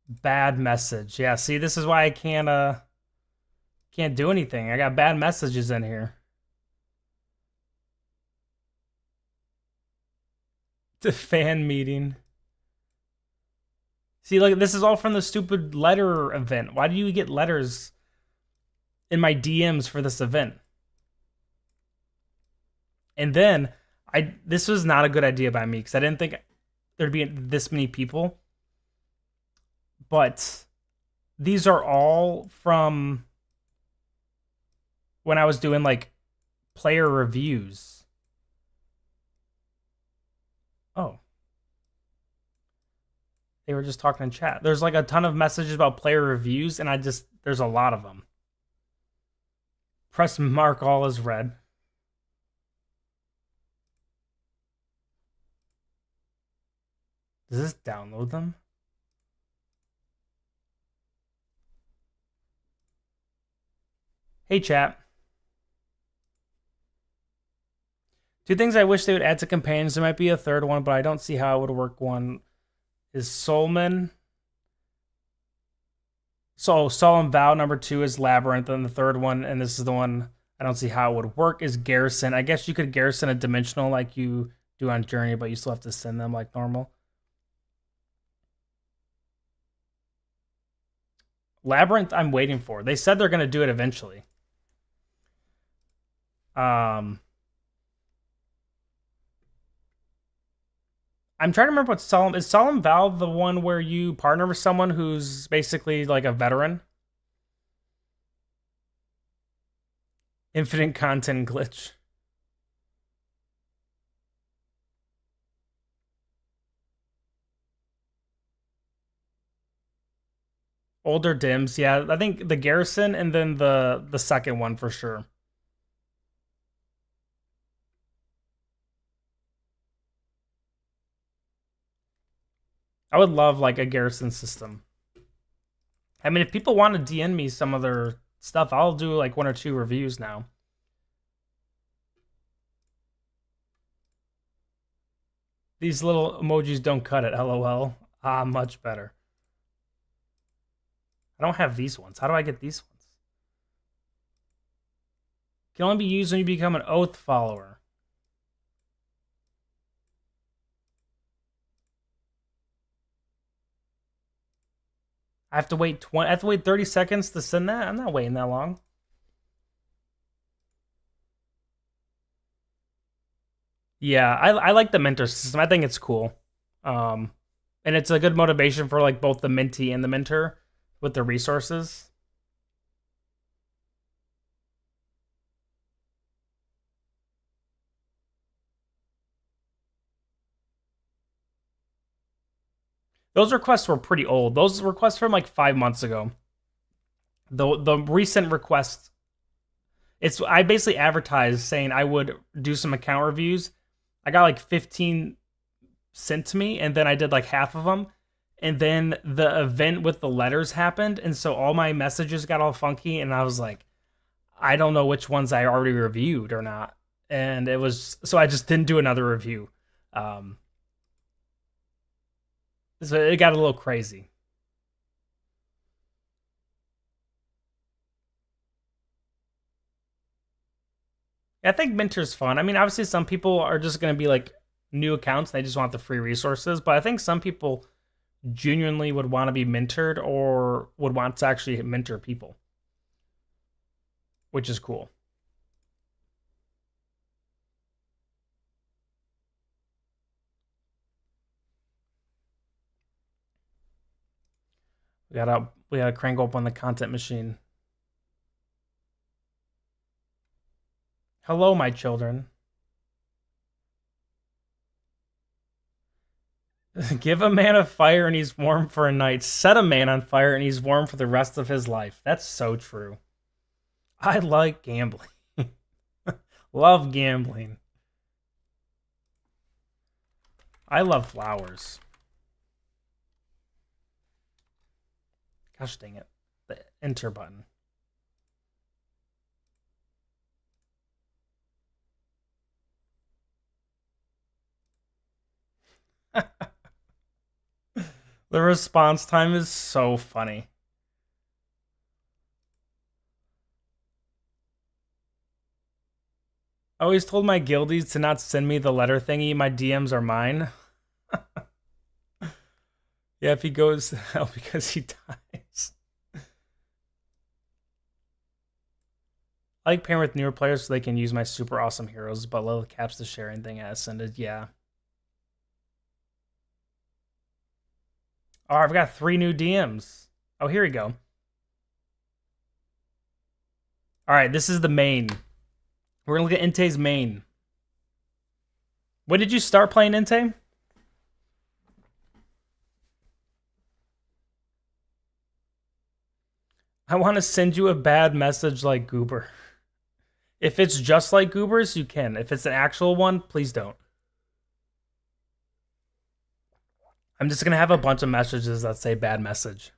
Bad message. Yeah, see, this is why I can't do anything. I got bad messages in here. The fan meeting. See, look, this is all from the stupid letter event. Why do you get letters in my DMs for this event? And then this was not a good idea by me because I didn't think there'd be this many people. But these are all from when I was doing like player reviews. Oh. They were just talking in chat. There's like a ton of messages about player reviews, and there's a lot of them. Press mark all as read. Does this download them? Hey, chat. Two things I wish they would add to companions. There might be a third one, but I don't see how it would work. One is Solman. So Solemn Vow. Number 2 is Labyrinth. And the third one, and this is the one I don't see how it would work, is Garrison. I guess you could Garrison a dimensional like you do on Journey, but you still have to send them like normal. Labyrinth, I'm waiting for. They said they're going to do it eventually. I'm trying to remember what Solemn is. Solemn Vow the one where you partner with someone who's basically like a veteran? Infinite content glitch. Older dims, yeah. I think the Garrison and then the second one for sure. I would love like a Garrison system. I mean, if people want to DM me some of their stuff, I'll do like 1 or 2 reviews now. These little emojis don't cut it, lol. Ah, much better. I don't have these ones. How do I get these ones? Can only be used when you become an oath follower. I have to wait 30 seconds to send that? I'm not waiting that long. Yeah, I like the mentor system. I think it's cool. And it's a good motivation for like both the mentee and the mentor with the resources. Those requests were pretty old. Those requests from like 5 months ago. The recent request, I basically advertised saying I would do some account reviews. I got like 15 sent to me, and then I did like half of them. And then the event with the letters happened, and so all my messages got all funky, and I was like, I don't know which ones I already reviewed or not. And so I just didn't do another review. So it got a little crazy. I think Minter's fun. I mean, obviously, some people are just going to be like new accounts. They just want the free resources. But I think some people genuinely would want to be mentored or would want to actually mentor people, which is cool. We gotta crank open the content machine. Hello, my children. Give a man a fire and he's warm for a night. Set a man on fire and he's warm for the rest of his life. That's so true. I like gambling. Love gambling. I love flowers. Gosh dang it. The enter button. The response time is so funny. I always told my guildies to not send me the letter thingy. My DMs are mine. Yeah, if he goes to hell because he dies. I like pairing with newer players so they can use my super awesome heroes, but love the caps to share anything I ascended. Yeah. Oh, I've got 3 new DMs. Oh, here we go. All right, this is the main. We're gonna look at Inte's main. When did you start playing Inte? I want to send you a bad message like Goober. If it's just like Goobers, you can. If it's an actual one, please don't. I'm just gonna have a bunch of messages that say bad message.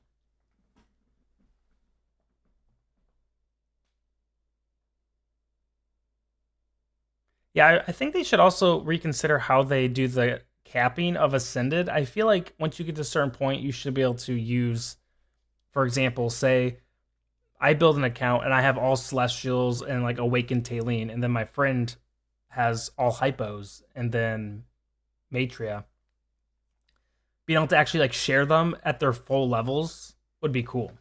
Yeah, I think they should also reconsider how they do the capping of Ascended. I feel like once you get to a certain point, you should be able to use, for example, say I build an account and I have all Celestials and like Awakened Taline, and then my friend has all Hypos and then Matria. Being able to actually like share them at their full levels would be cool.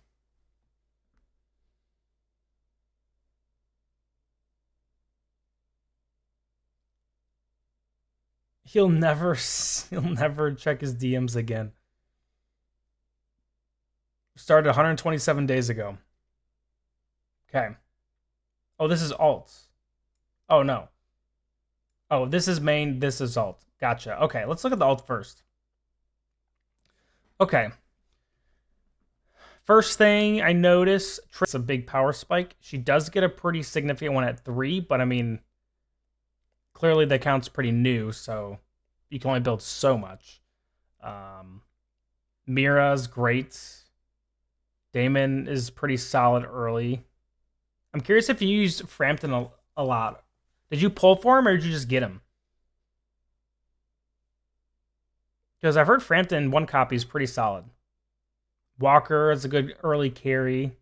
He'll never he'll never check his DMs again. Started 127 days ago. Okay. Oh, this is alt. Oh no. Oh, this is main, this is alt. Gotcha. Okay, let's look at the alt first. Okay. First thing I notice, Triss a big power spike. She does get a pretty significant one at 3, but I mean, clearly the account's pretty new, so you can only build so much. Mira's great. Damon is pretty solid early. I'm curious if you used Frampton a lot. Did you pull for him or did you just get him? Because I've heard Frampton one copy is pretty solid. Walker is a good early carry.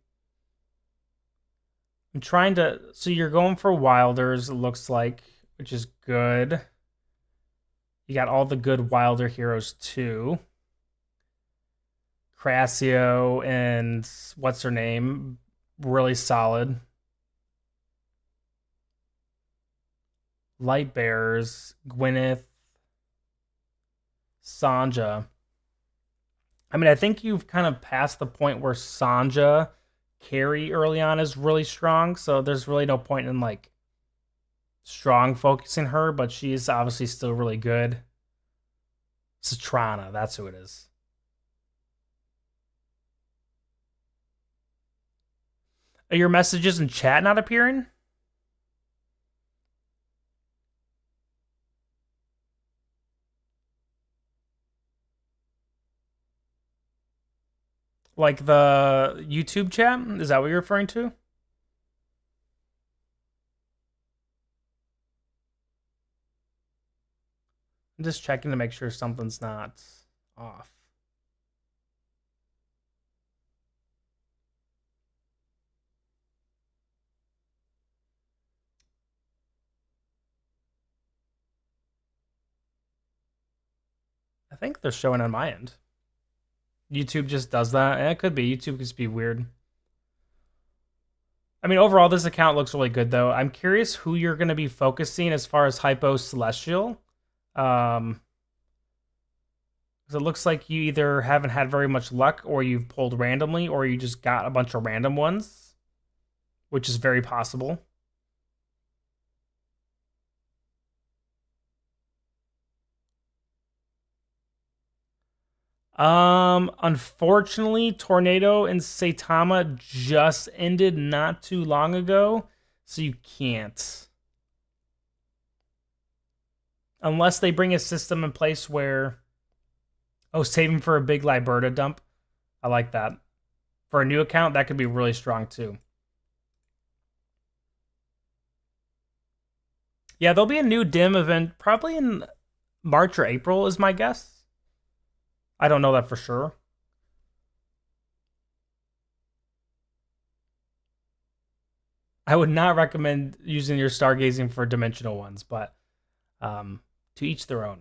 I'm trying to. So you're going for Wilders, it looks like, which is good. You got all the good Wilder heroes too. Crassio and what's her name? Really solid. Light Bearers, Gwyneth, Sanja. I mean, I think you've kind of passed the point where Sanja carry early on is really strong, so there's really no point in like strong focusing her, but she's obviously still really good. Citrana, that's who it is. Are your messages in chat not appearing? Like the YouTube chat? Is that what you're referring to? I'm just checking to make sure something's not off. think they're showing on my end. YouTube just does that. It could be. YouTube could just be weird. I mean, overall, this account looks really good, though. I'm curious who you're going to be focusing as far as Hypo Celestial. Because it looks like you either haven't had very much luck, or you've pulled randomly, or you just got a bunch of random ones, which is very possible. Unfortunately, Tornado and Saitama just ended not too long ago, so you can't. Unless they bring a system in place where, oh, saving for a big Liberta dump. I like that. For a new account, that could be really strong too. Yeah, there'll be a new dim event probably in March or April is my guess. I don't know that for sure. I would not recommend using your stargazing for dimensional ones, but to each their own.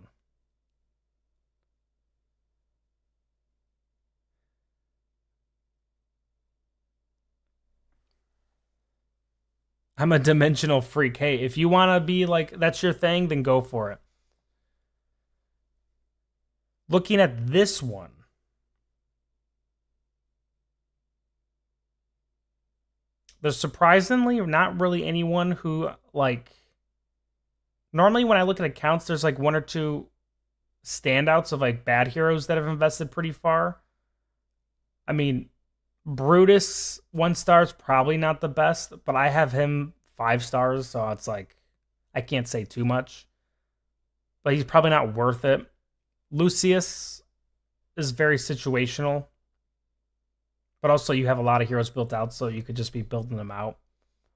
I'm a dimensional freak. Hey, if you want to be like, that's your thing, then go for it. Looking at this one, there's surprisingly not really anyone who, like, normally when I look at accounts, there's like one or two standouts of like bad heroes that have invested pretty far. I mean, Brutus 1 star is probably not the best, but I have him 5 stars, so it's like I can't say too much. But he's probably not worth it. Lucius is very situational, but also you have a lot of heroes built out, so you could just be building them out.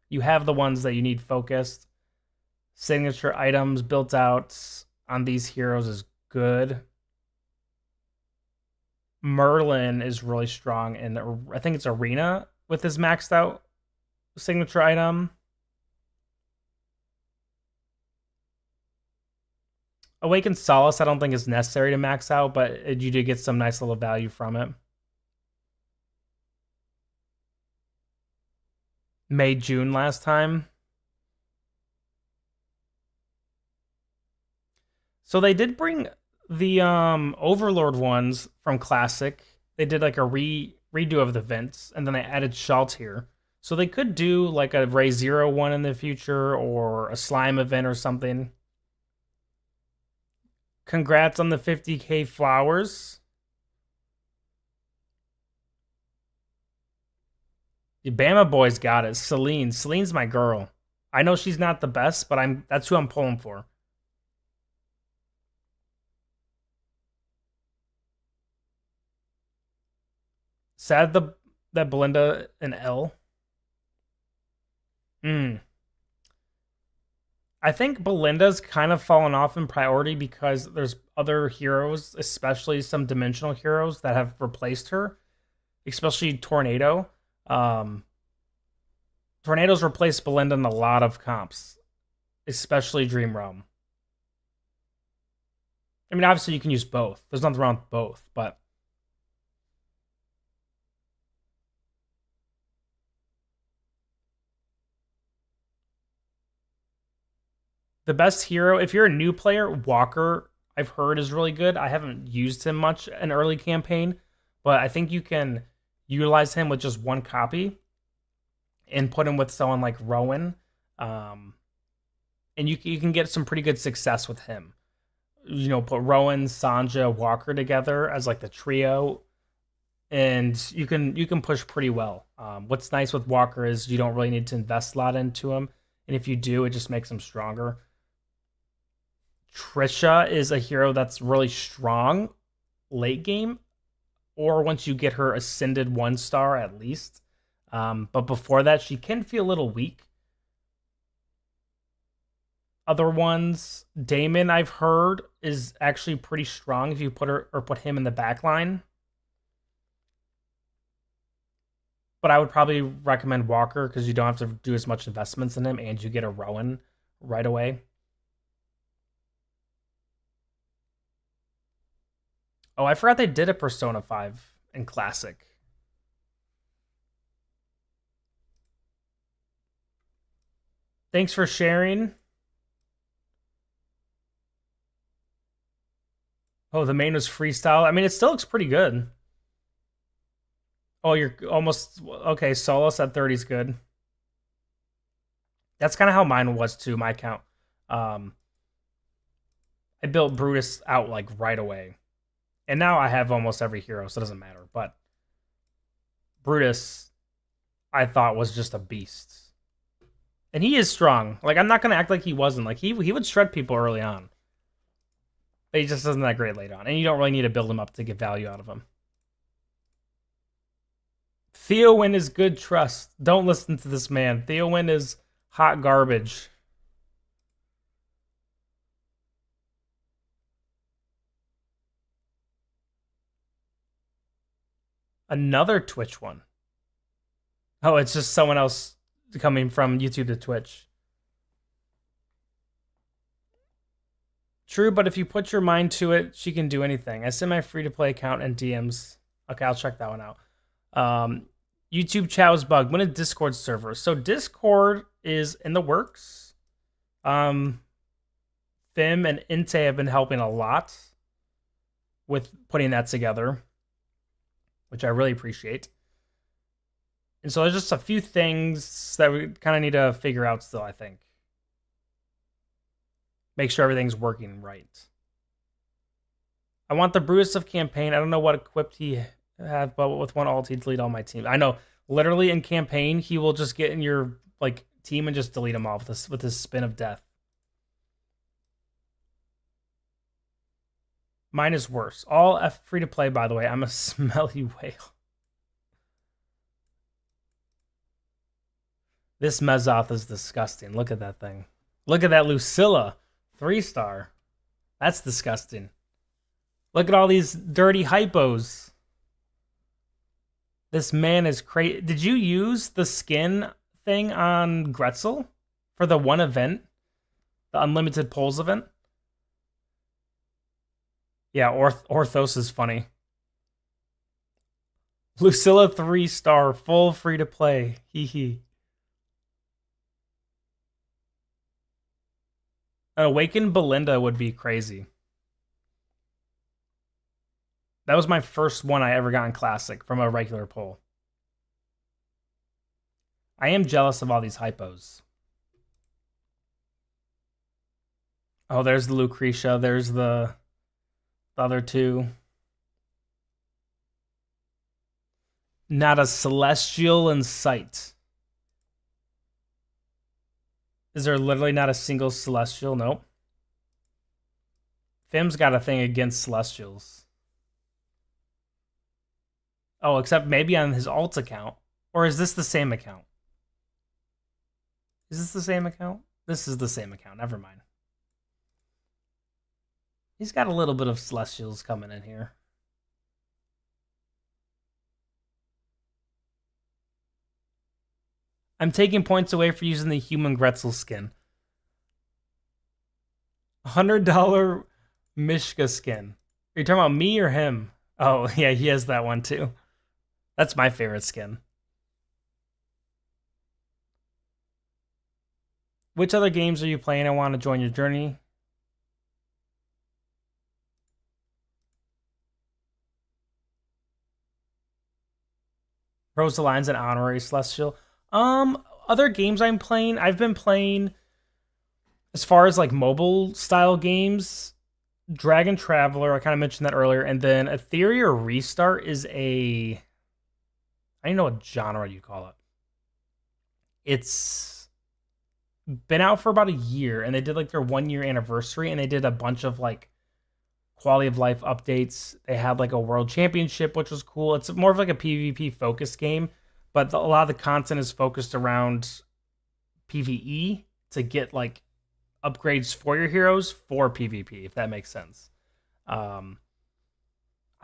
You have the ones that you need focused. Signature items built out on these heroes is good. Merlin is really strong, and I think it's Arena with his maxed out signature item. Awakened Solace, I don't think is necessary to max out, but you did get some nice little value from it. May, June last time. So they did bring the Overlord ones from Classic. They did like a redo of the vents, and then they added Shalt here. So they could do like a Ray Zero one in the future, or a Slime event or something. Congrats on the 50K flowers. The Bama boys got it. Celine's my girl. I know she's not the best, but that's who I'm pulling for. Sad that Belinda and L. I think Belinda's kind of fallen off in priority because there's other heroes, especially some dimensional heroes, that have replaced her, especially Tornado. Tornado's replaced Belinda in a lot of comps, especially Dream Realm. I mean, obviously you can use both. There's nothing wrong with both, but the best hero, if you're a new player, Walker, I've heard is really good. I haven't used him much in early campaign, but I think you can utilize him with just one copy and put him with someone like Rowan. And you can get some pretty good success with him. You know, put Rowan, Sanja, Walker together as like the trio, and you can push pretty well. What's nice with Walker is you don't really need to invest a lot into him, and if you do, it just makes him stronger. Trisha is a hero that's really strong late game, or once you get her ascended 1 star at least. But before that, she can feel a little weak. Other ones, Damon, I've heard, is actually pretty strong if you put him in the back line. But I would probably recommend Walker because you don't have to do as much investments in him, and you get a Rowan right away. Oh, I forgot they did a Persona 5 in Classic. Thanks for sharing. Oh, the main was freestyle. I mean, it still looks pretty good. Oh, you're almost okay. Solus at 30 is good. That's kind of how mine was too. My account. Um, I built Brutus out like right away, and now I have almost every hero, so it doesn't matter. But Brutus, I thought was just a beast, and he is strong. Like I'm not gonna act like he wasn't. Like he would shred people early on, but he just isn't that great later on, and you don't really need to build him up to get value out of him. Theowin is good trust. Don't listen to this man. Theowin is hot garbage. Another Twitch one. Oh, it's just someone else coming from YouTube to Twitch. True, but if you put your mind to it, she can do anything. I send my free-to-play account and DMs. Okay, I'll check that one out. YouTube chat was bugged. When a Discord server? So Discord is in the works. Fim and Inte have been helping a lot with putting that together, which I really appreciate. And so there's just a few things that we kind of need to figure out still, I think. Make sure everything's working right. I want the Brutus of campaign. I don't know what equipped he have, but with one ult, he'd delete all my team. I know, literally in campaign, he will just get in your like team and just delete them all with his spin of death. Mine is worse. All free to play, by the way. I'm a smelly whale. This Mezoth is disgusting. Look at that thing. Look at that Lucilla. 3-star. That's disgusting. Look at all these dirty hypos. This man is crazy. Did you use the skin thing on Gretzel for the one event? The Unlimited Polls event? Yeah, Orthos is funny. Lucilla 3-star, full free to play. Hee hee. An Awakened Belinda would be crazy. That was my first one I ever got in Classic from a regular poll. I am jealous of all these hypos. Oh, there's the Lucretia. There's the other two. Not a celestial in sight. Is there literally not a single celestial? Nope. Fim's got a thing against celestials. Oh, except maybe on his alt account. Or is this the same account? Is this the same account? This is the same account. Never mind. He's got a little bit of celestials coming in here. I'm taking points away for using the human Gretzel skin. $100 Mishka skin. Are you talking about me or him? Oh, yeah, he has that one too. That's my favorite skin. Which other games are you playing? I want to join your journey. Rose the Lines and Honorary Celestial. Other games I'm playing, I've been playing, as far as like mobile style games, Dragon Traveler, I kind of mentioned that earlier, and then Etheria Restart is a, I don't know what genre you call it. It's been out for about a year, and they did like their 1-year anniversary, and they did a bunch of like quality of life updates. They had like a world championship, which was cool. It's more of like a PvP focused game, but a lot of the content is focused around PvE to get like upgrades for your heroes for PvP, if that makes sense. I've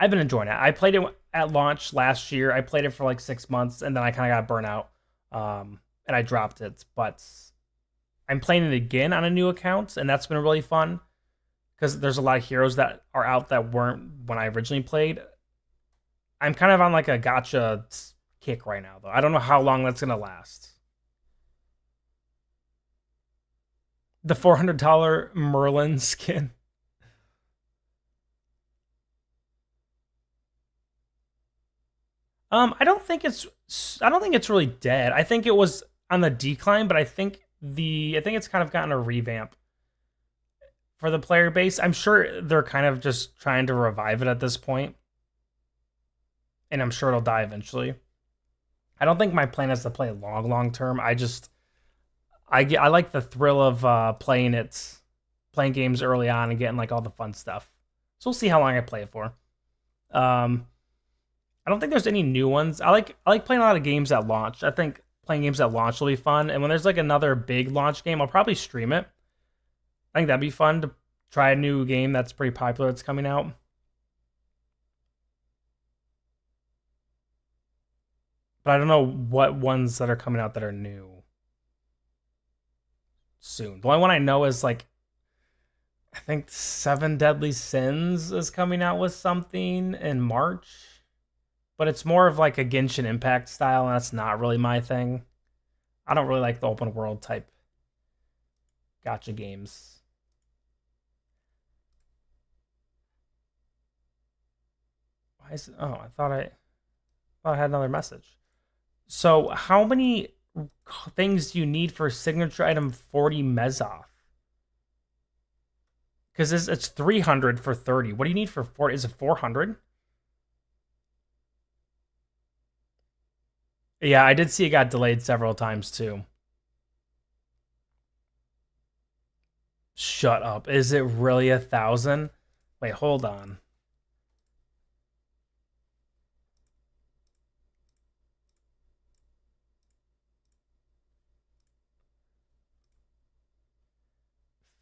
been enjoying it. I played it at launch last year. I played it for like 6 months, and then I kind of got burnt out, and I dropped it. But I'm playing it again on a new account, and that's been really fun because there's a lot of heroes that are out that weren't when I originally played. I'm kind of on like a gotcha kick right now, though. I don't know how long that's gonna last. The $400 Merlin skin. I don't think it's really dead. I think it was on the decline, but I think it's kind of gotten a revamp for the player base. I'm sure they're kind of just trying to revive it at this point, and I'm sure it'll die eventually. I don't think my plan is to play long term. I like the thrill of playing games early on and getting like all the fun stuff. So we'll see how long I play it for. I don't think there's any new ones. I like playing a lot of games at launch. I think playing games at launch will be fun. And when there's like another big launch game, I'll probably stream it. I think that'd be fun to try a new game that's pretty popular that's coming out. But I don't know what ones that are coming out that are new soon. The only one I know is like I think Seven Deadly Sins is coming out with something in March. But it's more of like a Genshin Impact style, and that's not really my thing. I don't really like the open world type gotcha games. Why is it? Oh, thought I had another message. So, how many things do you need for signature item 40 Mezoth? Because it's 300 for 30. What do you need for 40? Is it 400? Yeah, I did see it got delayed several times too. Shut up. Is it really 1,000? Wait, hold on.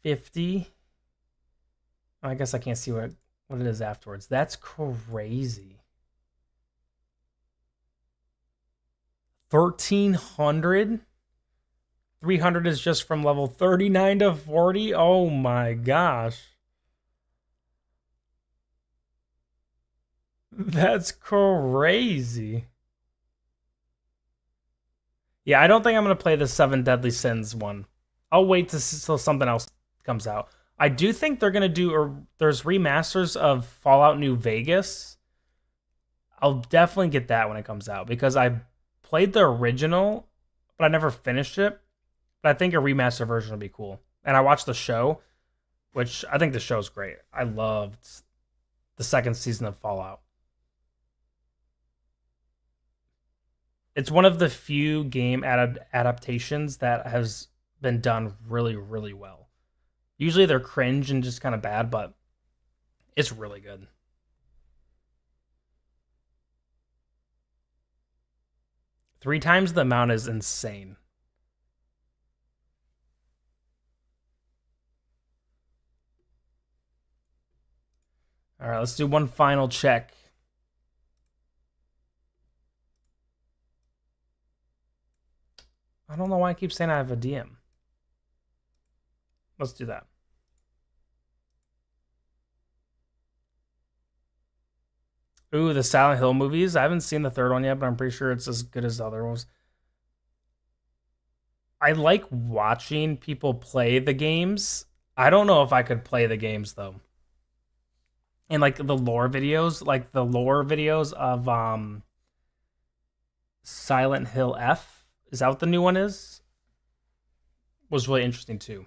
$50. I guess I can't see what it is afterwards. That's crazy. 1,300? 300 is just from level 39 to 40? Oh my gosh. That's crazy. Yeah, I don't think I'm going to play the Seven Deadly Sins one. I'll wait till something else comes out. I do think they're going to do, or there's remasters of Fallout New Vegas. I'll definitely get that when it comes out because I played the original, but I never finished it. But I think a remaster version would be cool. And I watched the show, which I think the show's great. I loved the second season of Fallout. It's one of the few game adaptations that has been done really well. Usually they're cringe and just kind of bad, but it's really good. 3 times the amount is insane. All right, let's do one final check. I don't know why I keep saying I have a DM. Let's do that. Ooh, the Silent Hill movies. I haven't seen the third one yet, but I'm pretty sure it's as good as the other ones. I like watching people play the games. I don't know if I could play the games though. And like the lore videos of Silent Hill F. Is that what the new one is? Was really interesting too.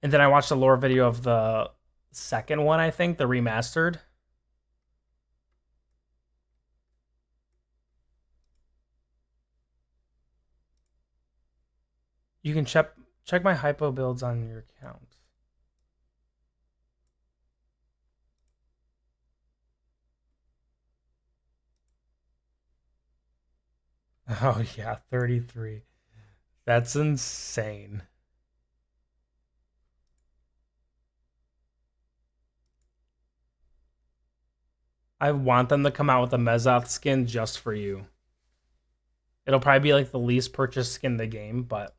And then I watched a lore video of the second one, I think, the remastered. You can check my hypo builds on your account. Oh yeah, 33. That's insane. I want them to come out with a Mezoth skin just for you. It'll probably be like the least purchased skin in the game, but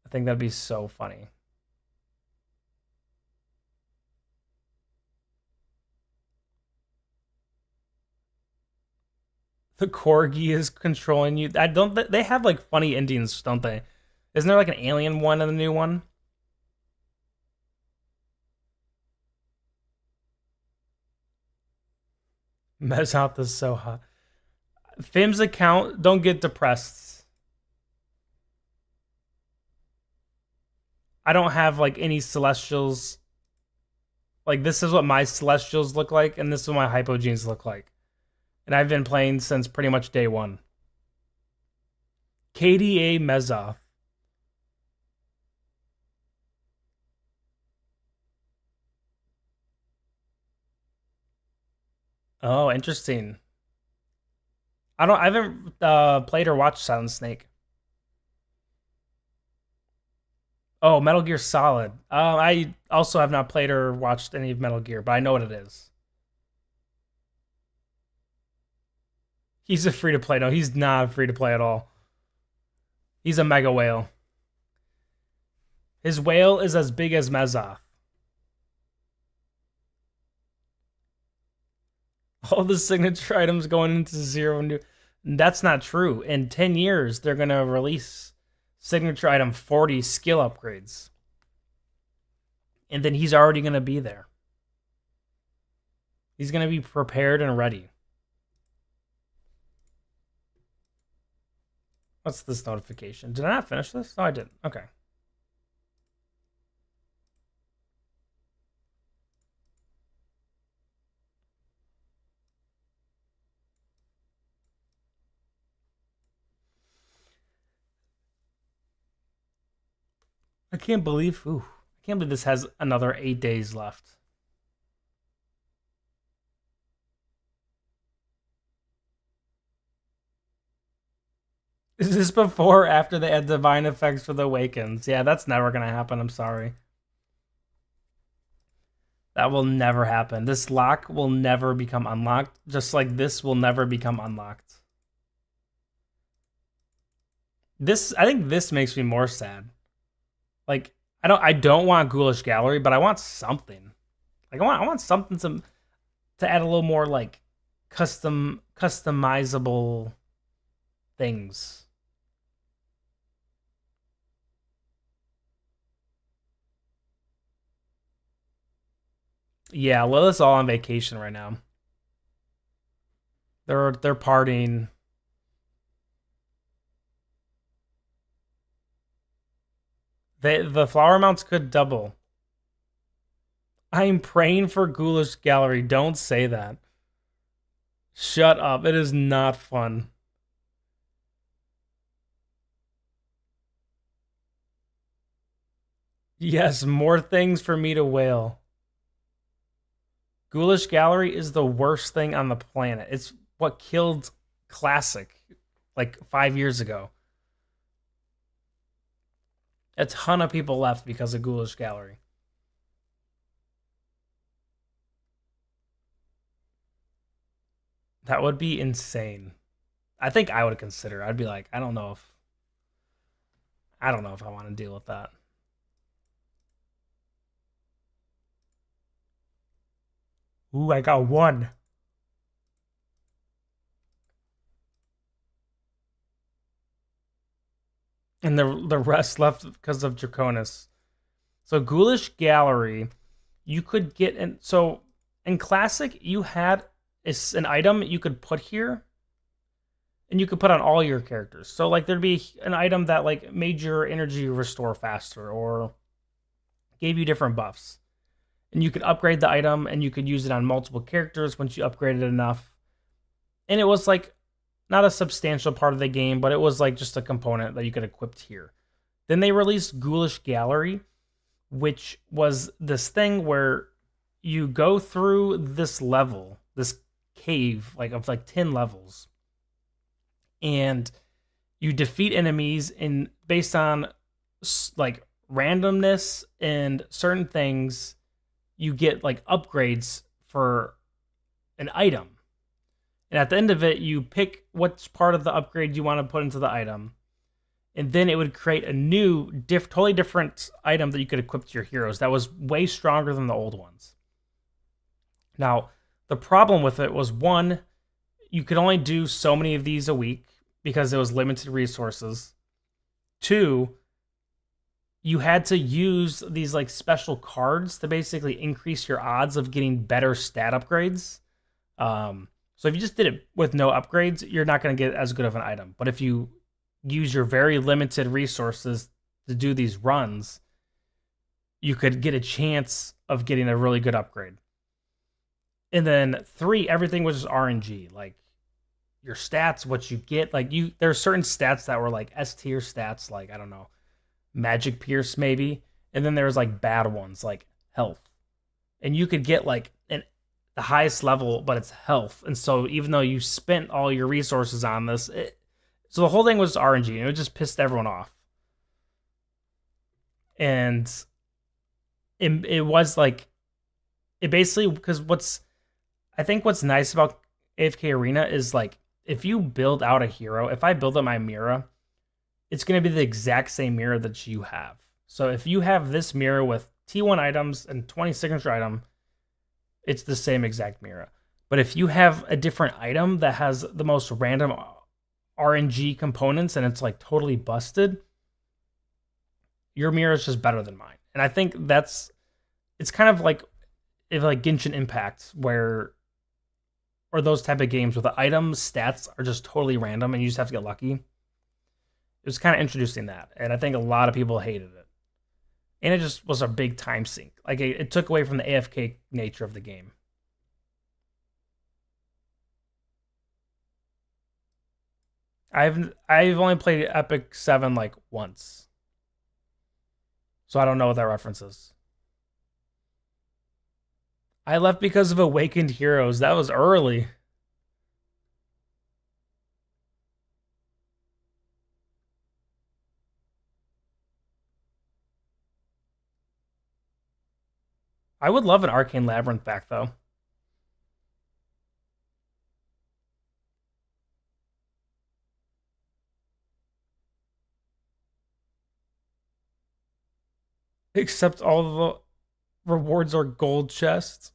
I think that'd be so funny. The corgi is controlling you. I don't. They have like funny Indians, don't they? Isn't there like an alien one in the new one? Mezzoth is so hot. Fim's account. Don't get depressed. I don't have like any celestials. Like this is what my celestials look like, and this is what my hypogenes look like. And I've been playing since pretty much day one. KDA Mezzoth. Oh, interesting. I haven't played or watched Silent Snake. Oh, Metal Gear Solid. I also have not played or watched any of Metal Gear, but I know what it is. He's a free to play. No, he's not free to play at all. He's a mega whale. His whale is as big as Mezzoth. All the signature items going into zero new. That's not true. In 10 years, they're going to release signature item 40 skill upgrades. And then he's already going to be there. He's going to be prepared and ready. What's this notification? Did I not finish this? No, I didn't. Okay. I can't believe. I can't believe this has another 8 days left. Is this before or after they add divine effects for the Awakens? Yeah, that's never gonna happen. I'm sorry. That will never happen. This lock will never become unlocked, just like this will never become unlocked. This, I think this makes me more sad. Like, I don't want Ghoulish Gallery, but I want something. Like I want something to add a little more like customizable things. Yeah, Lilith's all on vacation right now. They're partying. The flower amounts could double. I'm praying for Ghoulish Gallery. Don't say that. Shut up. It is not fun. Yes, more things for me to wail. Ghoulish Gallery is the worst thing on the planet. It's what killed Classic like 5 years ago. A ton of people left because of Ghoulish Gallery. That would be insane. I think I would consider. I'd be like, I don't know if I want to deal with that. Ooh, I got one. And the rest left because of Draconis. So Ghoulish Gallery, you could get in. So in Classic, you had an item you could put here, and you could put on all your characters. So like there'd be an item that like made your energy restore faster or gave you different buffs, and you could upgrade the item and you could use it on multiple characters once you upgraded it enough. And it was like not a substantial part of the game, but it was like just a component that you could equip here. Then they released Ghoulish Gallery, which was this thing where you go through this level, this cave, like of like 10 levels, and you defeat enemies in based on like randomness and certain things. You get like upgrades for an item. And at the end of it, you pick which part of the upgrade you want to put into the item. and then it would create a new, totally different item that you could equip to your heroes that was way stronger than the old ones. Now, the problem with it was one, you could only do so many of these a week because it was limited resources. Two, you had to use these like special cards to basically increase your odds of getting better stat upgrades. So if you just did it with no upgrades, you're not going to get as good of an item. But if you use your very limited resources to do these runs, you could get a chance of getting a really good upgrade. And then 3, everything was just RNG. Like your stats, what you get, like there are certain stats that were like S tier stats, like I don't know, Magic Pierce maybe, and then there's like bad ones like health, and you could get like the highest level, but it's health. And so even though you spent all your resources on this, so the whole thing was RNG, and it just pissed everyone off. And it was like it basically, because I think what's nice about AFK Arena is like if you build out a hero, if I build up my Mira, it's going to be the exact same Mira that you have. So if you have this Mira with T1 items and 20 signature item, it's the same exact Mira. But if you have a different item that has the most random RNG components and it's like totally busted, your Mira is just better than mine. And I think it's kind of like if like Genshin Impact, or those type of games where the item stats are just totally random and you just have to get lucky. It was kind of introducing that, and I think a lot of people hated it. And it just was a big time sink. Like it took away from the AFK nature of the game. I've only played Epic 7 like once, so I don't know what that reference is. I left because of Awakened Heroes. That was early. I would love an Arcane Labyrinth back though. Except all the rewards are gold chests.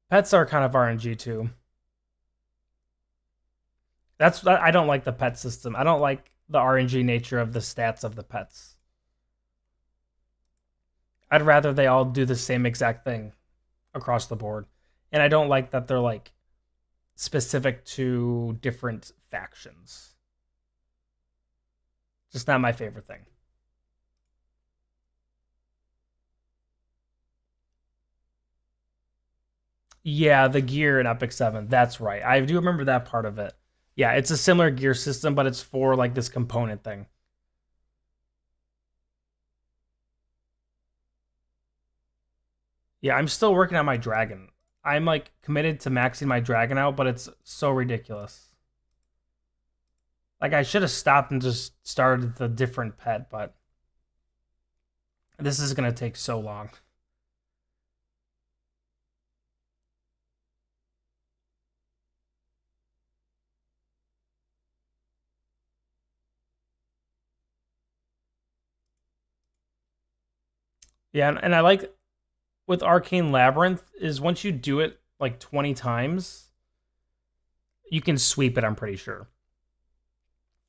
Pets are kind of RNG too. I don't like the pet system. I don't like the RNG nature of the stats of the pets. I'd rather they all do the same exact thing across the board. And I don't like that they're like specific to different factions. Just not my favorite thing. Yeah, the gear in Epic 7. That's right. I do remember that part of it. Yeah, it's a similar gear system, but it's for like this component thing. Yeah, I'm still working on my dragon. I'm like committed to maxing my dragon out, but it's so ridiculous. Like I should have stopped and just started the different pet, but this is gonna take so long. Yeah, and I like with Arcane Labyrinth is once you do it like 20 times, you can sweep it, I'm pretty sure.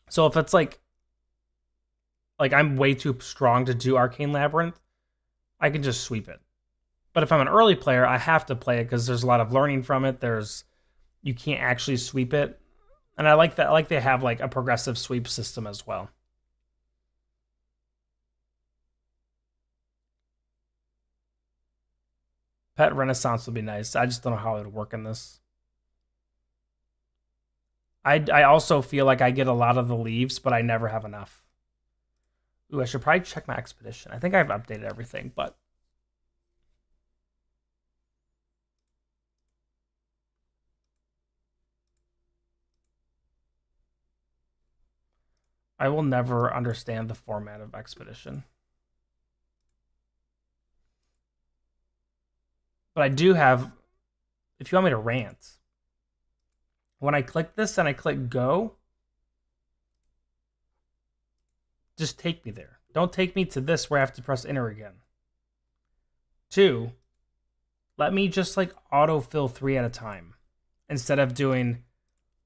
So if it's like I'm way too strong to do Arcane Labyrinth, I can just sweep it. But if I'm an early player, I have to play it because there's a lot of learning from it. You can't actually sweep it. And I like that. I like they have like a progressive sweep system as well. Pet Renaissance would be nice. I just don't know how it would work in this. I also feel like I get a lot of the leaves, but I never have enough. Ooh, I should probably check my expedition. I think I've updated everything, but I will never understand the format of expedition. But I do have, if you want me to rant, when I click this and I click go, Just take me there. Don't take me to this where I have to press enter again. 2, let me just like autofill 3 at a time instead of doing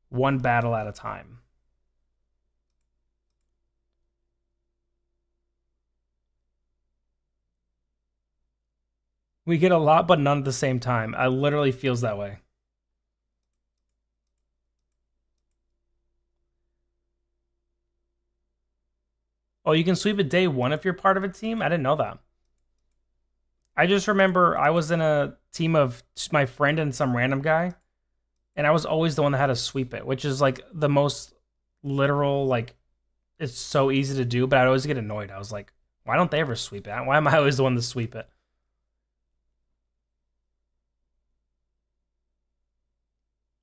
one battle at a time. We get a lot, but none at the same time. It literally feels that way. Oh, you can sweep it day 1 if you're part of a team? I didn't know that. I just remember I was in a team of my friend and some random guy, and I was always the one that had to sweep it, which is like the most literal, like, it's so easy to do, but I'd always get annoyed. I was like, why don't they ever sweep it? Why am I always the one to sweep it?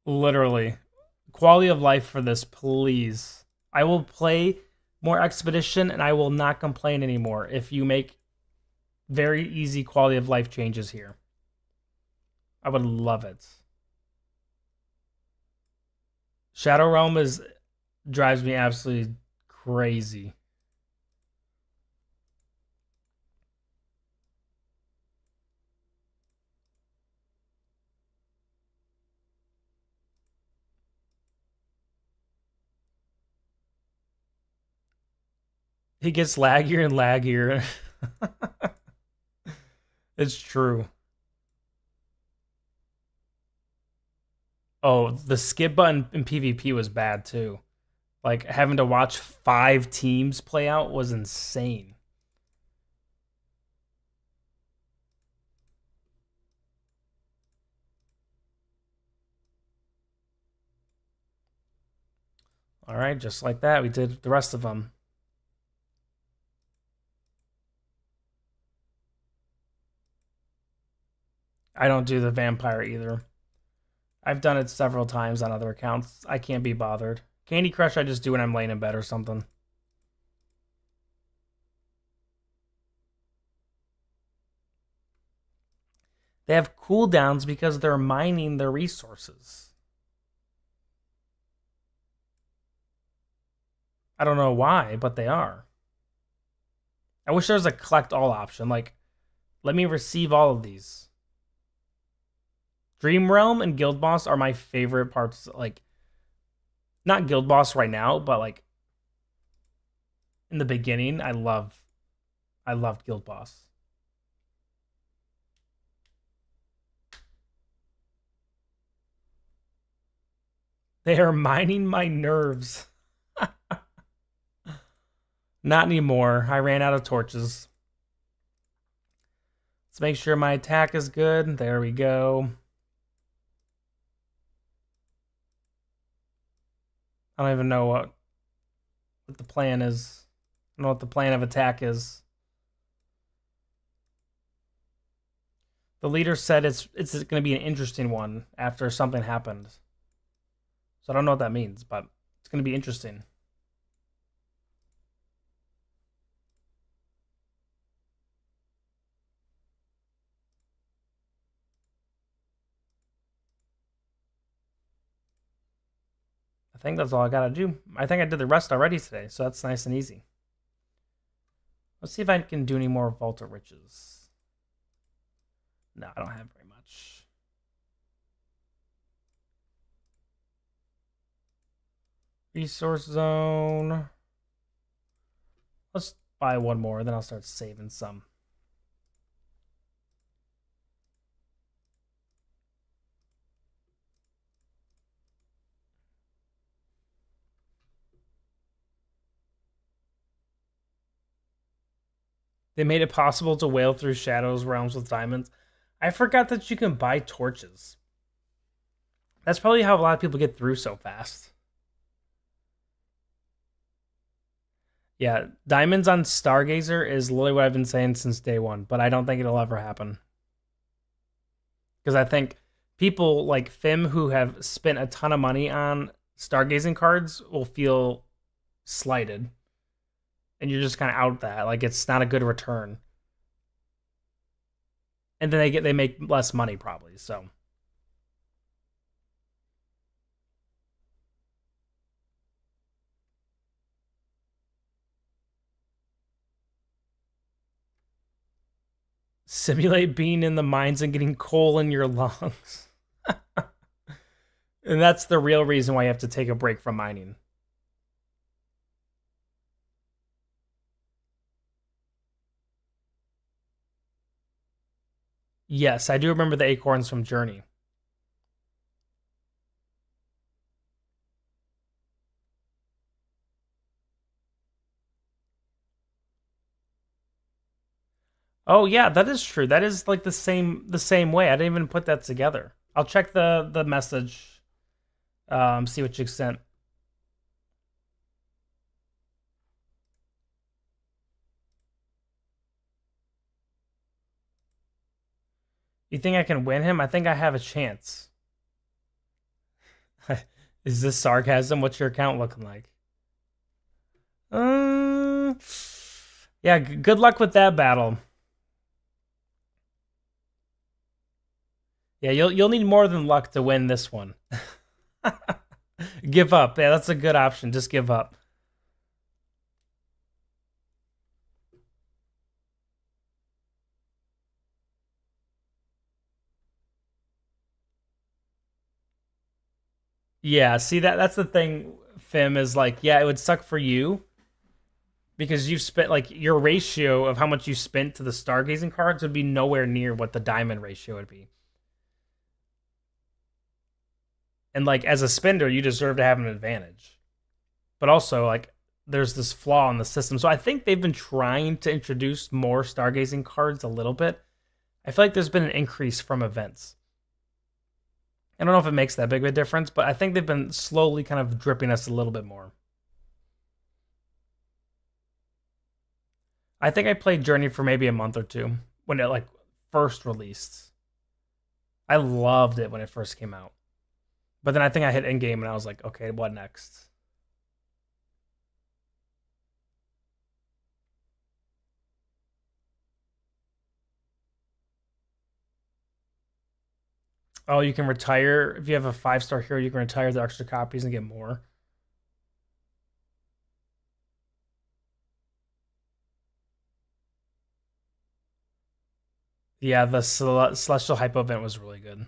Literally. Quality of life for this, please. I will play more Expedition and I will not complain anymore if you make very easy quality of life changes here. I would love it. Shadow Realm drives me absolutely crazy. He gets laggier and laggier. It's true. Oh, the skip button in PvP was bad too. Like having to watch 5 teams play out was insane. All right, just like that, we did the rest of them. I don't do the vampire either. I've done it several times on other accounts. I can't be bothered. Candy Crush, I just do when I'm laying in bed or something. They have cooldowns because they're mining their resources. I don't know why, but they are. I wish there was a collect all option. Like, let me receive all of these. Dream Realm and Guild Boss are my favorite parts. Like, not Guild Boss right now, but like in the beginning, I loved Guild Boss. They are mining my nerves. Not anymore. I ran out of torches. Let's make sure my attack is good. There we go. I don't even know what the plan is. I don't know what the plan of attack is. The leader said it's going to be an interesting one after something happened. So I don't know what that means, but it's going to be interesting. I think that's all I gotta do. I think I did the rest already today, so that's nice and easy. Let's see if I can do any more Vault of Riches. No, I don't have very much. Resource Zone. Let's buy one more, then I'll start saving some. They made it possible to whale through Shadows realms with diamonds. I forgot that you can buy torches. That's probably how a lot of people get through so fast. Yeah, diamonds on Stargazer is literally what I've been saying since day one, but I don't think it'll ever happen. Because I think people like Fim who have spent a ton of money on stargazing cards will feel slighted. And you're just kind of out that. Like it's not a good return. And then they make less money probably, so. Simulate being in the mines and getting coal in your lungs. And that's the real reason why you have to take a break from mining. Yes, I do remember the acorns from Journey. Oh yeah, that is true. That is like the same way. I didn't even put that together. I'll check the message, see what you sent. You think I can win him? I think I have a chance. Is this sarcasm? What's your account looking like? Uh, yeah, good luck with that battle. Yeah, you'll need more than luck to win this one. Give up. Yeah, that's a good option. Just give up. Yeah, see that's the thing, Fim, is like, yeah, it would suck for you because you've spent like your ratio of how much you spent to the stargazing cards would be nowhere near what the diamond ratio would be. And like as a spender, you deserve to have an advantage. But also like there's this flaw in the system. So I think they've been trying to introduce more stargazing cards a little bit. I feel like there's been an increase from events. I don't know if it makes that big of a difference, but I think they've been slowly kind of dripping us a little bit more. I think I played Journey for maybe a month or two when it like first released. I loved it when it first came out. But then I think I hit endgame and I was like, okay, what next? Oh, you can retire if you have a 5-star hero. You can retire the extra copies and get more. Yeah, the celestial hypo event was really good.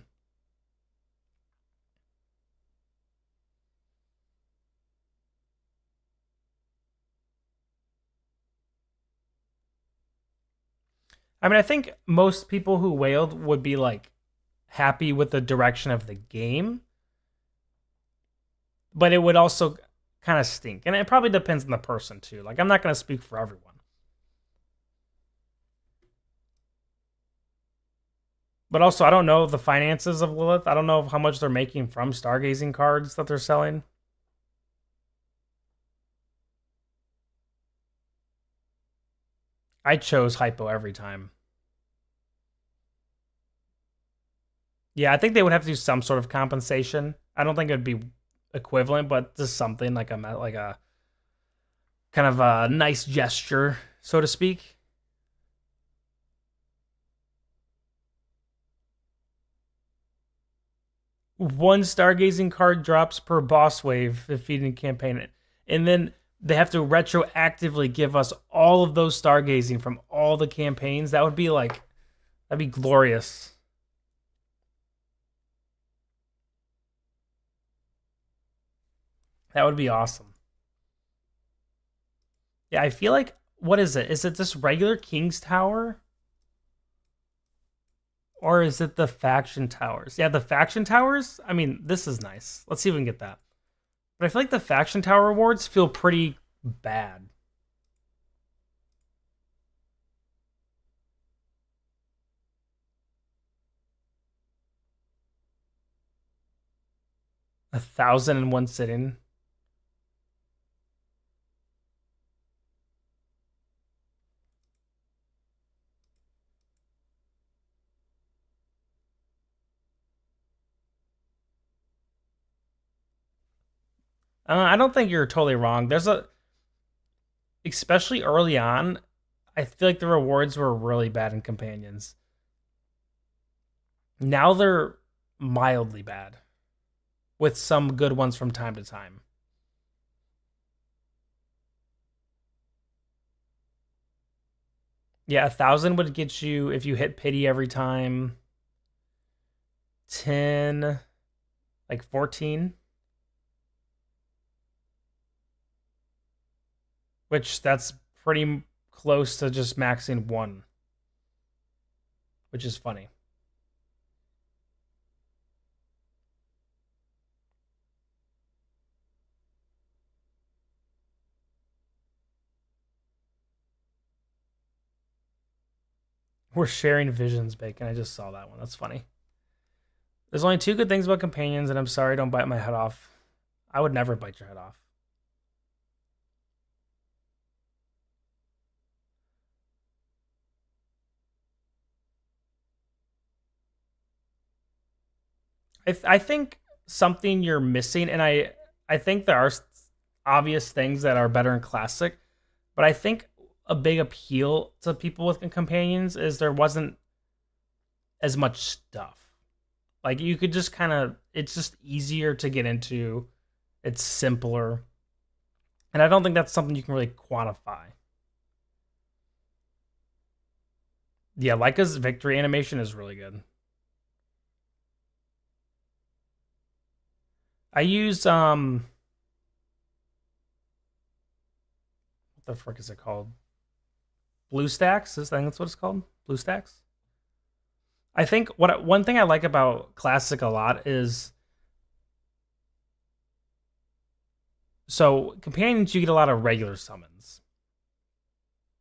I mean, I think most people who whaled would be like happy with the direction of the game, but it would also kind of stink. And it probably depends on the person too. Like I'm not going to speak for everyone. But also, I don't know the finances of Lilith. I don't know how much they're making from stargazing cards that they're selling. I chose hypo every time. Yeah, I think they would have to do some sort of compensation. I don't think it would be equivalent, but just something like a kind of a nice gesture, so to speak. One stargazing card drops per boss wave defeating campaign, and then they have to retroactively give us all of those stargazing from all the campaigns. That would be like that'd be glorious. That would be awesome. Yeah, I feel like what is it? Is it just regular King's Tower? Or is it the faction towers? Yeah, the faction towers. I mean, this is nice. Let's see if we can get that. But I feel like the faction tower rewards feel pretty bad. A 1,000 in one sitting. I don't think you're totally wrong. There's a, especially early on, I feel like the rewards were really bad in companions. Now they're mildly bad, with some good ones from time to time. Yeah, 1,000 would get you if you hit pity every time. 10, like 14, which that's pretty close to just maxing one, which is funny. We're sharing visions, Bacon. I just saw that one. That's funny. There's only two good things about companions, and I'm sorry, don't bite my head off. I would never bite your head off. I think something you're missing, and I think there are obvious things that are better in classic, but I think a big appeal to people with companions is there wasn't as much stuff. Like you could just kind of, it's just easier to get into. It's simpler, and I don't think that's something you can really quantify. Yeah, Leica's victory animation is really good. I use what the frick is it called? BlueStacks. I think that's what it's called. BlueStacks. I think what one thing I like about Classic a lot is so companions you get a lot of regular summons.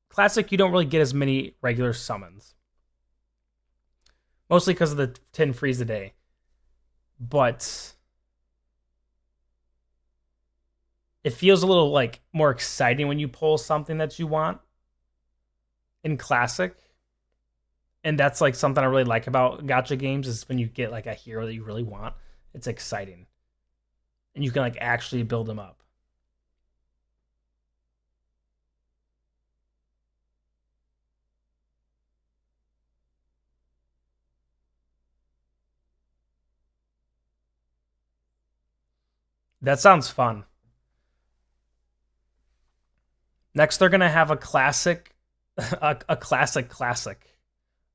Classic you don't really get as many regular summons, mostly because of the 10 frees a day. But it feels a little like more exciting when you pull something that you want in Classic. And that's like something I really like about gacha games is when you get like a hero that you really want. It's exciting. And you can like actually build them up. That sounds fun. Next they're gonna have a classic a classic.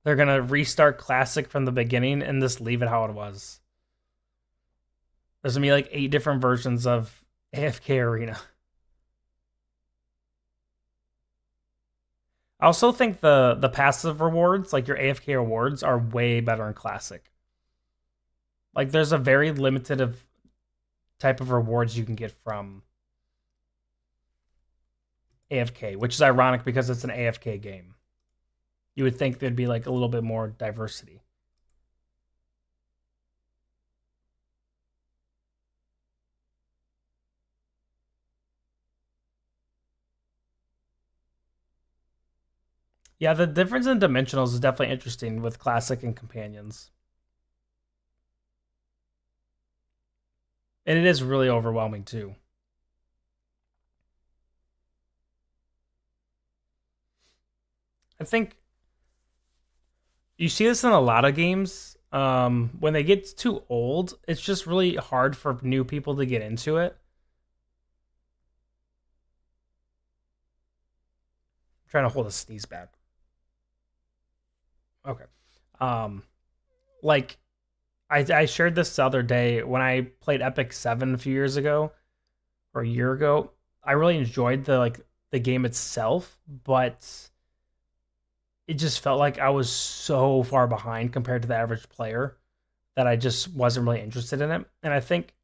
They're gonna restart classic from the beginning and just leave it how it was. There's gonna be like 8 different versions of AFK Arena. I also think the passive rewards, like your AFK rewards, are way better in Classic. Like there's a very limited of type of rewards you can get from AFK, which is ironic because it's an AFK game. You would think there'd be like a little bit more diversity. Yeah, the difference in dimensionals is definitely interesting with Classic and Companions. And it is really overwhelming too. I think you see this in a lot of games. When they get too old, it's just really hard for new people to get into it. I'm trying to hold a sneeze back. Okay. Um, like I shared this the other day when I played Epic 7 a few years ago or a year ago. I really enjoyed the game itself, but it just felt like I was so far behind compared to the average player that I just wasn't really interested in it. And I think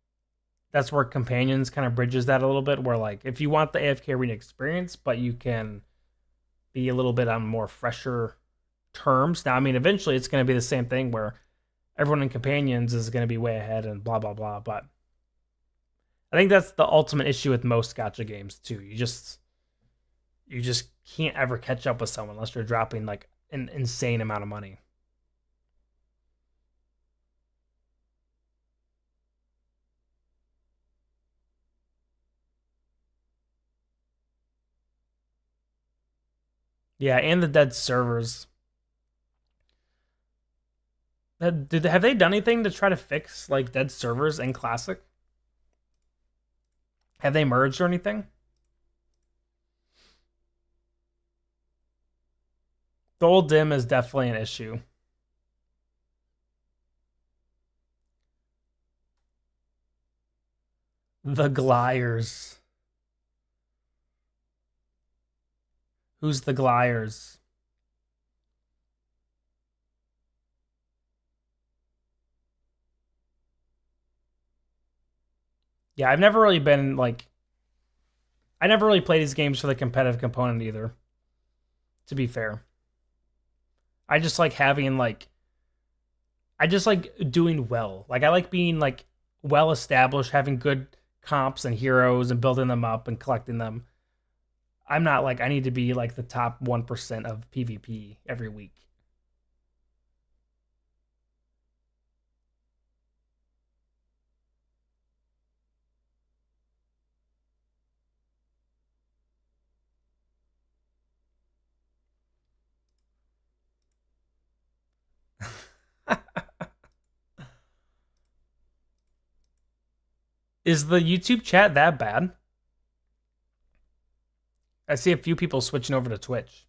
that's where Companions kind of bridges that a little bit, where like if you want the AFK Arena experience, but you can be a little bit on more fresher terms. Now, I mean, eventually it's going to be the same thing where everyone in Companions is going to be way ahead and blah blah blah. But I think that's the ultimate issue with most gacha games too. You just can't ever catch up with someone unless you're dropping like an insane amount of money. Yeah, and the dead servers. Have they done anything to try to fix like dead servers in Classic? Have they merged or anything? The old dim is definitely an issue. The Gliers. Who's the Gliers? Yeah, I've never really been like I never really played these games for the competitive component either, to be fair. I just like having like I just like doing well. Like I like being like well established, having good comps and heroes and building them up and collecting them. I'm not like I need to be like the top 1% of PvP every week. Is the YouTube chat that bad? I see a few people switching over to Twitch.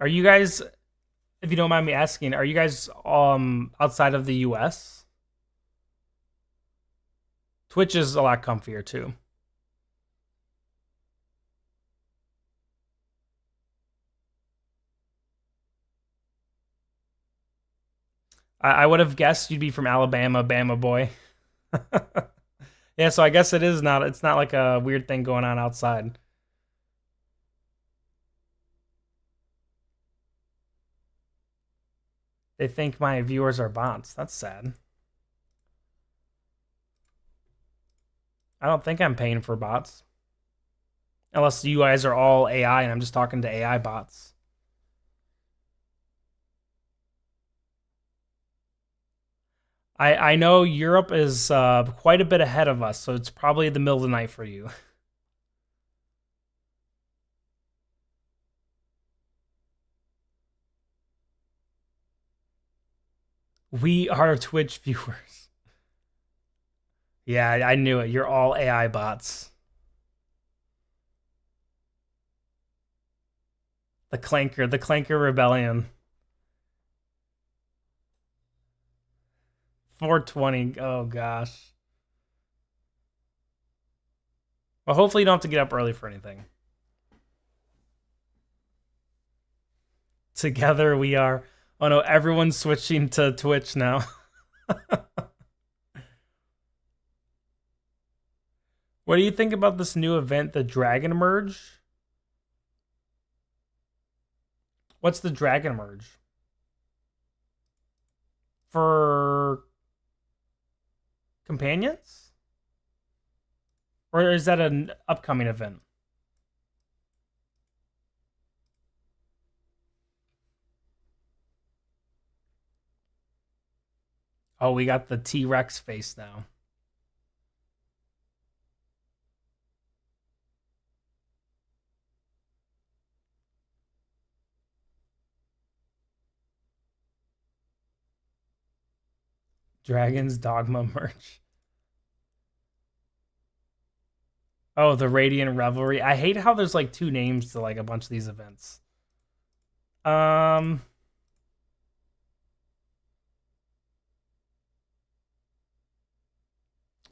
Are you guys, if you don't mind me asking, are you guys outside of the US? Twitch is a lot comfier too. I would have guessed you'd be from Alabama, Bama boy. Yeah, so I guess it's not like a weird thing going on outside. They think my viewers are bots. That's sad. I don't think I'm paying for bots. Unless you guys are all AI and I'm just talking to AI bots. I know Europe is quite a bit ahead of us, so it's probably the middle of the night for you. We are Twitch viewers. Yeah, I knew it. You're all AI bots. The Clanker Rebellion. 420. Oh gosh. Well, hopefully you don't have to get up early for anything. Together we are. Oh no, everyone's switching to Twitch now. What do you think about this new event, the Dragon Merge? What's the Dragon Merge? For companions? Or is that an upcoming event? Oh, we got the T Rex face now. Dragon's Dogma merch. Oh, the Radiant Revelry. I hate how there's like two names to like a bunch of these events. Um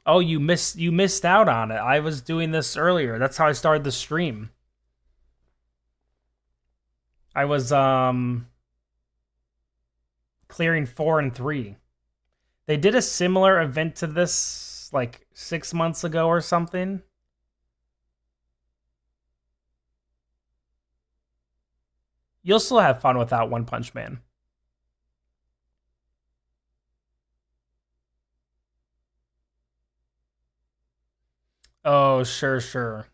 Oh, you missed out on it. I was doing this earlier. That's how I started the stream. I was clearing 4 and 3. They did a similar event to this like 6 months ago or something. You'll still have fun without One Punch Man. Oh, sure, sure.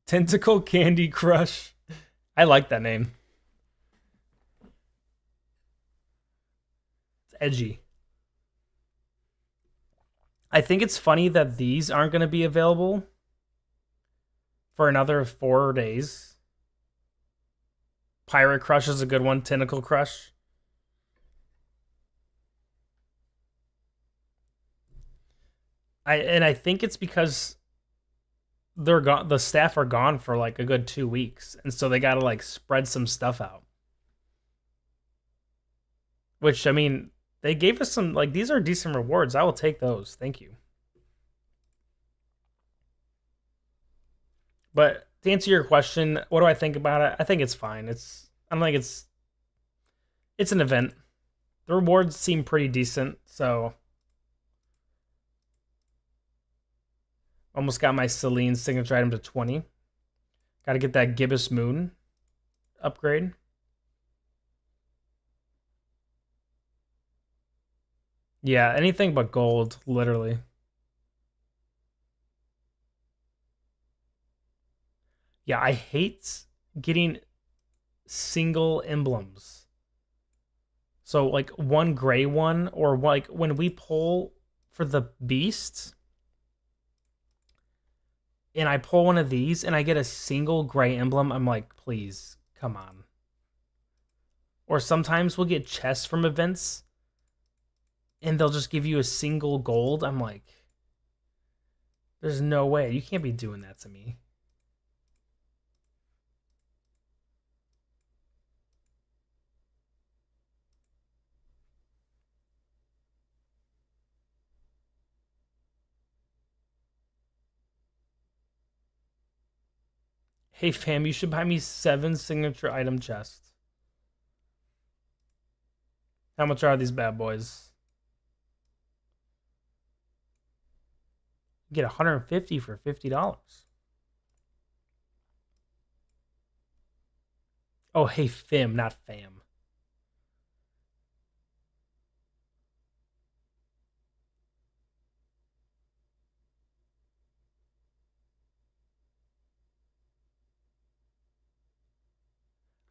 Tentacle Candy Crush. I like that name. It's edgy. I think it's funny that these aren't going to be available. for another 4 days. Pirate Crush is a good one. Tentacle Crush. I think it's because they're gone. The staff are gone for like a good 2 weeks, and so they got to like spread some stuff out. Which I mean, they gave us some like these are decent rewards. I will take those. Thank you. But to answer your question, what do I think about it? I think it's fine. I don't think it's an event. The rewards seem pretty decent, so almost got my Celine signature item to 20. Got to get that Gibbous Moon upgrade. Yeah, anything but gold, literally. Yeah, I hate getting single emblems. So like one gray one, or like when we pull for the beast, and I pull one of these and I get a single gray emblem, I'm like, please, come on. Or sometimes we'll get chests from events and they'll just give you a single gold. I'm like, there's no way. You can't be doing that to me. Hey fam, you should buy me 7 signature item chests. How much are these bad boys? You get 150 for $50. Oh, hey fam, not fam.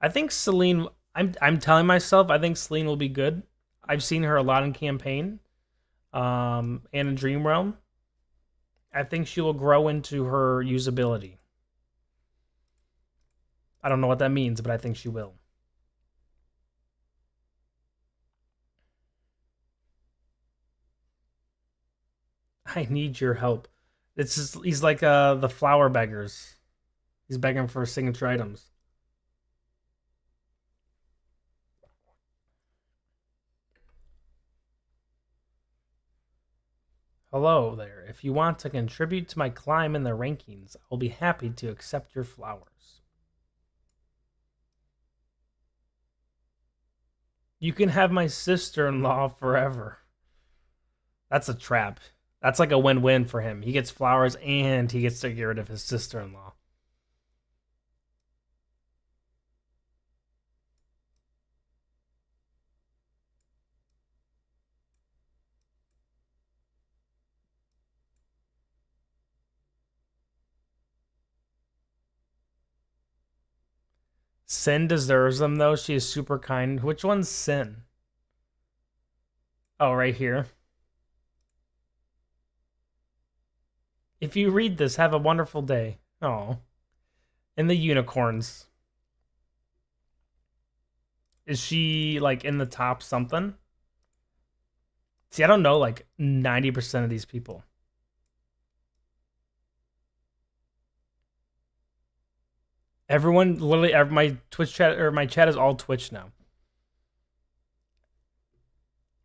I think Celine. I'm telling myself I think Celine will be good. I've seen her a lot in campaign, and in Dream Realm. I think she will grow into her usability. I don't know what that means, but I think she will. I need your help. It's just, he's like the flower beggars. He's begging for signature items. Hello there. If you want to contribute to my climb in the rankings, I'll be happy to accept your flowers. You can have my sister-in-law forever. That's a trap. That's like a win-win for him. He gets flowers and he gets to get rid of his sister-in-law. Sin deserves them though. She is super kind. Which one's Sin? Oh, right here. If you read this, have a wonderful day. Oh. And the unicorns. Is she like in the top something? See, I don't know like 90% of these people. Everyone, literally, my Twitch chat or my chat is all Twitch now.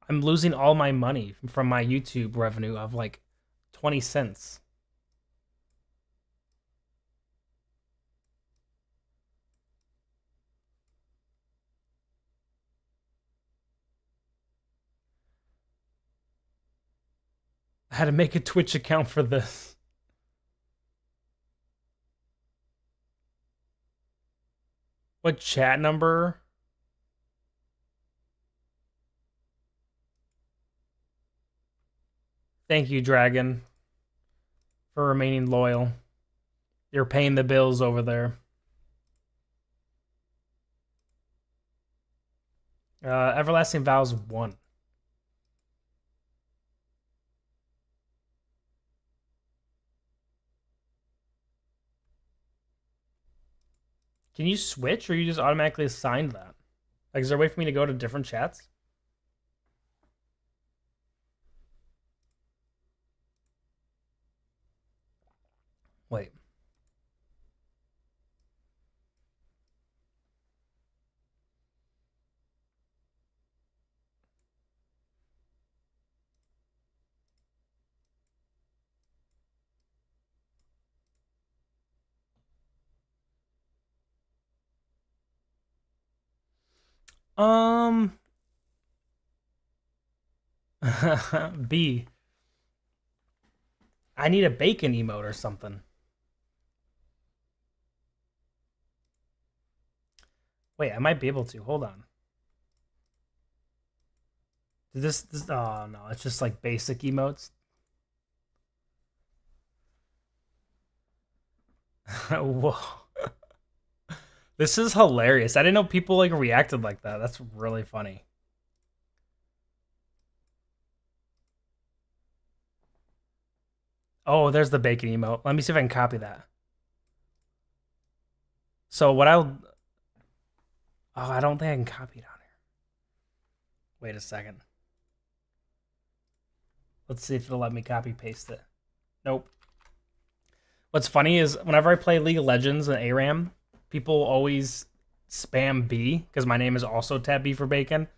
I'm losing all my money from my YouTube revenue of like 20 cents. I had to make a Twitch account for this. What chat number? Thank you, Dragon, for remaining loyal. You're paying the bills over there. Everlasting Vows 1. Can you switch, or you just automatically assigned that? Like, is there a way for me to go to different chats? Wait. Um. B. I need a bacon emote or something. Wait, I might be able to. Hold on. This oh no, it's just like basic emotes. Whoa. This is hilarious. I didn't know people like reacted like that. That's really funny. Oh, there's the bacon emote. Let me see if I can copy that. So what I'll oh, I don't think I can copy it on here. Wait a second. Let's see if it'll let me copy paste it. Nope. What's funny is whenever I play League of Legends and ARAM, people always spam B because my name is also tab B for bacon.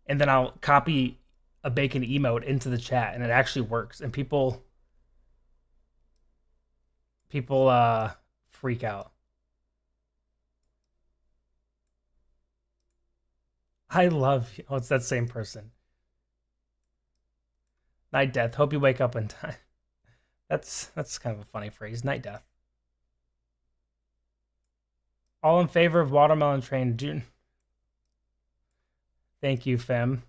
And then I'll copy a bacon emote into the chat and it actually works. And people freak out. I love you. Oh, it's that same person. Night Death. Hope you wake up in time. That's kind of a funny phrase. Night Death. All in favor of Watermelon Train June. Thank you, Fem.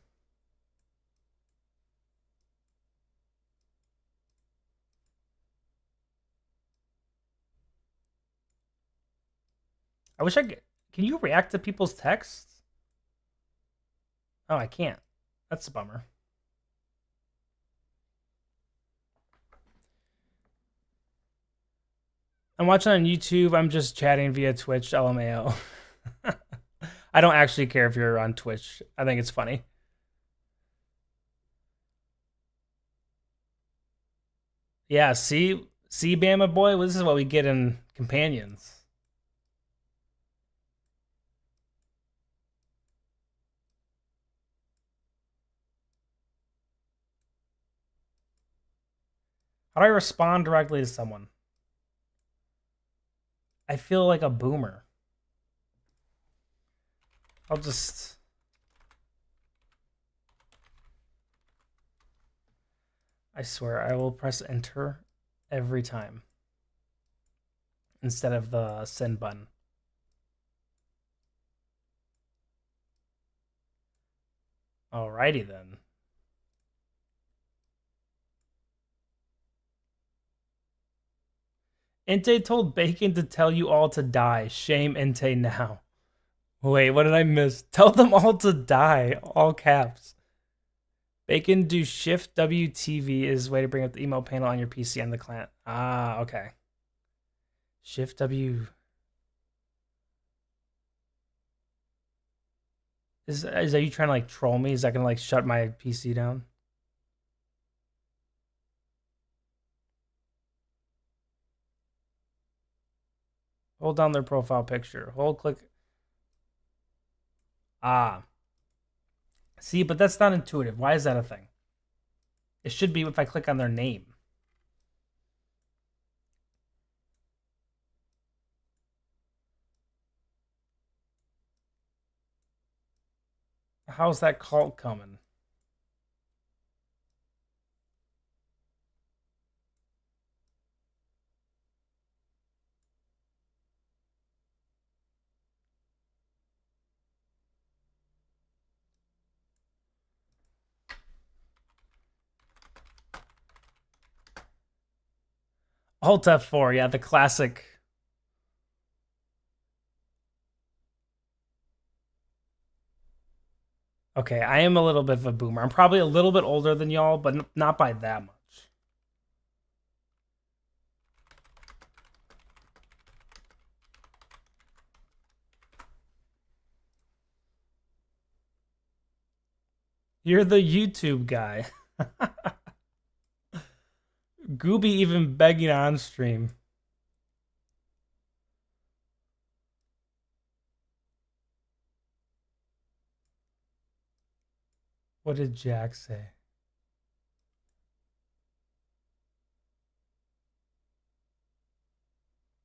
I wish I could. Can you react to people's texts? Oh, I can't. That's a bummer. I'm watching on YouTube. I'm just chatting via Twitch. LMAO. I don't actually care if you're on Twitch. I think it's funny. Yeah, see, Bama boy. Well, this is what we get in Companions. How do I respond directly to someone? I feel like a boomer. I'll just... I swear, I will press enter every time instead of the send button. Alrighty then. Inte told Bacon to tell you all to die. Shame Inte now. Wait, what did I miss? Tell them all to die. All caps. Bacon do Shift WTV is a way to bring up the email panel on your PC and the client. Ah, okay. Shift W. Is that you trying to like troll me? Is that gonna like shut my PC down? Hold down their profile picture. Hold click. Ah. See, but that's not intuitive. Why is that a thing? It should be if I click on their name. How's that cult coming? Alt F4, yeah, the classic. Okay, I am a little bit of a boomer. I'm probably a little bit older than y'all, but not by that much. You're the YouTube guy. Gooby even begging on stream. What did Jack say?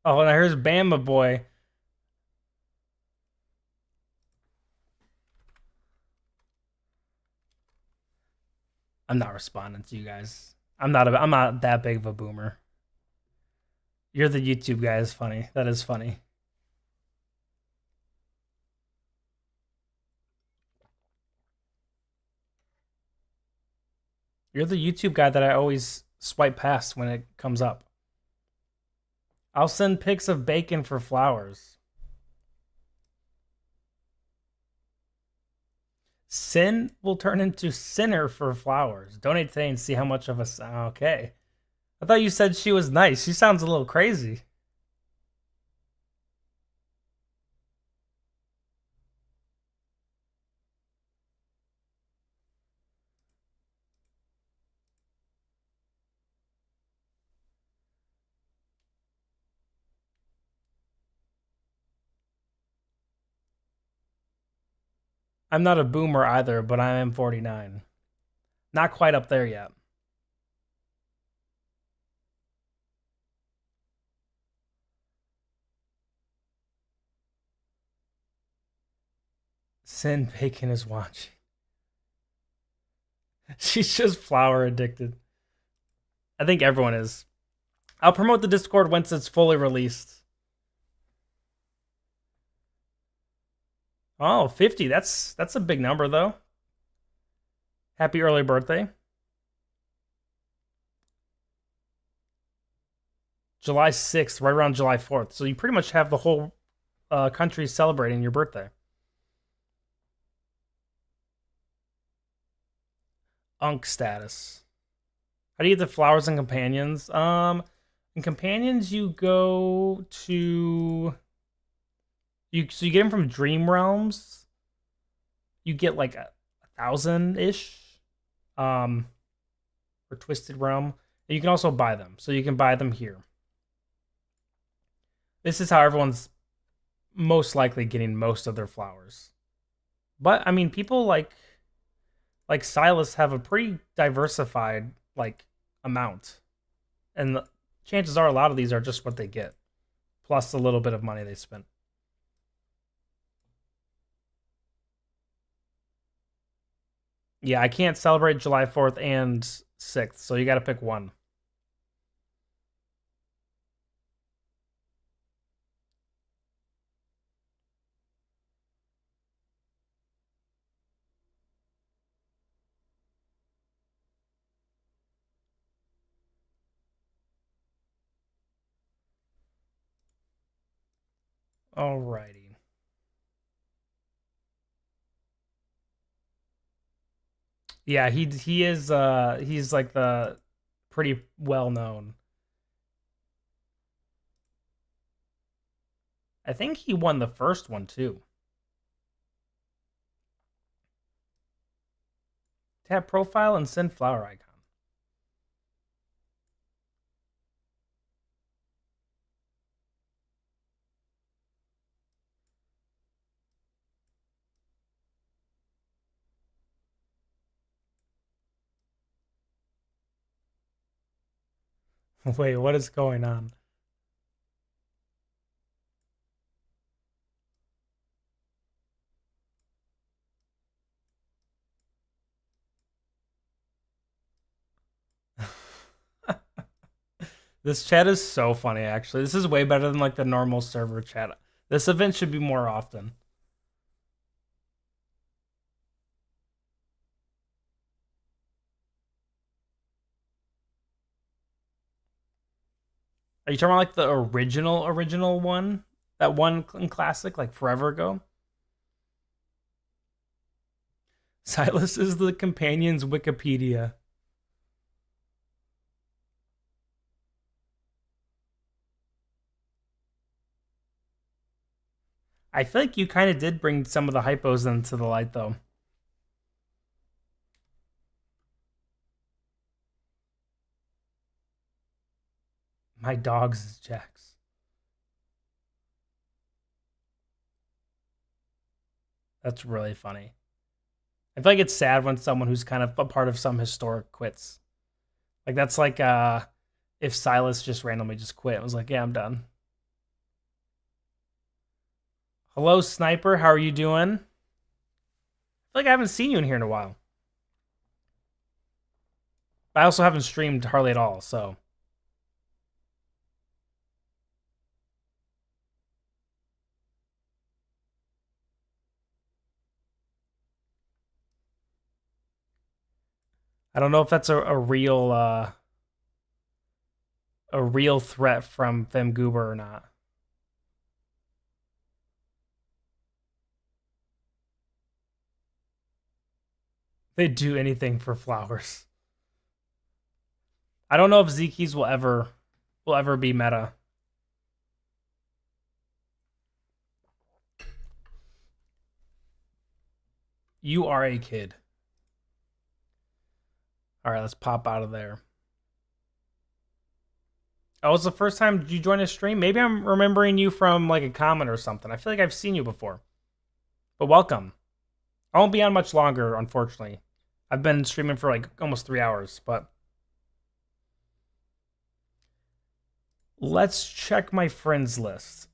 Oh, and here's Bama Boy. I'm not responding to you guys. I'm not that big of a boomer. You're the YouTube guy is funny. That is funny. You're the YouTube guy that I always swipe past when it comes up. I'll send pics of bacon for flowers. Sin will turn into sinner for flowers. Donate today and see how much of a. Okay. I thought you said she was nice. She sounds a little crazy. I'm not a boomer either, but I am 49. Not quite up there yet. Sin Bacon is watching. She's just flower addicted. I think everyone is. I'll promote the Discord once it's fully released. Oh, 50. That's a big number though. Happy early birthday. July 6th, right around July 4th. So you pretty much have the whole country celebrating your birthday. Unk status. How do you get the flowers and companions? In companions you go to so you get them from Dream Realms. You get like a 1,000-ish. Or Twisted Realm. And you can also buy them. So you can buy them here. This is how everyone's most likely getting most of their flowers. But I mean, people like Silas have a pretty diversified like amount, and chances are a lot of these are just what they get, plus a little bit of money they spent. Yeah, I can't celebrate July 4th and 6th, so you got to pick one. Alrighty. Yeah, he is he's like the pretty well known. I think he won the first one too. Tap profile and send flower icon. Wait, what is going on? This chat is so funny, actually. This is way better than like the normal server chat. This event should be more often. Are you talking about like the original one? That one in classic, like forever ago? Silas is the companion's Wikipedia. I feel like you kind of did bring some of the hypos into the light, though. My dog's is Jax. That's really funny. I feel like it's sad when someone who's kind of a part of some historic quits. Like that's like if Silas just randomly just quit. It was like, yeah, I'm done. Hello, Sniper. How are you doing? I feel like I haven't seen you in here in a while. I also haven't streamed hardly at all, so. I don't know if that's a real threat from Femgoober or not. They'd do anything for flowers. I don't know if Zekies will ever be meta. You are a kid. All right, let's pop out of there. Oh, it's the first time you joined a stream? Maybe I'm remembering you from like a comment or something. I feel like I've seen you before. But welcome. I won't be on much longer, unfortunately. I've been streaming for like almost 3 hours, but let's check my friends list.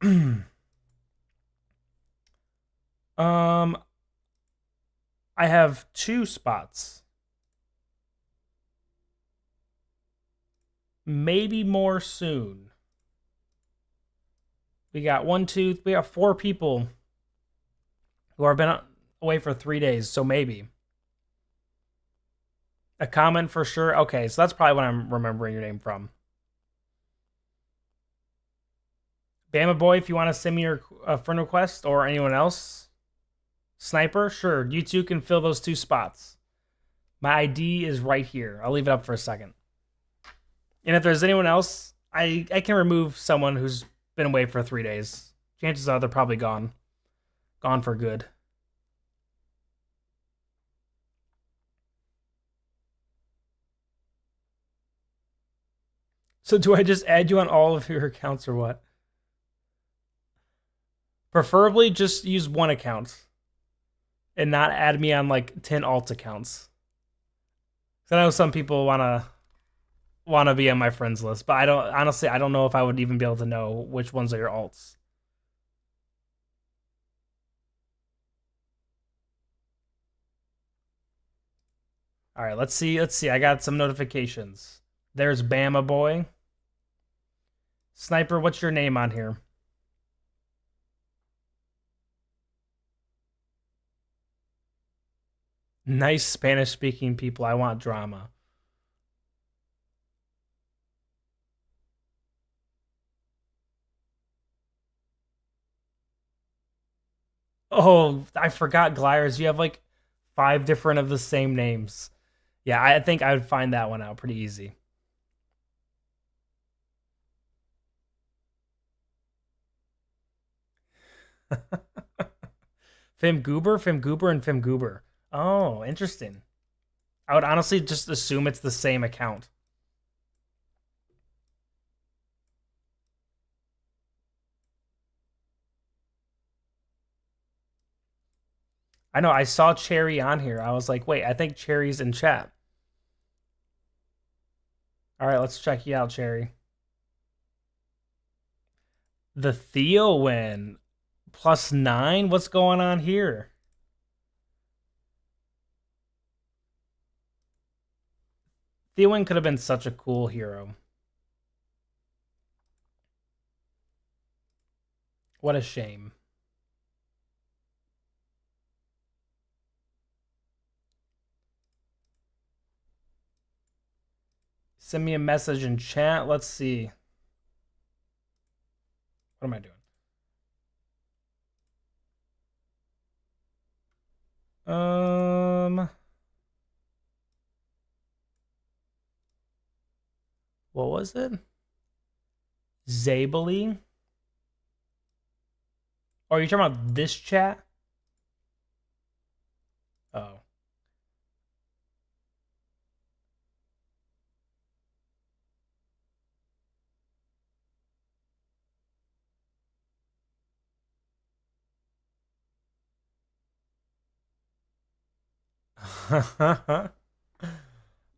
I have 2 spots. Maybe more soon. We got 4 people who have been away for 3 days, so maybe. A comment for sure. Okay, so that's probably what I'm remembering your name from. Bama Boy, if you want to send me your friend request or anyone else. Sniper, sure. You two can fill those 2 spots. My ID is right here. I'll leave it up for a second. And if there's anyone else, I can remove someone who's been away for 3 days. Chances are they're probably gone. Gone for good. So do I just add you on all of your accounts or what? Preferably just use one account and not add me on like 10 alt accounts. I know some people wanna be on my friends list, but I don't know if I would even be able to know which ones are your alts. All right, let's see. I got some notifications. There's Bama Boy. Sniper, what's your name on here? Nice Spanish speaking people. I want drama. Oh, I forgot Glyers. You have like 5 different of the same names. Yeah, I think I would find that one out pretty easy. Fim Goober, and Fim Goober. Oh, interesting. I would honestly just assume it's the same account. I know I saw Cherry on here. I was like, wait, I think Cherry's in chat. All right, let's check you out, Cherry. The Theo win. +9? What's going on here? Theowin could have been such a cool hero. What a shame. Send me a message in chat. Let's see. What am I doing? What was it? Zabely? Oh, are you talking about this chat? Oh.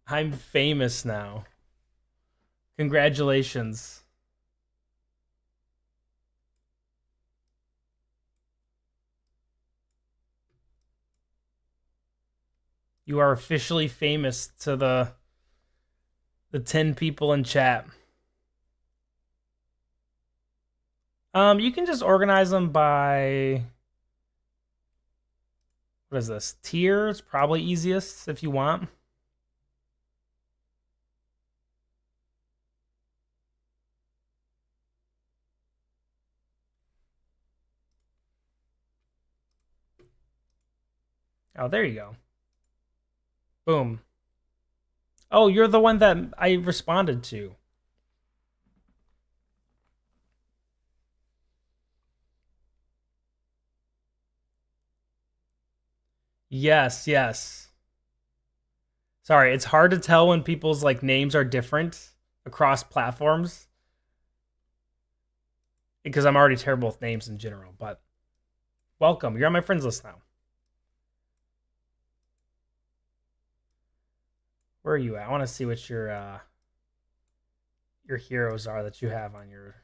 I'm famous now. Congratulations. You are officially famous to the 10 people in chat. You can just organize them by what is this? Tier? It's probably easiest if you want. Oh, there you go. Boom. Oh, you're the one that I responded to. Yes, yes. Sorry, it's hard to tell when people's like names are different across platforms because I'm already terrible with names in general, but welcome. You're on my friends list now. Where are you at? I want to see what your heroes are that you have on your.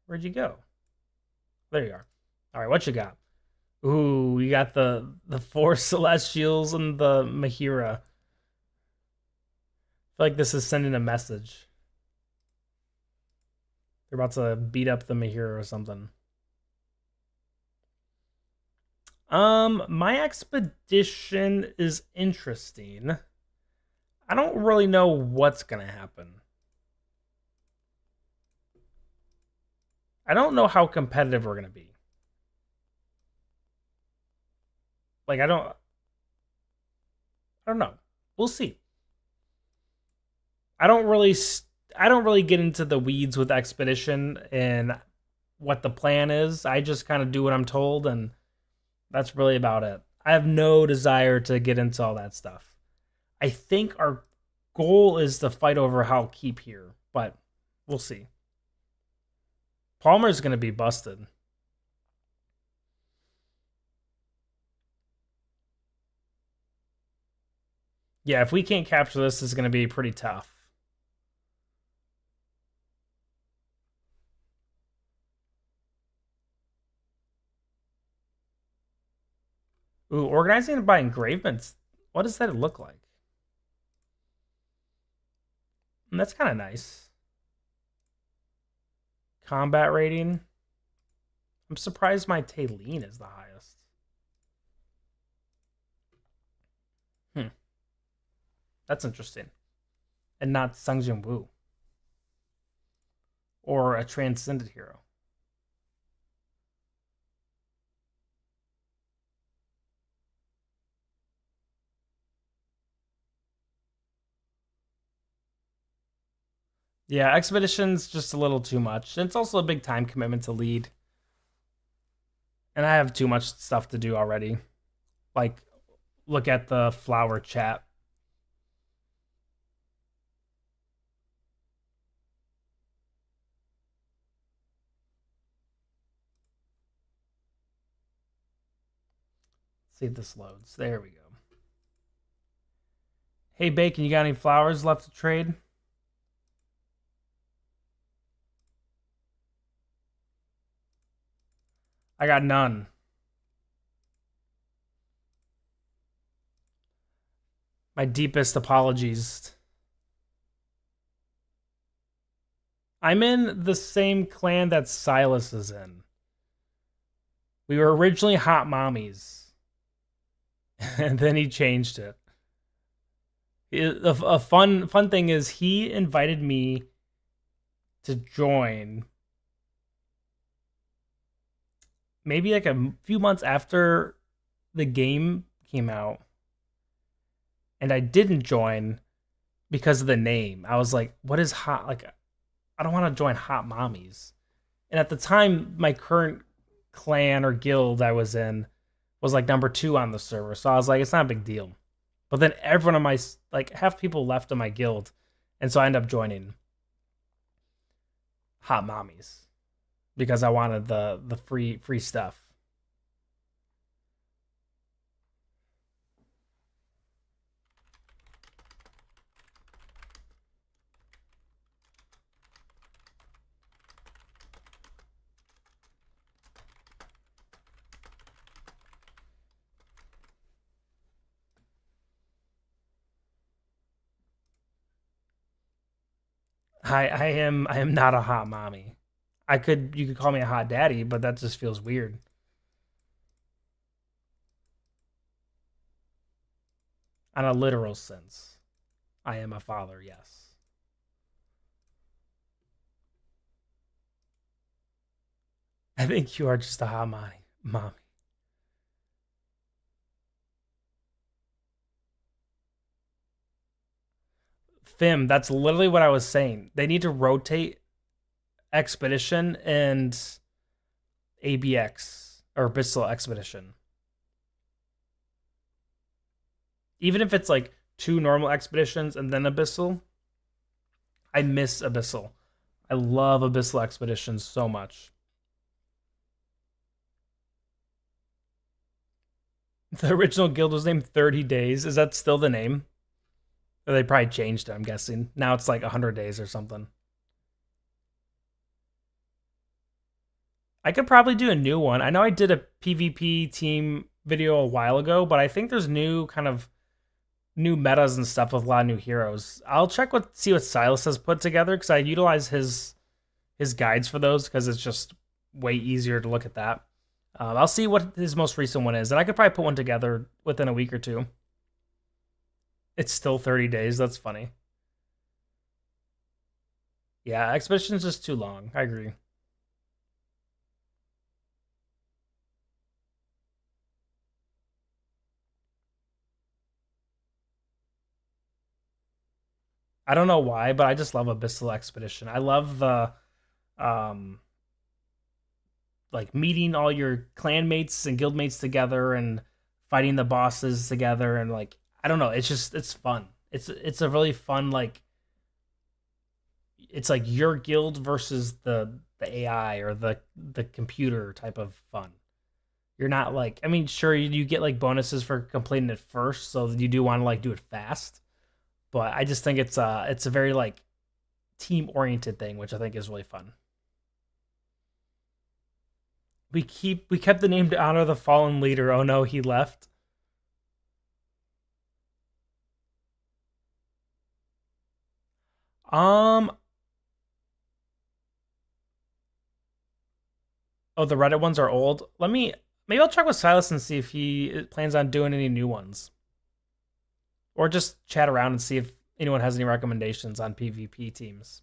Where'd you go? There you are. All right, what you got? Ooh, you got the four Celestials and the Mahira. I feel like this is sending a message. They're about to beat up the Mahira or something. My expedition is interesting. I don't really know what's gonna happen. I don't know how competitive we're gonna be. Like I don't know. We'll see. I don't really I don't really get into the weeds with expedition and what the plan is. I just kind of do what I'm told, and that's really about it. I have no desire to get into all that stuff. I think our goal is to fight over how keep here, but we'll see. Palmer's going to be busted. Yeah, if we can't capture this, it's going to be pretty tough. Ooh, organizing it by engravements. What does that look like? That's kind of nice. Combat rating. I'm surprised my Taylene is the highest. That's interesting. And not Sung Jin Woo. Or a transcended hero. Yeah, Expedition's just a little too much. And it's also a big time commitment to lead. And I have too much stuff to do already. Like, look at the flower chat. See if this loads. There we go. Hey, Bacon, you got any flowers left to trade? I got none. My deepest apologies. I'm in the same clan that Silas is in. We were originally hot mommies. And then he changed it. A fun thing is he invited me to join maybe like a few months after the game came out, and I didn't join because of the name. I was like, what is hot? Like, I don't want to join hot mommies. And at the time, my current clan or guild I was in was like number 2 on the server. So I was like, it's not a big deal. But then everyone on my, like, half people left in my guild. And so I ended up joining hot mommies. because I wanted the free stuff. I am not a hot mommy. You could call me a hot daddy, but that just feels weird. On a literal sense, I am a father, yes. I think you are just a hot mommy. Fim, that's literally what I was saying. They need to rotate Expedition and ABX or Abyssal Expedition. Even if it's like two normal expeditions and then Abyssal, I miss Abyssal. I love Abyssal Expeditions so much. The original guild was named 30 Days. Is that still the name? Or they probably changed it, I'm guessing. Now it's like 100 days or something. I could probably do a new one. I know I did a PvP team video a while ago, but I think there's new metas and stuff with a lot of new heroes. I'll see what Silas has put together because I utilize his guides for those because it's just way easier to look at that. I'll see what his most recent one is, and I could probably put one together within a week or two. It's still 30 days. That's funny. Yeah, Expedition's just too long. I agree. I don't know why, but I just love Abyssal Expedition. I love the um like meeting all your clan mates and guild mates together and fighting the bosses together and like I don't know, it's fun. It's a really fun like it's like your guild versus the AI or the computer type of fun. You're not like I mean, sure you get like bonuses for completing it first, so you do want to like do it fast. But I just think it's a very like team oriented thing, which I think is really fun. We kept the name to honor the fallen leader. Oh no, he left. Um. Oh, the Reddit ones are old. Maybe I'll check with Silas and see if he plans on doing any new ones, or just chat around and see if anyone has any recommendations on PvP teams.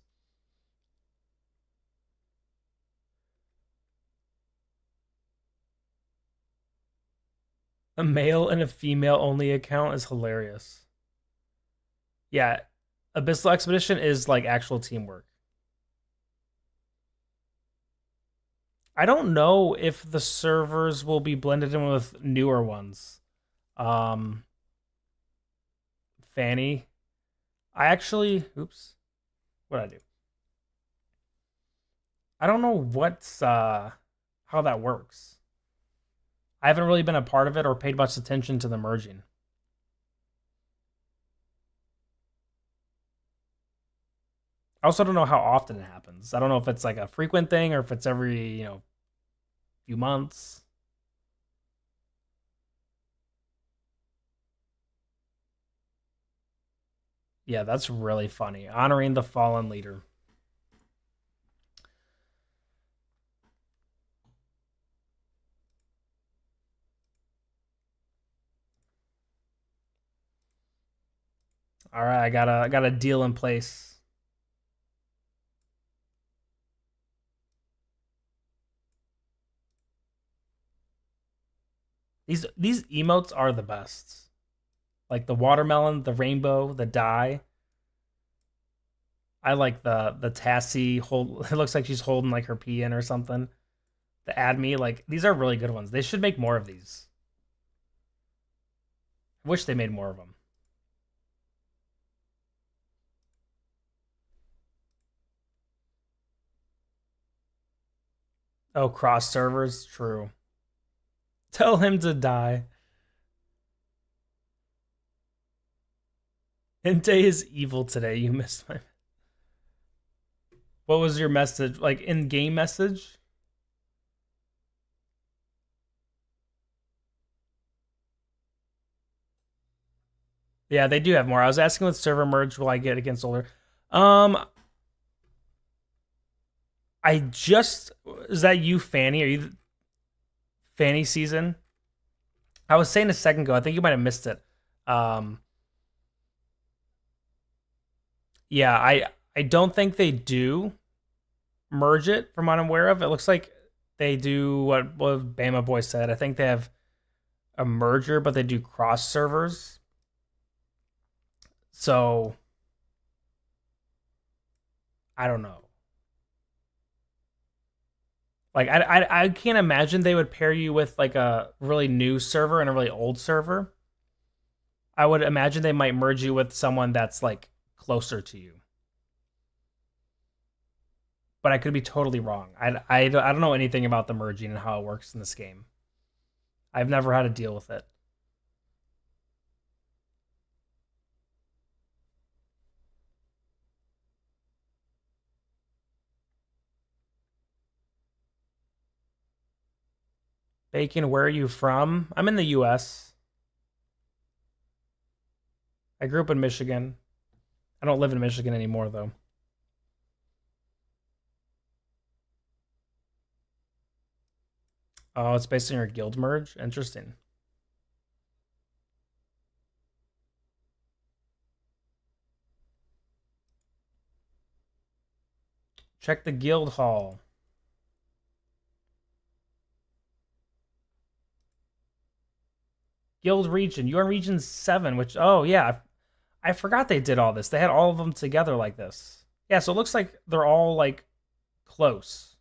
A male and a female only account is hilarious. Yeah, Abyssal Expedition is like actual teamwork. I don't know if the servers will be blended in with newer ones. Um, Fanny, I actually, oops, what did I do? I don't know what's how that works. I haven't really been a part of it or paid much attention to the merging. I also don't know how often it happens. I don't know if it's like a frequent thing or if it's every few months. Yeah, that's really funny. Honoring the fallen leader. All right, I got a deal in place. These emotes are the best. Like the watermelon, the rainbow, the die. I like the Tassie hold. It looks like she's holding like her pee in or something. The add me like these are really good ones. They should make more of these. I wish they made more of them. Oh, cross servers? True. Tell him to die. Inte is evil today. You missed my. What was your message? Like in game message? Yeah, they do have more. I was asking what server merge will I get against older. Um, I just is that you, Fanny? Are you Fanny season? I was saying a second ago. I think you might have missed it. Um, yeah, I don't think they do merge it from what I'm aware of. It looks like they do what Bama Boy said. I think they have a merger, but they do cross servers. So I don't know. Like I can't imagine they would pair you with like a really new server and a really old server. I would imagine they might merge you with someone that's like closer to you. But I could be totally wrong. I don't know anything about the merging and how it works in this game. I've never had to deal with it. Bacon, where are you from? I'm in the US. I grew up in Michigan. I don't live in Michigan anymore though. Oh, it's based on your guild merge? Interesting. Check the guild hall. Guild region. You're in region 7, which, oh, yeah. I forgot they did all this. They had all of them together like this. Yeah, so it looks like they're all like close.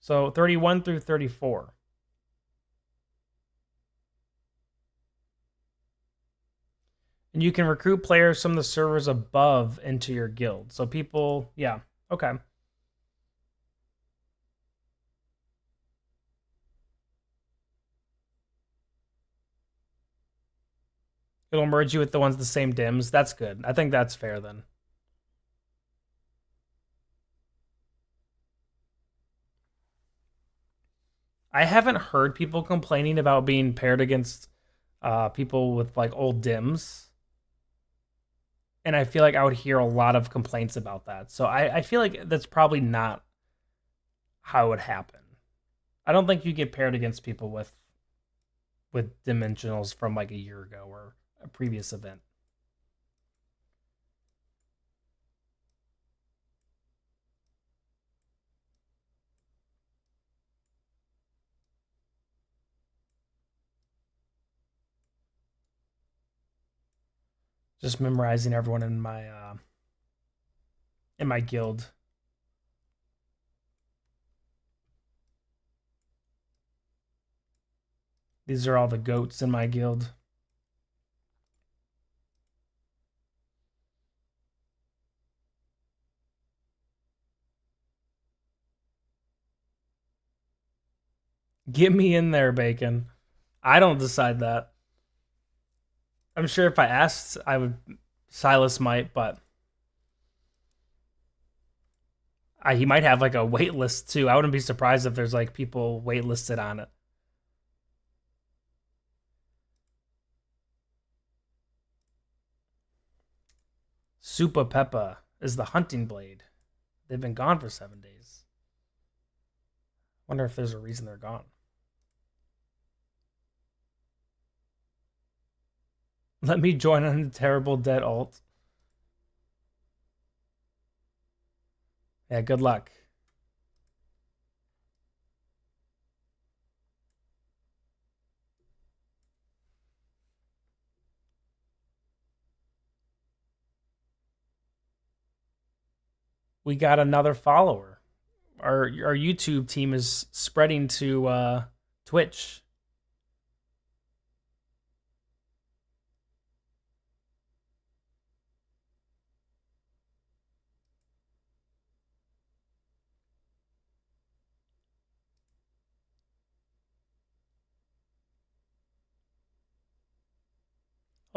So 31 through 34. And you can recruit players from the servers above into your guild. So people, yeah, okay. It'll merge you with the ones with the same dims. That's good. I think that's fair then. I haven't heard people complaining about being paired against people with like old dims. And I feel like I would hear a lot of complaints about that. So I feel like that's probably not how it would happen. I don't think you get paired against people with dimensionals from like a year ago or a previous event. Just memorizing everyone in my guild. These are all the goats in my guild. Get me in there, Bacon. I don't decide that. I'm sure if I asked, I would. Silas might, but he might have like a wait list too. I wouldn't be surprised if there's like people waitlisted on it. Supa Peppa is the hunting blade. They've been gone for 7 days. Wonder if there's a reason they're gone. Let me join on the terrible dead alt. Yeah, good luck. We got another follower. Our YouTube team is spreading to Twitch.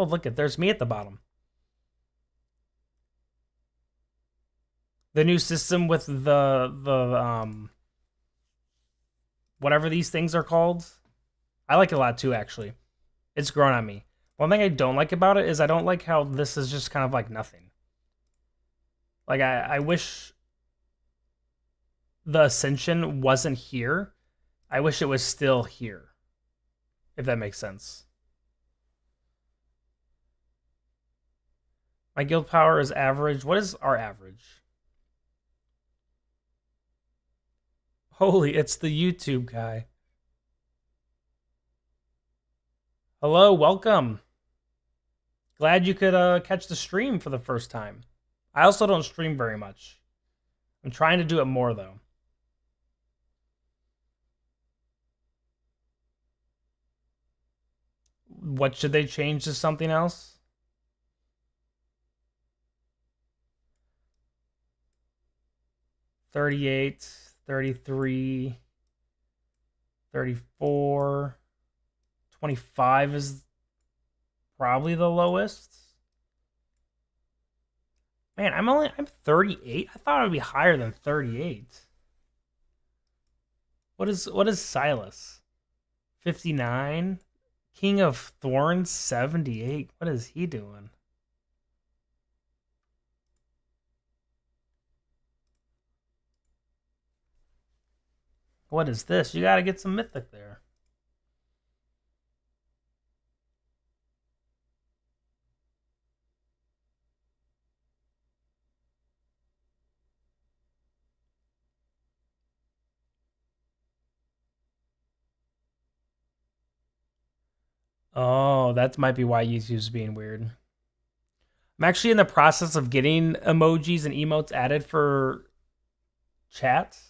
Oh, look at there's me at the bottom. The new system with the whatever these things are called. I like it a lot too, actually. It's grown on me. One thing I don't like about it is I don't like how this is just kind of like nothing. Like I wish the Ascension wasn't here. I wish it was still here. If that makes sense. My guild power is average. What is our average? Holy, it's the YouTube guy. Hello, welcome. Glad you could catch the stream for the first time. I also don't stream very much. I'm trying to do it more, though. What should they change to something else? $38, $33, $34, $25 is probably the lowest. Man, I'm 38. I thought it would be higher than 38. What is Silas? 59. King of Thorns 78. What is he doing? What is this? You gotta get some mythic there. Oh, that might be why YouTube's being weird. I'm actually in the process of getting emojis and emotes added for chats.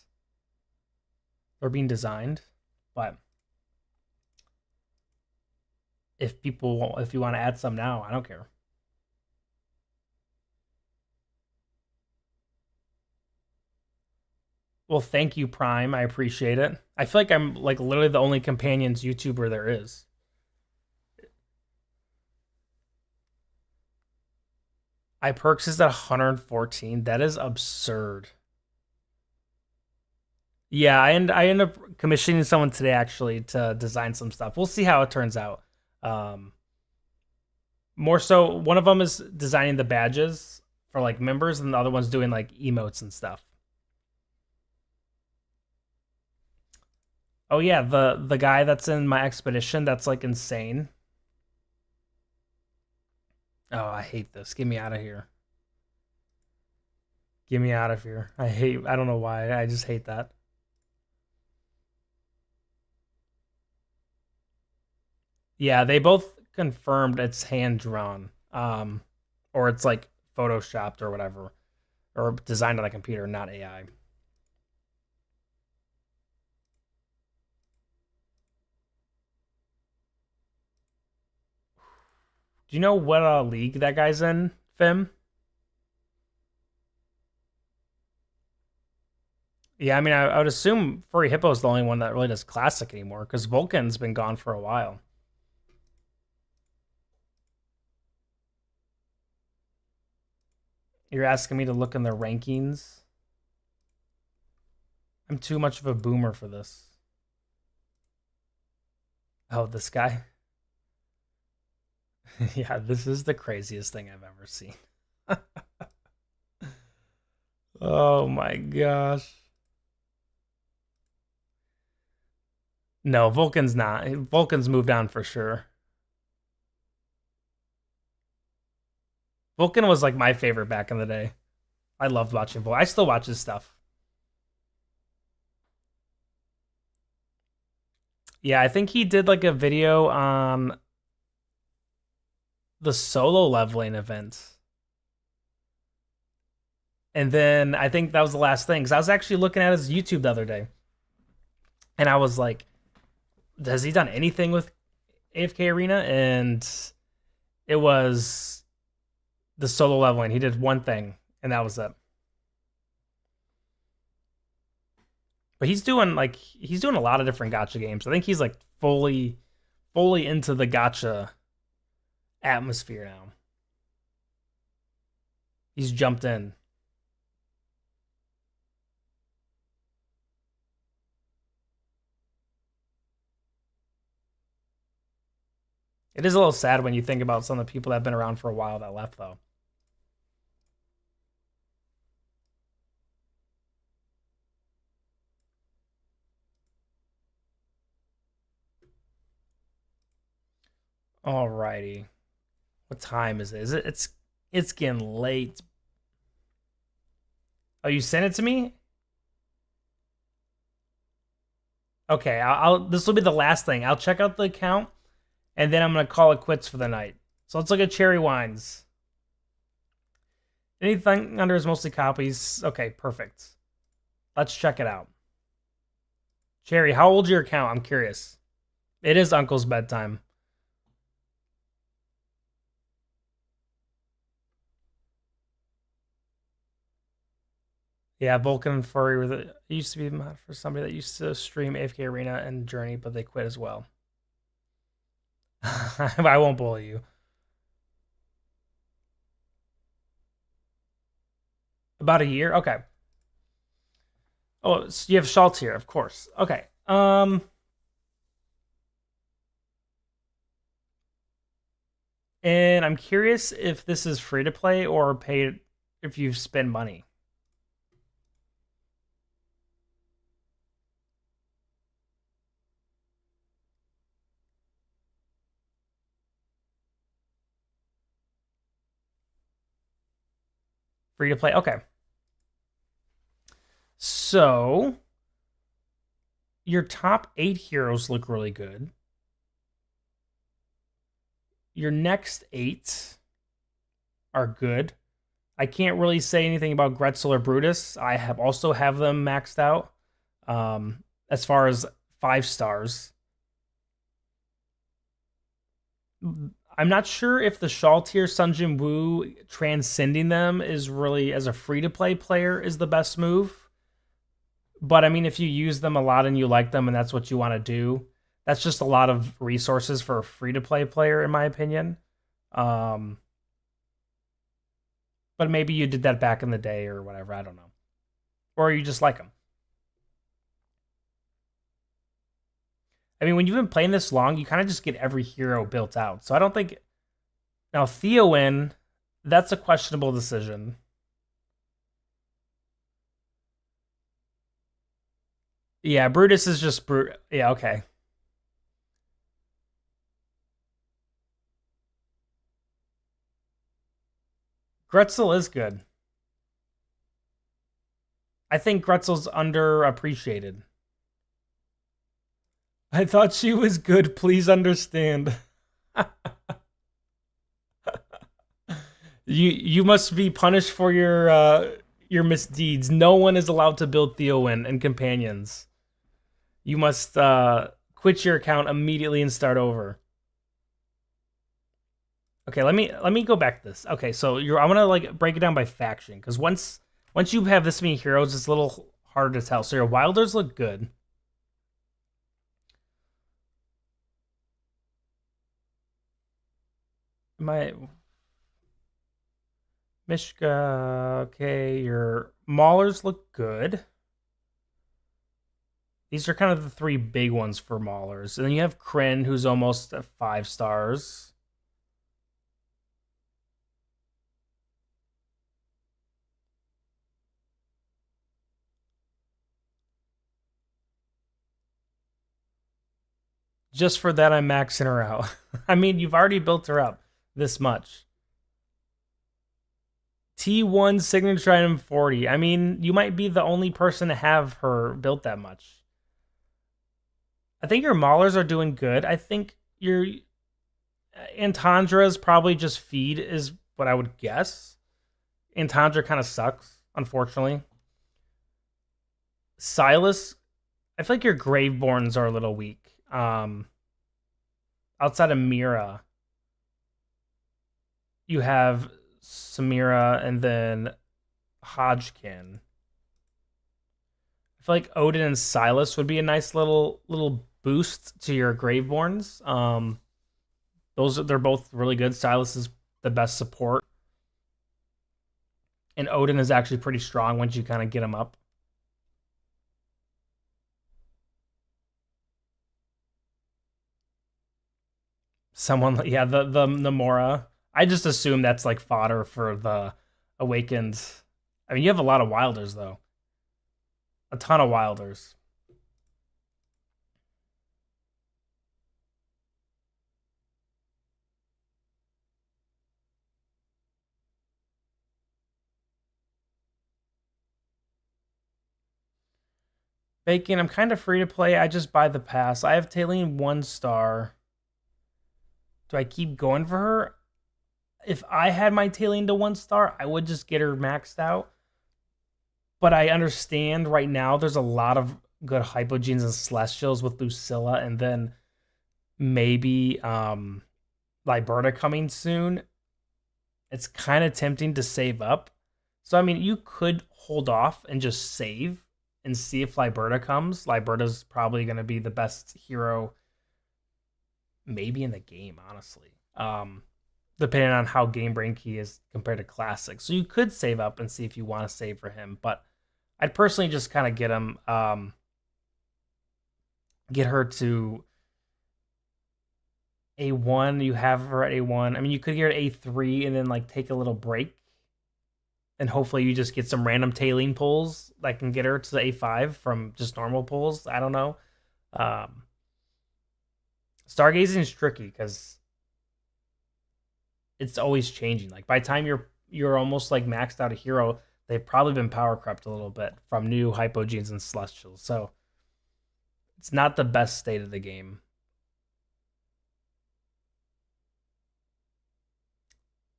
They're being designed, but if you want to add some now, I don't care. Well, thank you, Prime. I appreciate it. I feel like I'm like literally the only Companions YouTuber there is. iPerks is at 114. That is absurd. Yeah, I end up commissioning someone today actually to design some stuff. We'll see how it turns out. More so, one of them is designing the badges for like members, and the other one's doing like emotes and stuff. Oh yeah, the guy that's in my expedition that's like insane. Oh, I hate this. Get me out of here. Get me out of here. I don't know why. I just hate that. Yeah, they both confirmed it's hand drawn. Or it's like photoshopped or whatever. Or designed on a computer, not AI. Do you know what league that guy's in, Fim? Yeah, I mean, I would assume Furry Hippo is the only one that really does classic anymore, because Vulcan's been gone for a while. You're asking me to look in the rankings? I'm too much of a boomer for this. Oh, this guy? Yeah, this is the craziest thing I've ever seen. Oh my gosh. No, Vulcan's not. Vulcan's moved on for sure. Vulcan was like my favorite back in the day. I loved watching Vulcan. I still watch his stuff. Yeah, I think he did like a video on the solo leveling event. And then I think that was the last thing. Because I was actually looking at his YouTube the other day. And I was like, has he done anything with AFK Arena? And it was the solo leveling. He did one thing, and that was it. But he's doing a lot of different gacha games. I think he's like fully into the gacha atmosphere now. He's jumped in. It is a little sad when you think about some of the people that have been around for a while that left, though. Alrighty. What time is it? It's getting late. Oh, you sent it to me? Okay, I'll this will be the last thing. I'll check out the account and then I'm gonna call it quits for the night. So let's look at cherry wines. Anything under is mostly copies. Okay, perfect. Let's check it out. Cherry, how old's your account? I'm curious. It is Uncle's bedtime. Yeah, Vulcan Furry it used to be for somebody that used to stream AFK Arena and Journey, but they quit as well. I won't bully you. About a year? Okay. Oh, so you have Schultz here, of course. Okay. And I'm curious if this is free to play or pay if you spend money. Free to play. Okay. So your top 8 heroes look really good. Your next 8 are good. I can't really say anything about Gretzel or Brutus. I also have them maxed out. As far as 5 stars. I'm not sure if the Shaltir Sunjin Wu transcending them is really, as a free-to-play player, is the best move. But I mean, if you use them a lot and you like them and that's what you want to do, that's just a lot of resources for a free-to-play player, in my opinion. But maybe you did that back in the day or whatever, I don't know. Or you just like them. I mean, when you've been playing this long, you kind of just get every hero built out. So I don't think... Now, Theowin, that's a questionable decision. Yeah, Brutus is just... Yeah, okay. Gretzel is good. I think Gretzel's underappreciated. I thought she was good. Please understand. You must be punished for your misdeeds. No one is allowed to build Theowin and companions. You must quit your account immediately and start over. Okay, let me go back to this. Okay, so I'm gonna like break it down by faction because once you have this many heroes, it's a little harder to tell. So your Wilders look good. My Mishka, okay, your Maulers look good. These are kind of the 3 big ones for Maulers. And then you have Kryn, who's almost at 5 stars. Just for that, I'm maxing her out. I mean, you've already built her up this much. T1 signature item 40. I mean, you might be the only person to have her built that much. I think your Maulers are doing good. I think your Antandra's probably just feed is what I would guess. Antandra kind of sucks, unfortunately. Silas, I feel like your Graveborns are a little weak. Outside of Mira, you have Samira and then Hodgkin. I feel like Odin and Silas would be a nice little boost to your Graveborns. They're both really good. Silas is the best support, and Odin is actually pretty strong once you kind of get him up. Someone, yeah, the Namora. I just assume that's like fodder for the Awakened. I mean, you have a lot of Wilders though, a ton of Wilders. Bacon, I'm kind of free to play. I just buy the pass. I have Taylene 1 star. Do I keep going for her? If I had my Taylene to 1 star, I would just get her maxed out. But I understand right now there's a lot of good Hypogenes and Celestials with Lucilla, and then maybe Liberta coming soon. It's kind of tempting to save up. So I mean, you could hold off and just save and see if Liberta comes. Liberta's probably going to be the best hero, maybe in the game, honestly. Depending on how Game Brain Key is compared to Classic. So you could save up and see if you want to save for him, but I'd personally just kind of get him, get her to A1. You have her at A1. I mean, you could get her at A3 and then like take a little break, and hopefully you just get some random Taylene pulls that can get her to the A5 from just normal pulls. I don't know. Um, Stargazing is tricky because it's always changing. Like by the time you're almost like maxed out a hero, they've probably been power crept a little bit from new Hypogenes and Celestials. So it's not the best state of the game.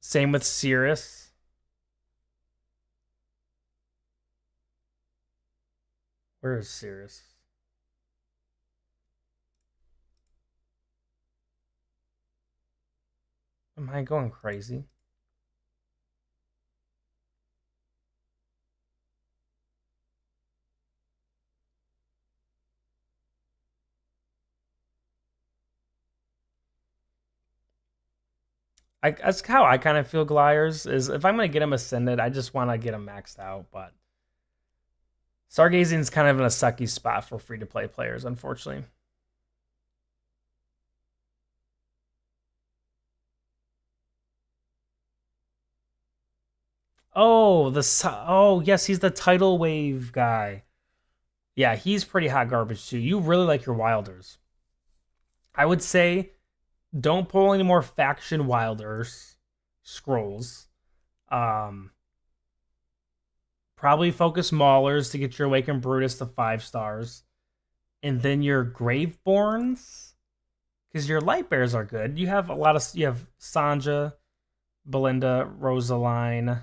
Same with Cirrus. Where is Cirrus? Am I going crazy? That's how I kind of feel Gliers is if I'm gonna get him ascended, I just want to get him maxed out. But Stargazing's kind of in a sucky spot for free to play players, unfortunately. Oh, oh yes, he's the tidal wave guy. Yeah, he's pretty hot garbage too. You really like your Wilders. I would say don't pull any more faction Wilders scrolls. Um, Probably focus Maulers to get your Awakened Brutus to 5 stars, and then your Graveborns because your Light Bears are good. You have a lot of you have Sanja, Belinda, Rosaline,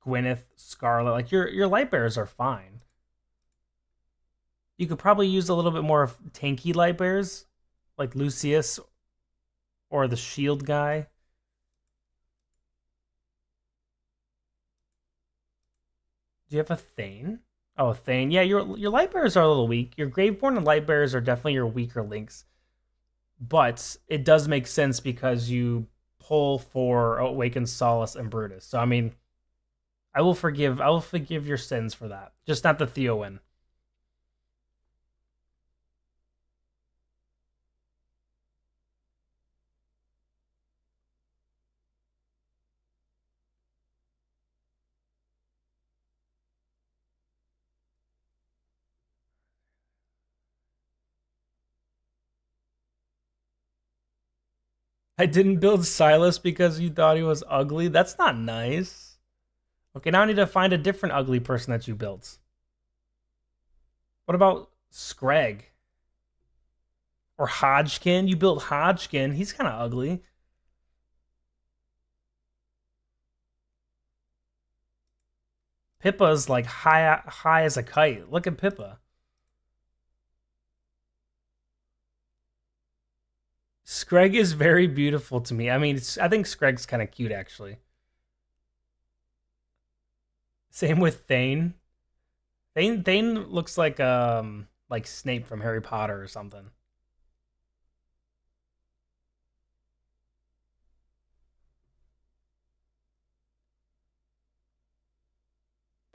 Gwyneth, Scarlet. Like your Light Bears are fine. You could probably use a little bit more of tanky Light Bears, like Lucius or the Shield guy. Do you have a Thane? Oh, Thane. Yeah, your Light Bears are a little weak. Your Graveborn and Light Bears are definitely your weaker links, but it does make sense because you pull for Awakened Solace and Brutus. So I mean, I will forgive your sins for that. Just not the Theowen. I didn't build Silas because you thought he was ugly. That's not nice. Okay, now I need to find a different ugly person that you built. What about Scrag or Hodgkin? You built Hodgkin. He's kind of ugly. Pippa's like high as a kite. Look at Pippa. Scrag is very beautiful to me. I mean, I think Scrag's kind of cute actually. Same with Thane. Thane looks like Snape from Harry Potter or something.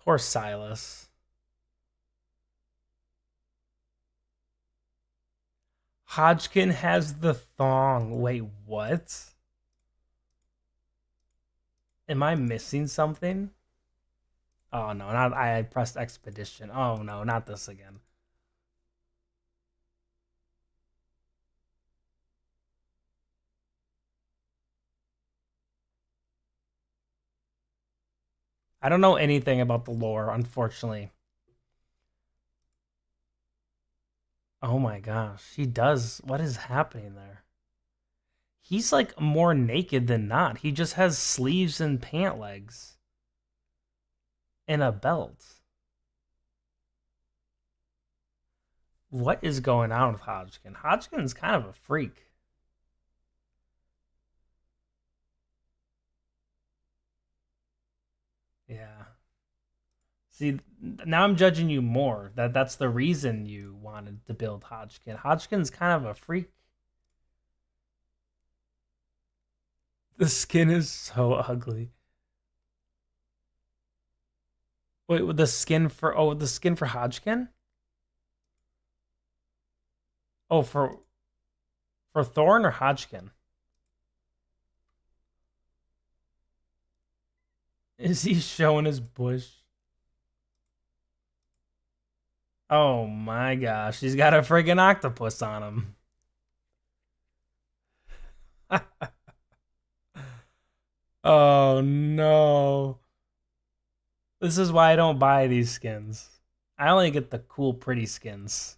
Poor Silas. Hodgkin has the thong. Wait, what? Am I missing something? Oh no, not I pressed expedition. Oh no, not this again. I don't know anything about the lore, unfortunately. Oh my gosh, he does. What is happening there? He's like more naked than not. He just has sleeves and pant legs and a belt. What is going on with Hodgkin? Hodgkin's kind of a freak. Yeah. See, now I'm judging you more. That's the reason you wanted to build Hodgkin. Hodgkin's kind of a freak. The skin is so ugly. Wait, with the skin for Hodgkin? Oh, for Thorn or Hodgkin? Is he showing his bush? Oh my gosh, he's got a friggin' octopus on him. Oh no. This is why I don't buy these skins. I only get the cool, pretty skins.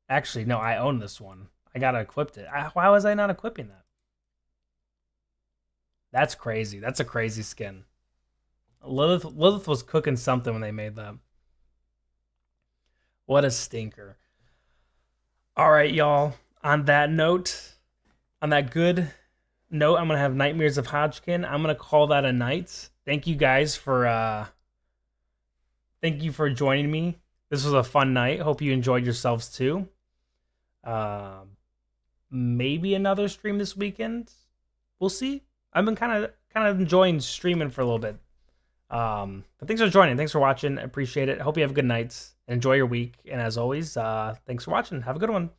Actually, no, I own this one. I gotta equip it. Why was I not equipping that? That's crazy. That's a crazy skin. Lilith was cooking something when they made that. What a stinker. All right, y'all. On that good note, I'm gonna have Nightmares of Hodgkin. I'm gonna call that a night. Thank you for joining me. This was a fun night. Hope you enjoyed yourselves too. Um, Maybe another stream this weekend. We'll see. I've been kind of enjoying streaming for a little bit. But thanks for joining. Thanks for watching. I appreciate it. I hope you have a good night. Enjoy your week. And as always, thanks for watching. Have a good one.